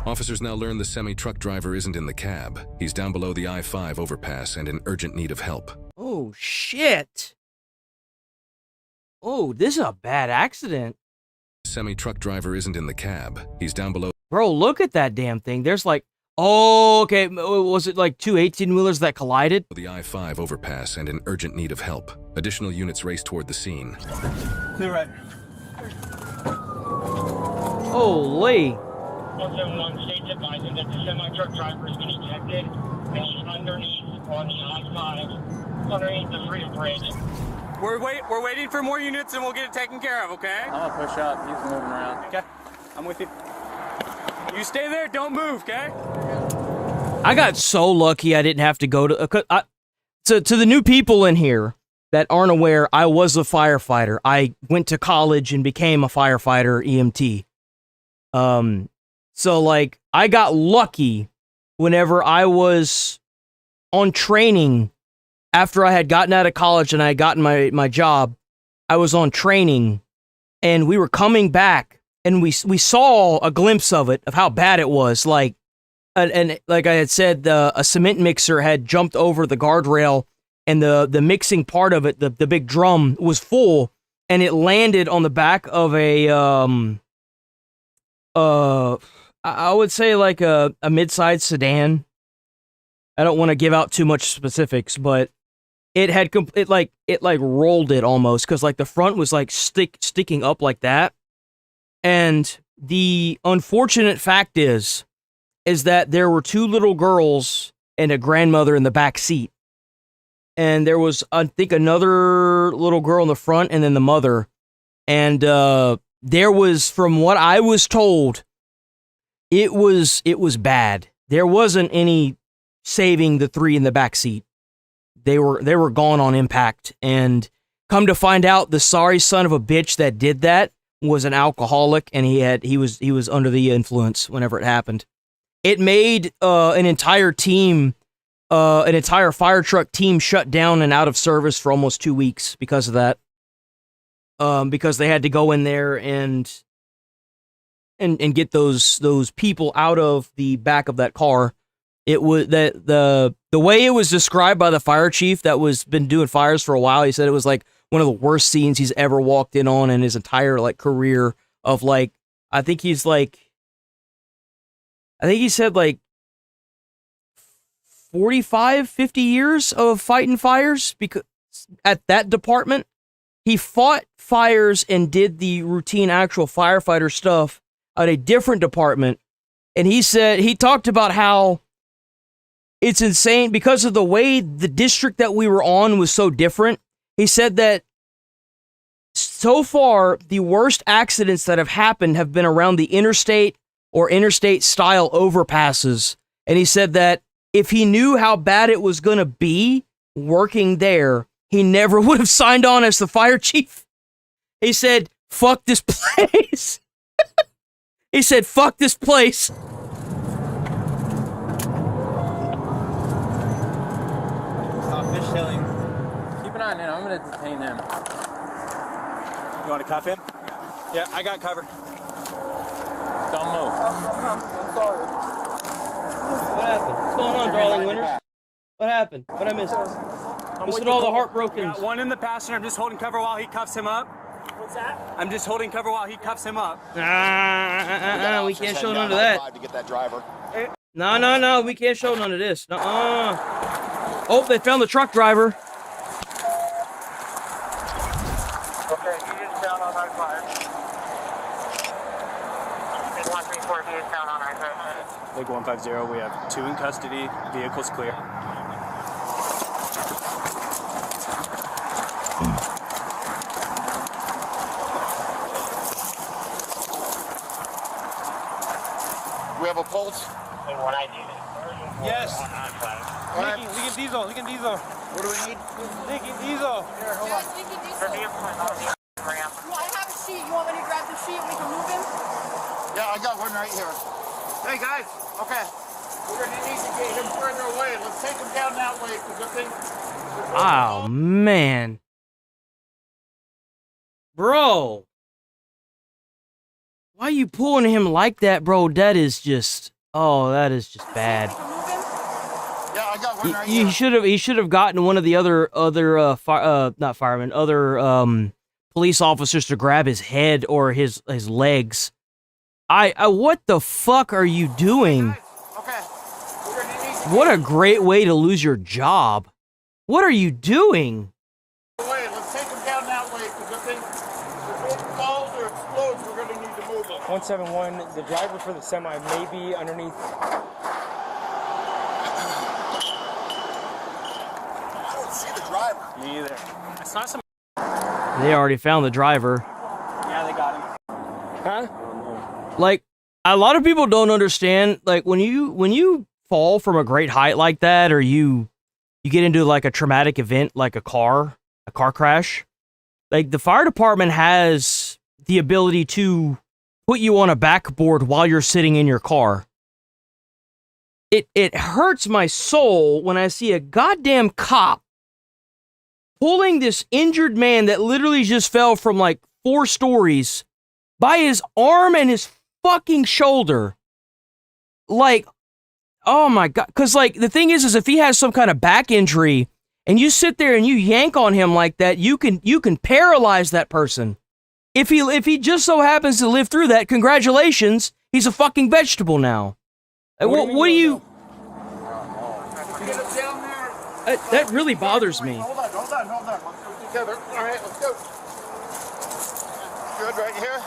Officers now learn the semi-truck driver isn't in the cab. He's down below the I-5 overpass and in urgent need of help. Oh, shit. Oh, this is a bad accident. Semi-truck driver isn't in the cab. He's down below. Bro, look at that damn thing. There's like, oh, okay. Was it like two 18-wheelers that collided? The I-5 overpass and in urgent need of help. Additional units race toward the scene. Clear right. Holy. 171 states advising that the semi-truck driver has been ejected and he's underneath on the I-5, underneath the freedom bridge. We're waiting for more units and we'll get it taken care of, okay? I'm gonna push up. He's moving around. Okay, I'm with you. You stay there, don't move, okay? I got so lucky I didn't have to go to the new people in here that aren't aware, I was a firefighter. I went to college and became a firefighter EMT. So like I got lucky whenever I was on training after I had gotten out of college and I had gotten my job. I was on training and we were coming back and we saw a glimpse of it, of how bad it was. Like, and like I had said, a cement mixer had jumped over the guardrail and the mixing part of it, the big drum, was full and it landed on the back of a, I would say like a mid-sized sedan. I don't want to give out too much specifics, but it had it rolled it almost, because like the front was like sticking up like that. And the unfortunate fact is that there were two little girls and a grandmother in the back seat. And there was, I think, another little girl in the front and then the mother. And there was, from what I was told, it was bad. There wasn't any saving the three in the back seat. They were gone on impact. And come to find out, the sorry son of a bitch that did that was an alcoholic, and he was under the influence whenever it happened. It made an entire team, an entire fire truck team, shut down and out of service for almost 2 weeks because of that. Because they had to go in there and get those people out of the back of that car. It was that the way it was described by the fire chief that was been doing fires for a while. He said it was like one of the worst scenes he's ever walked in on in his entire like career of like, I think he said like 45, 50 years of fighting fires, because at that department, he fought fires and did the routine actual firefighter stuff at a different department. And he talked about how it's insane because of the way the district that we were on was so different. He said that so far, the worst accidents that have happened have been around the interstate or interstate style overpasses. And he said that if he knew how bad it was going to be working there, he never would have signed on as the fire chief. He said, fuck this place. He said, fuck this place. Stop fishtailing. Keep an eye on him. I'm going to detain him. You want to cuff him? Yeah, I got cover. Don't move. I'm sorry. What happened? What's going on, darling Winters? What happened? What I missed? Missing all the heartbroken. Got one in the passenger. I'm just holding cover while he cuffs him up. What's that? I'm just holding cover while he cuffs him up. We can't show none of that. To get that driver. No, we can't show none of this. Oh, they found the truck driver. Okay, he is down on I-5. 134, he is down on I-5. Lake 150, we have 2 in custody, vehicle's clear. We have a pulse. Yes. Lincoln Diesel. What do we need? Lincoln Diesel. Here, hold on. I have a sheet. You want me to grab the sheet and we can move him? Yeah, I got one right here. Hey, guys. Okay. We're going to need to get him further away. Let's take him down that way, because the thing... Oh, man. Bro. Why are you pulling him like that, bro? That is just, oh, that is just bad. Yeah, I got one right He should have gotten one of the other not firemen, other police officers to grab his head or his legs. What the fuck are you doing? What a great way to lose your job. What are you doing? Wait, let's take them down that way, because if it falls or explodes, we're going to need to move them. 171, the driver for the semi may be underneath. I don't see the driver. Me either. I saw some. They already found the driver. Yeah, they got him. Huh? Like, a lot of people don't understand, like, when you fall from a great height like that, or you get into like a traumatic event like a car crash, like the fire department has the ability to put you on a backboard while you're sitting in your car. It hurts my soul when I see a goddamn cop pulling this injured man that literally just fell from like 4 stories by his arm and his fucking shoulder. Like, oh my God. Because, like, the thing is if he has some kind of back injury and you sit there and you yank on him like that, you can paralyze that person. If he just so happens to live through that, congratulations, he's a fucking vegetable now. What do you... Get it down there. That really bothers me. Hold on. Let's go together. All right, let's go. Good, right here.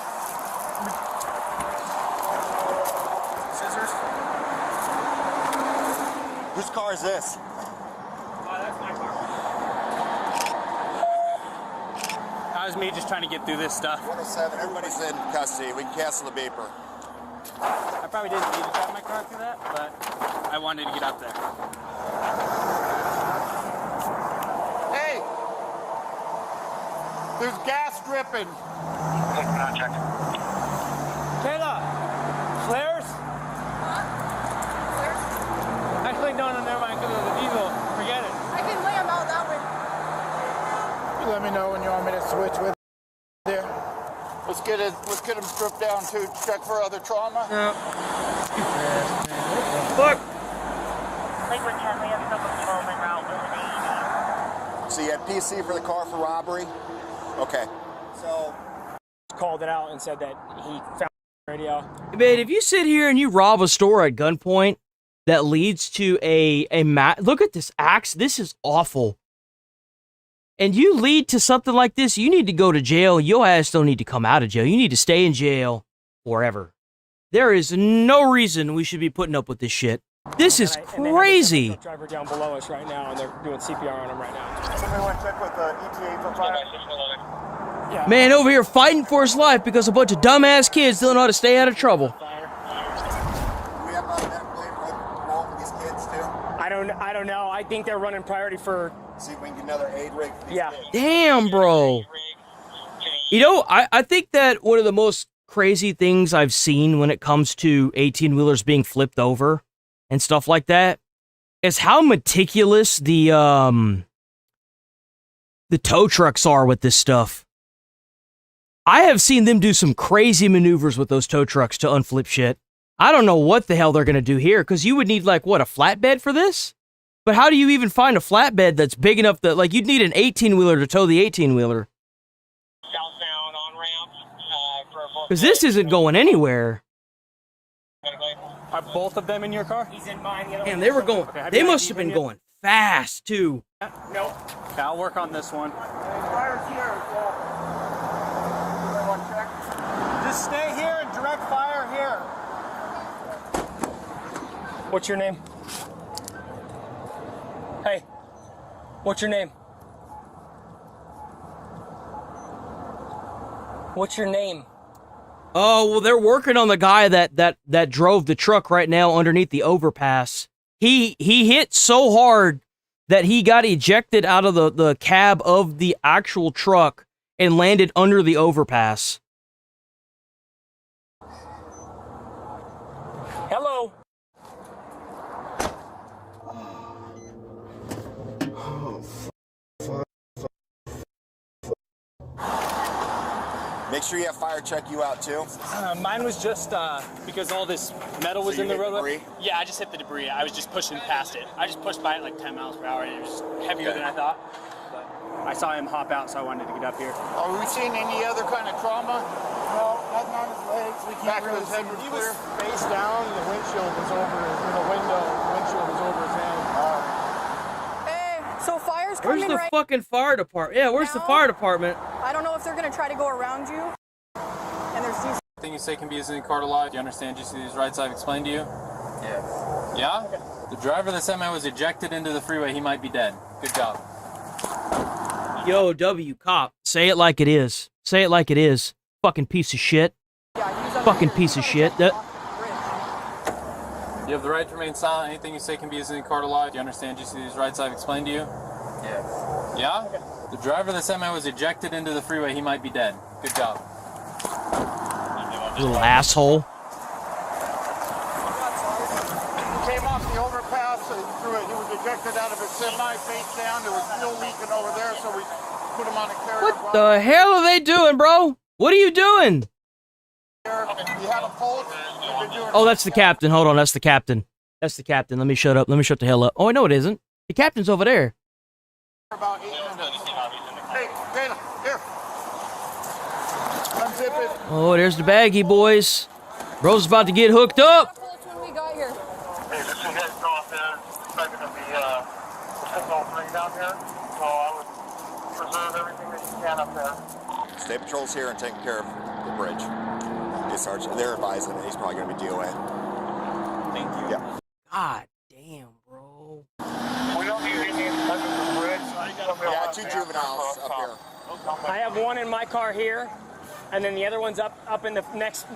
Scissors. Whose car is this? That's my car. That was me just trying to get through this stuff. 107, everybody's in custody. We can cancel the beeper. I probably didn't need to drive my car through that, but I wanted to get up there. Hey! There's gas dripping. Kayla! Flares? Actually, no, never mind, because of the diesel. Forget it. I can lay them out that way. You let me know when you want me to switch with there. Let's get them stripped down too. Check for other trauma. No. Fuck. So you had PC for the car for robbery? Okay. So called it out and said that he found the radio. Man, if you sit here and you rob a store at gunpoint that leads to look at this axe. This is awful. And you lead to something like this, you need to go to jail. Your ass don't need to come out of jail. You need to stay in jail forever. There is no reason we should be putting up with this shit. This is crazy. They have a driver down below us right now, and they're doing CPR on him right now. Somebody want to check with the ETA for fire? Yeah. Man over here fighting for his life because a bunch of dumbass kids don't know how to stay out of trouble. Do we have a medical aid role for these kids too? I don't know. I think they're running priority for. See if we can get another aid rig for these kids. Damn, bro. You know, I think that one of the most crazy things I've seen when it comes to 18-wheelers being flipped over and stuff like that is how meticulous the tow trucks are with this stuff. I have seen them do some crazy maneuvers with those tow trucks to unflip shit. I don't know what the hell they're going to do here, because you would need, like, what, a flatbed for this? But how do you even find a flatbed that's big enough that, like, you'd need an 18-wheeler to tow the 18-wheeler? Southbound on ramp. Because this isn't going anywhere. Are both of them in your car? He's in mine. Man, they were going, they must have been going fast, too. No. Okay, I'll work on this one. Fire's here. Just stay here and direct fire here. What's your name? Hey, what's your name? What's your name? Oh, well, they're working on the guy that drove the truck right now underneath the overpass. He hit so hard that he got ejected out of the cab of the actual truck and landed under the overpass. Hello. Make sure you have fire check you out too. Mine was just because all this metal was So in you the hit roadway. debris? Yeah, I just hit the debris. I was just pushing past it. I just pushed by it like 10 miles per hour, and it was heavier than I thought. But I saw him hop out, so I wanted to get up here. Are we seeing any other kind of trauma? No, nothing on his legs. We can't really see. He was face down. The windshield was over the window. The windshield was over his head. Hey, so fire's Where's coming the right fucking fire department? Yeah, where's the fire department? I don't know if they're going to try to go around you. And there's these. Everything you say can be used in court of law. Do you understand just these rights I've explained to you? Yeah. Yeah? Okay. The driver of the semi was ejected into the freeway. He might be dead. Good job. Yo, W, cop. Say it like it is. Say it like it is. Fucking piece of shit. Fucking piece of shit. You have the right to remain silent. Anything you say can be used in court of law. Do you understand just these rights I've explained to you? Yeah. Yeah? Okay. The driver of the semi was ejected into the freeway. He might be dead. Good job. Little asshole. He came off the overpass and through it. He was ejected out of his semi, face down. There was fuel leaking over there, so we put him on a carrier. What the hell are they doing, bro? What are you doing? He had a pulse. Oh, that's the captain. Hold on, that's the captain. That's the captain. Let me shut up. Let me shut the hell up. Oh, no, it isn't. The captain's over there. About 8 minutes. Hey, Dana, here. Unzip it. Oh, there's the baggie, boys. Bro's about to get hooked up. What we got here? Hey, this is heading off there. Expecting to be the football thing down here. So I would preserve everything that you can up there. State Patrol's here and taking care of the bridge. Yes, Sergeant. They're advising that he's probably going to be DOA. Thank you. Yeah. God damn, bro. We don't need any under the bridge. Yeah, 2 juveniles up here. I have one in my car here, and then the other one's up in the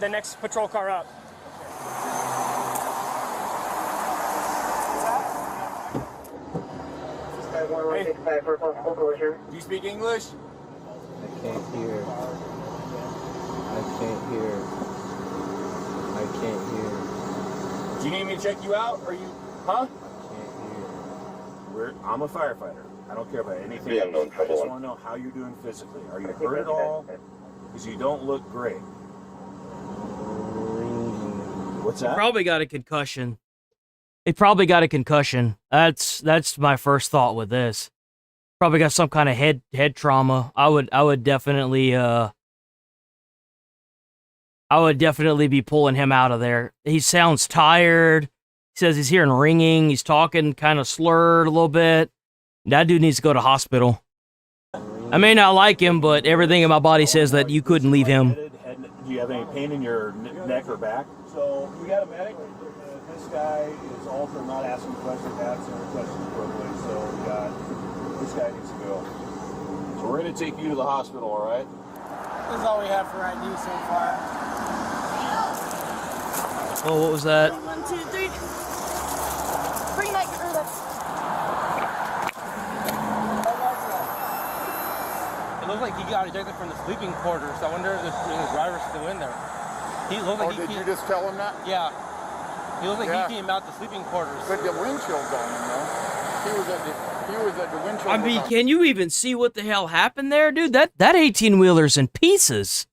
next patrol car up. Do you speak English? I can't hear. I can't hear. I can't hear. Do you need me to check you out? Or you, huh? I'm a firefighter. I don't care about anything else. I just want to know how you're doing physically. Are you hurt at all? Because you don't look great. What's that? Probably got a concussion. He probably got a concussion. That's my first thought with this. Probably got some kind of head trauma. I would definitely be pulling him out of there. He sounds tired. He says he's hearing ringing. He's talking kind of slurred a little bit. That dude needs to go to hospital. I may not like him, but everything in my body says that you couldn't leave him. Do you have any pain in your neck or back? So we got a medic. This guy is also not asking questions, answering questions appropriately. So we got this guy needs to go. So we're going to take you to the hospital, all right? This is all we have for ID so far. Oh, what was that? 1, 2, 3. Bring that. It looks like he got ejected from the sleeping quarters. So I wonder if the driver's still in there. He looks like did you just tell him that? Yeah. He looks like he came out the sleeping quarters. But the windshield's on him, though. He was at the windshield. I mean, can you even see what the hell happened there, dude? That 18-wheeler's in pieces.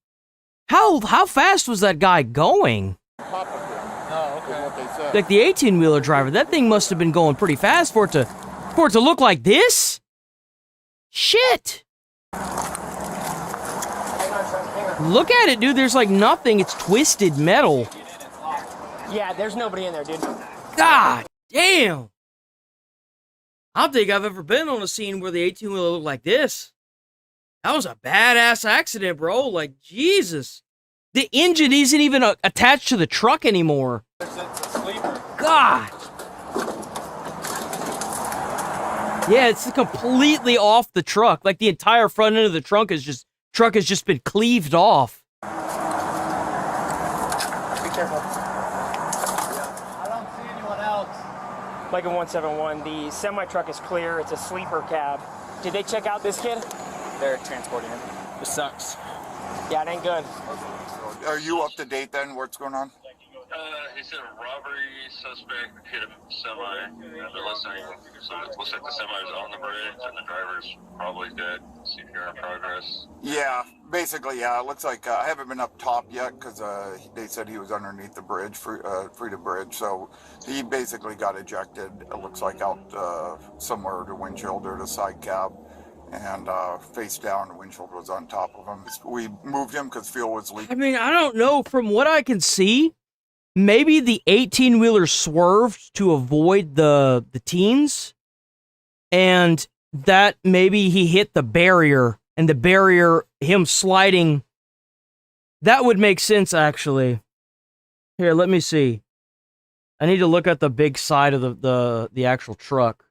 How fast was that guy going? Oh, okay. What they said. Like the 18-wheeler driver, that thing must have been going pretty fast for it to look like this. Shit. Look at it, dude. There's like nothing. It's twisted metal. Yeah, there's nobody in there, dude. God damn. I don't think I've ever been on a scene where the 18-wheeler looked like this. That was a badass accident, bro. Like, Jesus. The engine isn't even attached to the truck anymore. God. Yeah, it's completely off the truck. Like, the entire front end of the trunk has just been cleaved off. Be careful. I don't see anyone else. Like a 171, the semi-truck is clear. It's a sleeper cab. Did they check out this kid? They're transporting him. This sucks. Yeah, it ain't good. Are you up to date then? What's going on? His said a robbery suspect hit a semi, and they're listening. So it looks like the semi is on the bridge, and the driver's probably dead. CPR in progress. Yeah, basically, yeah. It looks like I haven't been up top yet because they said he was underneath the bridge, Frida Bridge. So he basically got ejected. It looks like out somewhere to windshield or to side cab, and face down. The windshield was on top of him. We moved him because fuel was leaking. I mean, I don't know. From what I can see, maybe the 18-wheeler swerved to avoid the teens, and that maybe he hit the barrier, and the barrier, him sliding, that would make sense, actually. Here, let me see. I need to look at the big side of the actual truck.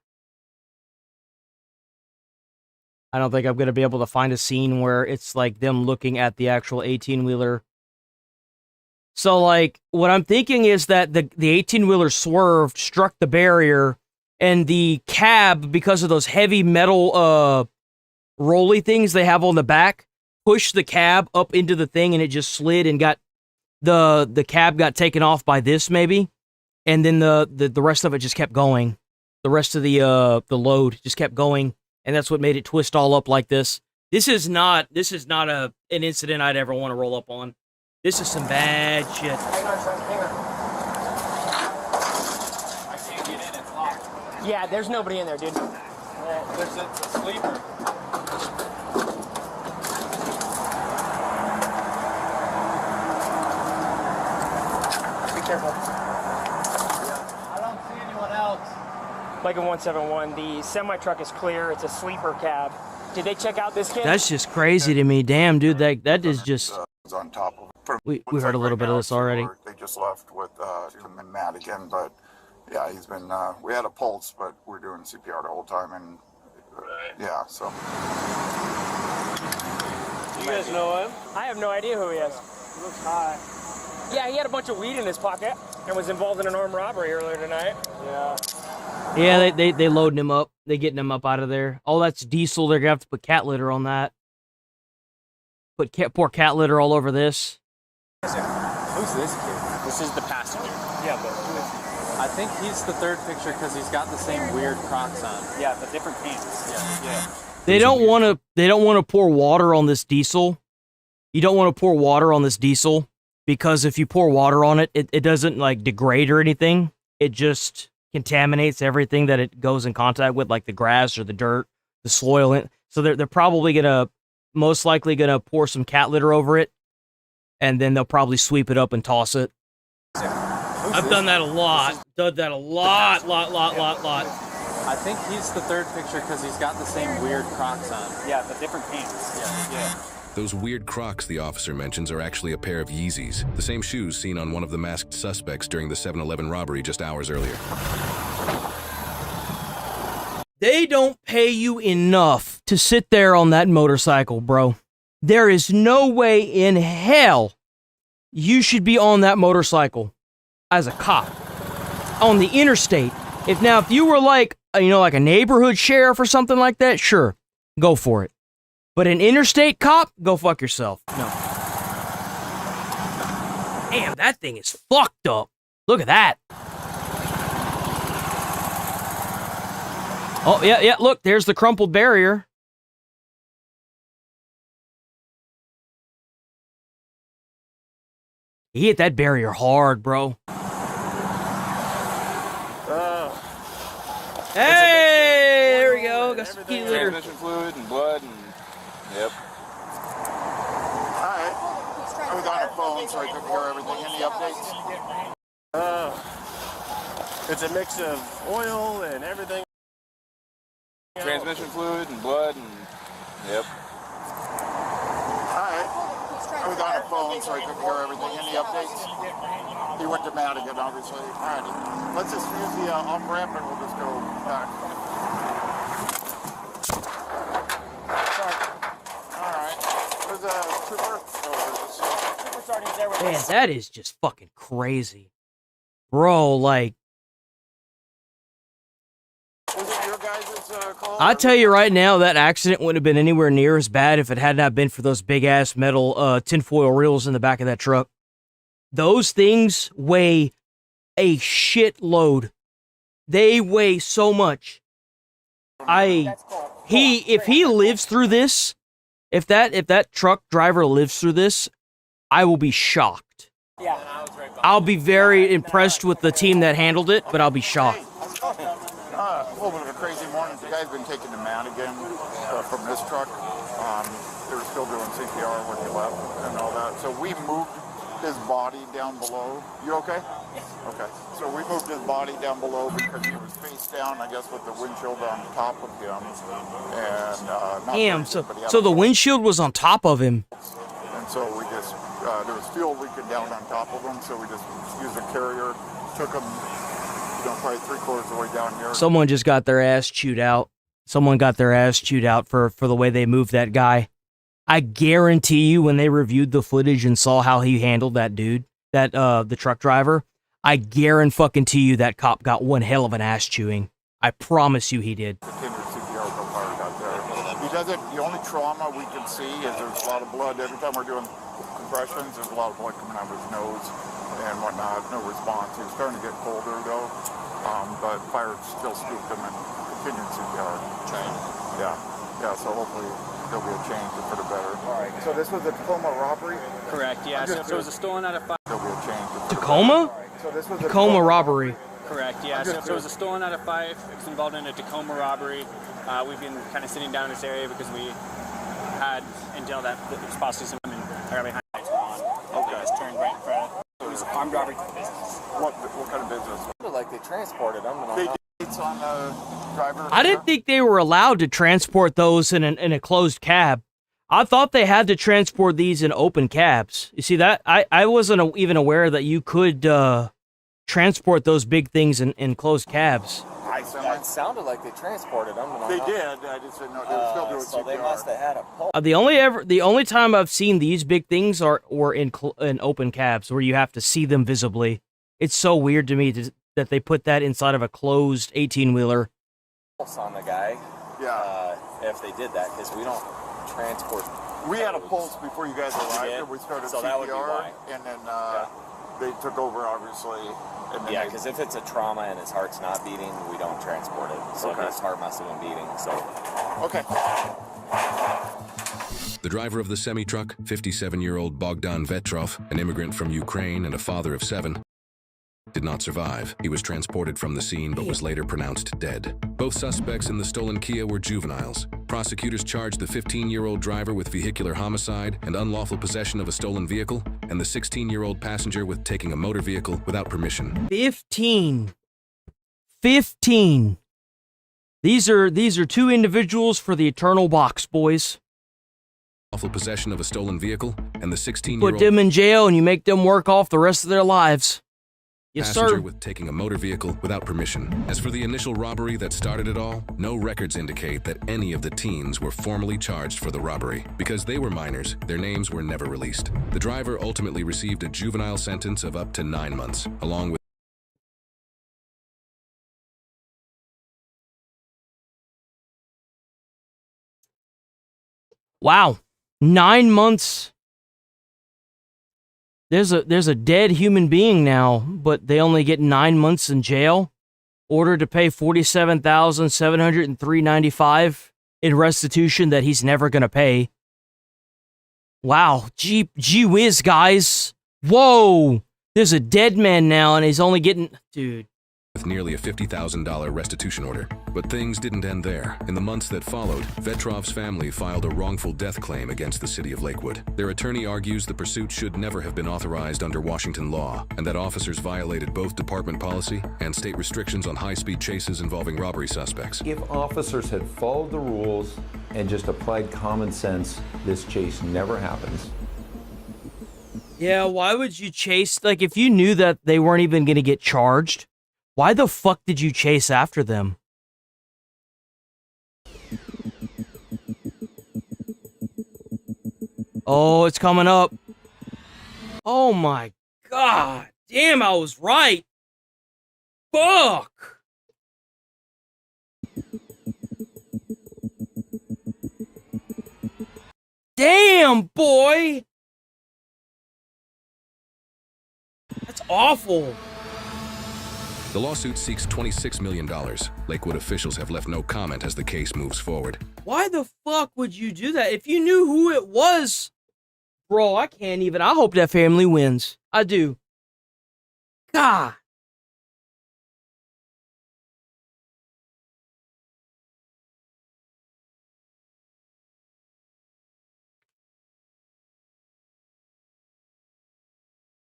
I don't think I'm going to be able to find a scene where it's like them looking at the actual 18-wheeler. So, like, what I'm thinking is that the 18-wheeler swerved, struck the barrier, and the cab, because of those heavy metal rolly things they have on the back, pushed the cab up into the thing, and it just slid and got the cab got taken off by this, maybe, and then the rest of it just kept going. The rest of the load just kept going, and that's what made it twist all up like this. This is not an incident I'd ever want to roll up on. This is some bad shit. Hang on, son. Hang on. I can't get in. It's locked. Yeah, there's nobody in there, dude. Well, there's a sleeper. Be careful. I don't see anyone else. Lincoln 171, the semi-truck is clear. It's a sleeper cab. Did they check out this kid? That's just crazy to me. Damn, dude, that is just... On top of We heard a little bit of this already. They just left with him and Matt again, but yeah, he's been. We had a pulse, but we're doing CPR the whole time, and yeah. So. You guys know him? I have no idea who he is. He looks high. Yeah, he had a bunch of weed in his pocket and was involved in an armed robbery earlier tonight. Yeah. Yeah, they loading him up. They getting him up out of there. Oh, that's diesel. They're gonna have to put cat litter on that. Pour cat litter all over this. Who's this kid? This is the passenger. Yeah, but who is he? I think he's the third picture because he's got the same weird Crocs on. Yeah, but different pants. Yeah. They don't want to pour water on this diesel. You don't want to pour water on this diesel because if you pour water on it, it doesn't like degrade or anything. It just contaminates everything that it goes in contact with, like the grass or the dirt, the soil. So they're probably most likely gonna pour some cat litter over it, and then they'll probably sweep it up and toss it. I've done that a lot. Lot. I think he's the third picture because he's got the same weird Crocs on. Yeah, but different pants. Yeah. Those weird Crocs the officer mentions are actually a pair of Yeezys, the same shoes seen on one of the masked suspects during the 7-Eleven robbery just hours earlier. They don't pay you enough to sit there on that motorcycle, bro. There is no way in hell you should be on that motorcycle as a cop on the interstate. If you were like a neighborhood sheriff or something like that, sure, go for it. But an interstate cop, go fuck yourself. No. Damn, that thing is fucked up. Look at that. Oh, yeah, look, there's the crumpled barrier. He hit that barrier hard, bro. Hey, there we go. Got some key litter. Transmission fluid and blood and... Yep. Alright. I was on the phone, so I couldn't hear everything. Any updates? It's a mix of oil and everything. Transmission fluid and blood and... Yep. Alright. I was on the phone, so I couldn't hear everything. Any updates? He went to Matt again, obviously. Alright. Let's just use the off-ramp and we'll just go back. Sorry. Alright. There's a trooper. Trooper sergeant's there with Man, us. that is just fucking crazy. Bro, like... Was it your guys' call? I tell you right now, that accident wouldn't have been anywhere near as bad if it had not been for those big-ass metal tinfoil reels in the back of that truck. Those things weigh a shitload. They weigh so much. If he lives through this, if that truck driver lives through this, I will be shocked. Yeah. I'll be very impressed with the team that handled it, but I'll be shocked. A little bit of a crazy morning. The guy's been taken to Madigan from this truck. They were still doing CPR when he left and all that. So we moved his body down below. You okay? Okay. So we moved his body down below because he was face down, I guess, with the windshield on top of him. And Damn. So the windshield was on top of him. And so we just there was fuel leaking down on top of him. So we just used a carrier, took him, probably 3/4 of the way down here. Someone just got their ass chewed out. Someone got their ass chewed out for the way they moved that guy. I guarantee you when they reviewed the footage and saw how he handled that dude, the truck driver, I guarantee you that cop got one hell of an ass chewing. I promise you he did. Continued CPR so far he got there. He doesn't, the only trauma we can see is there's a lot of blood. Every time we're doing compressions, there's a lot of blood coming out of his nose and whatnot. No response. He was starting to get colder though, but fire still scooped him and continued CPR. Yeah, so hopefully there'll be a change for the better. All right. So this was a Tacoma robbery? Correct, yeah. So it was a stolen out of 5. There'll be a change. Tacoma? So this was Tacoma robbery. Correct, yeah. So it was a stolen out of 5. It was involved in a Tacoma robbery. We've been kind of sitting down in this area because we had intel that there was possibly some women right behind us. Okay. Just turned right in front of us. It was armed robbery business. What kind of business? Like they transported them. They dates on the driver. I didn't think they were allowed to transport those in a closed cab. I thought they had to transport these in open cabs. You see that? I wasn't even aware that you could transport those big things in closed cabs. It sounded like they transported them. They did. I just didn't know they were still doing so CPR. they must have had a pulse. The only time I've seen these big things were in open cabs where you have to see them visibly. It's so weird to me that they put that inside of a closed 18-wheeler. Pulse on the guy. Yeah. If they did that, because we don't transport. We had a pulse before you guys arrived, and we started so CPR, that would be why. And then they took over, obviously. And then because if it's a trauma and his heart's not beating, we don't transport it. So his heart must have been beating. So. Okay. The driver of the semi-truck, 57-year-old Bogdan Vetrov, an immigrant from Ukraine and a father of 7, did not survive. He was transported from the scene but was later pronounced dead. Both suspects in the stolen Kia were juveniles. Prosecutors charged the 15-year-old driver with vehicular homicide and unlawful possession of a stolen vehicle, and the 16-year-old passenger with taking a motor vehicle without permission. 15. These are two individuals for the eternal box, boys. Unlawful possession of a stolen vehicle, and the 16-year-old Put them in jail and you make them work off the rest of their lives. Yes, passenger sir. with taking a motor vehicle without permission. As for the initial robbery that started it all, no records indicate that any of the teens were formally charged for the robbery. Because they were minors, their names were never released. The driver ultimately received a juvenile sentence of up to 9 months, along with Wow. 9 months. There's a dead human being now, but they only get 9 months in jail. Ordered to pay $47,703.95 in restitution that he's never gonna pay. Wow, gee whiz, guys. Whoa, there's a dead man now, and he's only getting, dude. with nearly a $50,000 restitution order. But things didn't end there. In the months that followed, Vetrov's family filed a wrongful death claim against the city of Lakewood. Their attorney argues the pursuit should never have been authorized under Washington law, and that officers violated both department policy and state restrictions on high-speed chases involving robbery suspects. If officers had followed the rules and just applied common sense, this chase never happens. Yeah, why would you chase, like, if you knew that they weren't even going to get charged, why the fuck did you chase after them? Oh, it's coming up. Oh my god. Damn, I was right. Fuck. Damn, boy. That's awful. The lawsuit seeks $26 million. Lakewood officials have left no comment as the case moves forward. Why the fuck would you do that? If you knew who it was, bro, I can't even. I hope that family wins. I do. God.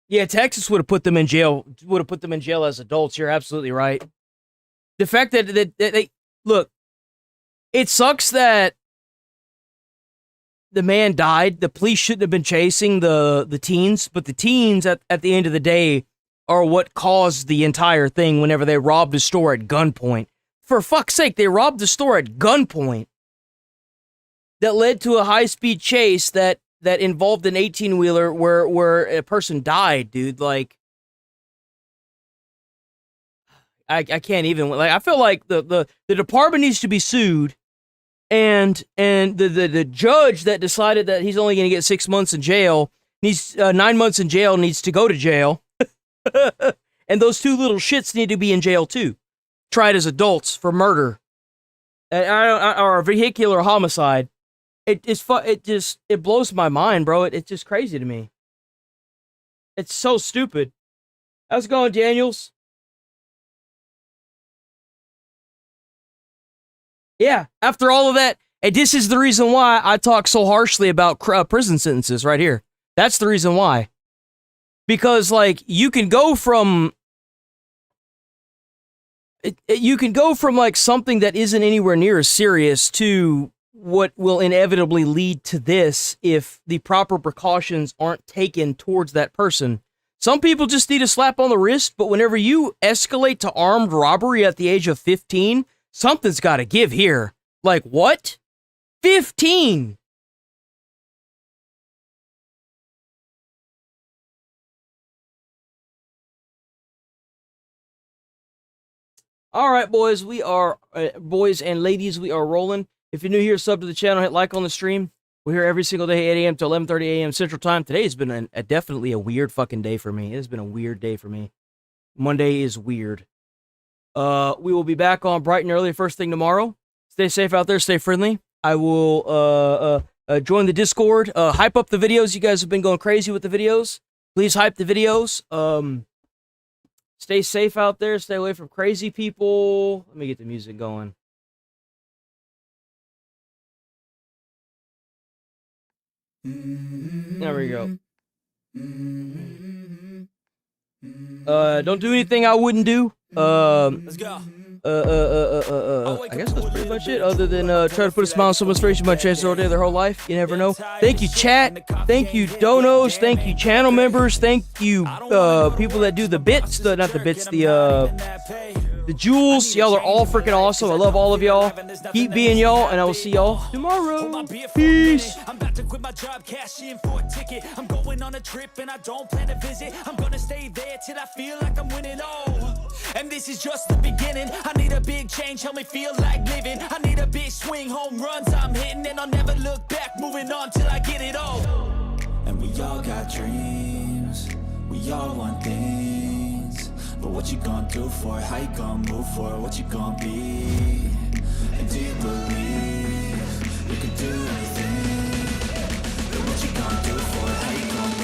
Yeah, Texas would have put them in jail. Would have put them in jail as adults. You're absolutely right. The fact that they look, it sucks that the man died. The police shouldn't have been chasing the teens, but the teens at the end of the day are what caused the entire thing. Whenever they robbed a store at gunpoint, for fuck's sake, they robbed the store at gunpoint. That led to a high-speed chase that involved an 18-wheeler where a person died, dude. Like, I can't even, like, I feel like the department needs to be sued, and the judge that decided that he's only going to get 6 months in jail needs 9 months in jail, needs to go to jail. And those two little shits need to be in jail too, tried as adults for murder or vehicular homicide. It blows my mind, bro. It's just crazy to me. It's so stupid. How's it going, Daniels? Yeah, after all of that, and this is the reason why I talk so harshly about prison sentences right here. That's the reason why. Because, like, you can go from like something that isn't anywhere near as serious to what will inevitably lead to this if the proper precautions aren't taken towards that person. Some people just need a slap on the wrist, but whenever you escalate to armed robbery at the age of 15, something's got to give here. Like, what? 15! All right, boys, we are, boys and ladies, we are rolling. If you're new here, sub to the channel, hit like on the stream. We're here every single day, 8 a.m. to 11:30 a.m. Central Time. Today has been definitely a weird fucking day for me. It has been a weird day for me. Monday is weird. We will be back on bright and early first thing tomorrow. Stay safe out there. Stay friendly. I will join the Discord. Hype up the videos. You guys have been going crazy with the videos. Please hype the videos. Stay safe out there. Stay away from crazy people. Let me get the music going. There we go. Don't do anything I wouldn't do. Let's go. I guess that's pretty much it. Other than try to put a smile on someone's face, you might change their day, their whole life. You never know. Thank you, chat. Thank you, donos. Thank you, channel members. Thank you, people that do the bits. The jewels. Y'all are all freaking awesome. I love all of y'all. Keep being y'all, and I will see y'all tomorrow. Peace. I'm about to quit my job, cash in for a ticket. I'm going on a trip and I don't plan to visit. I'm gonna stay there till I feel like I'm winning. Oh, and this is just the beginning. I need a big change, help me feel like living. I need a big swing, home runs I'm hitting, and I'll never look back, moving on till I get it all. And we all got dreams, we all want things, but what you gonna do for it? How you gonna move for it? What you gonna be? And do you believe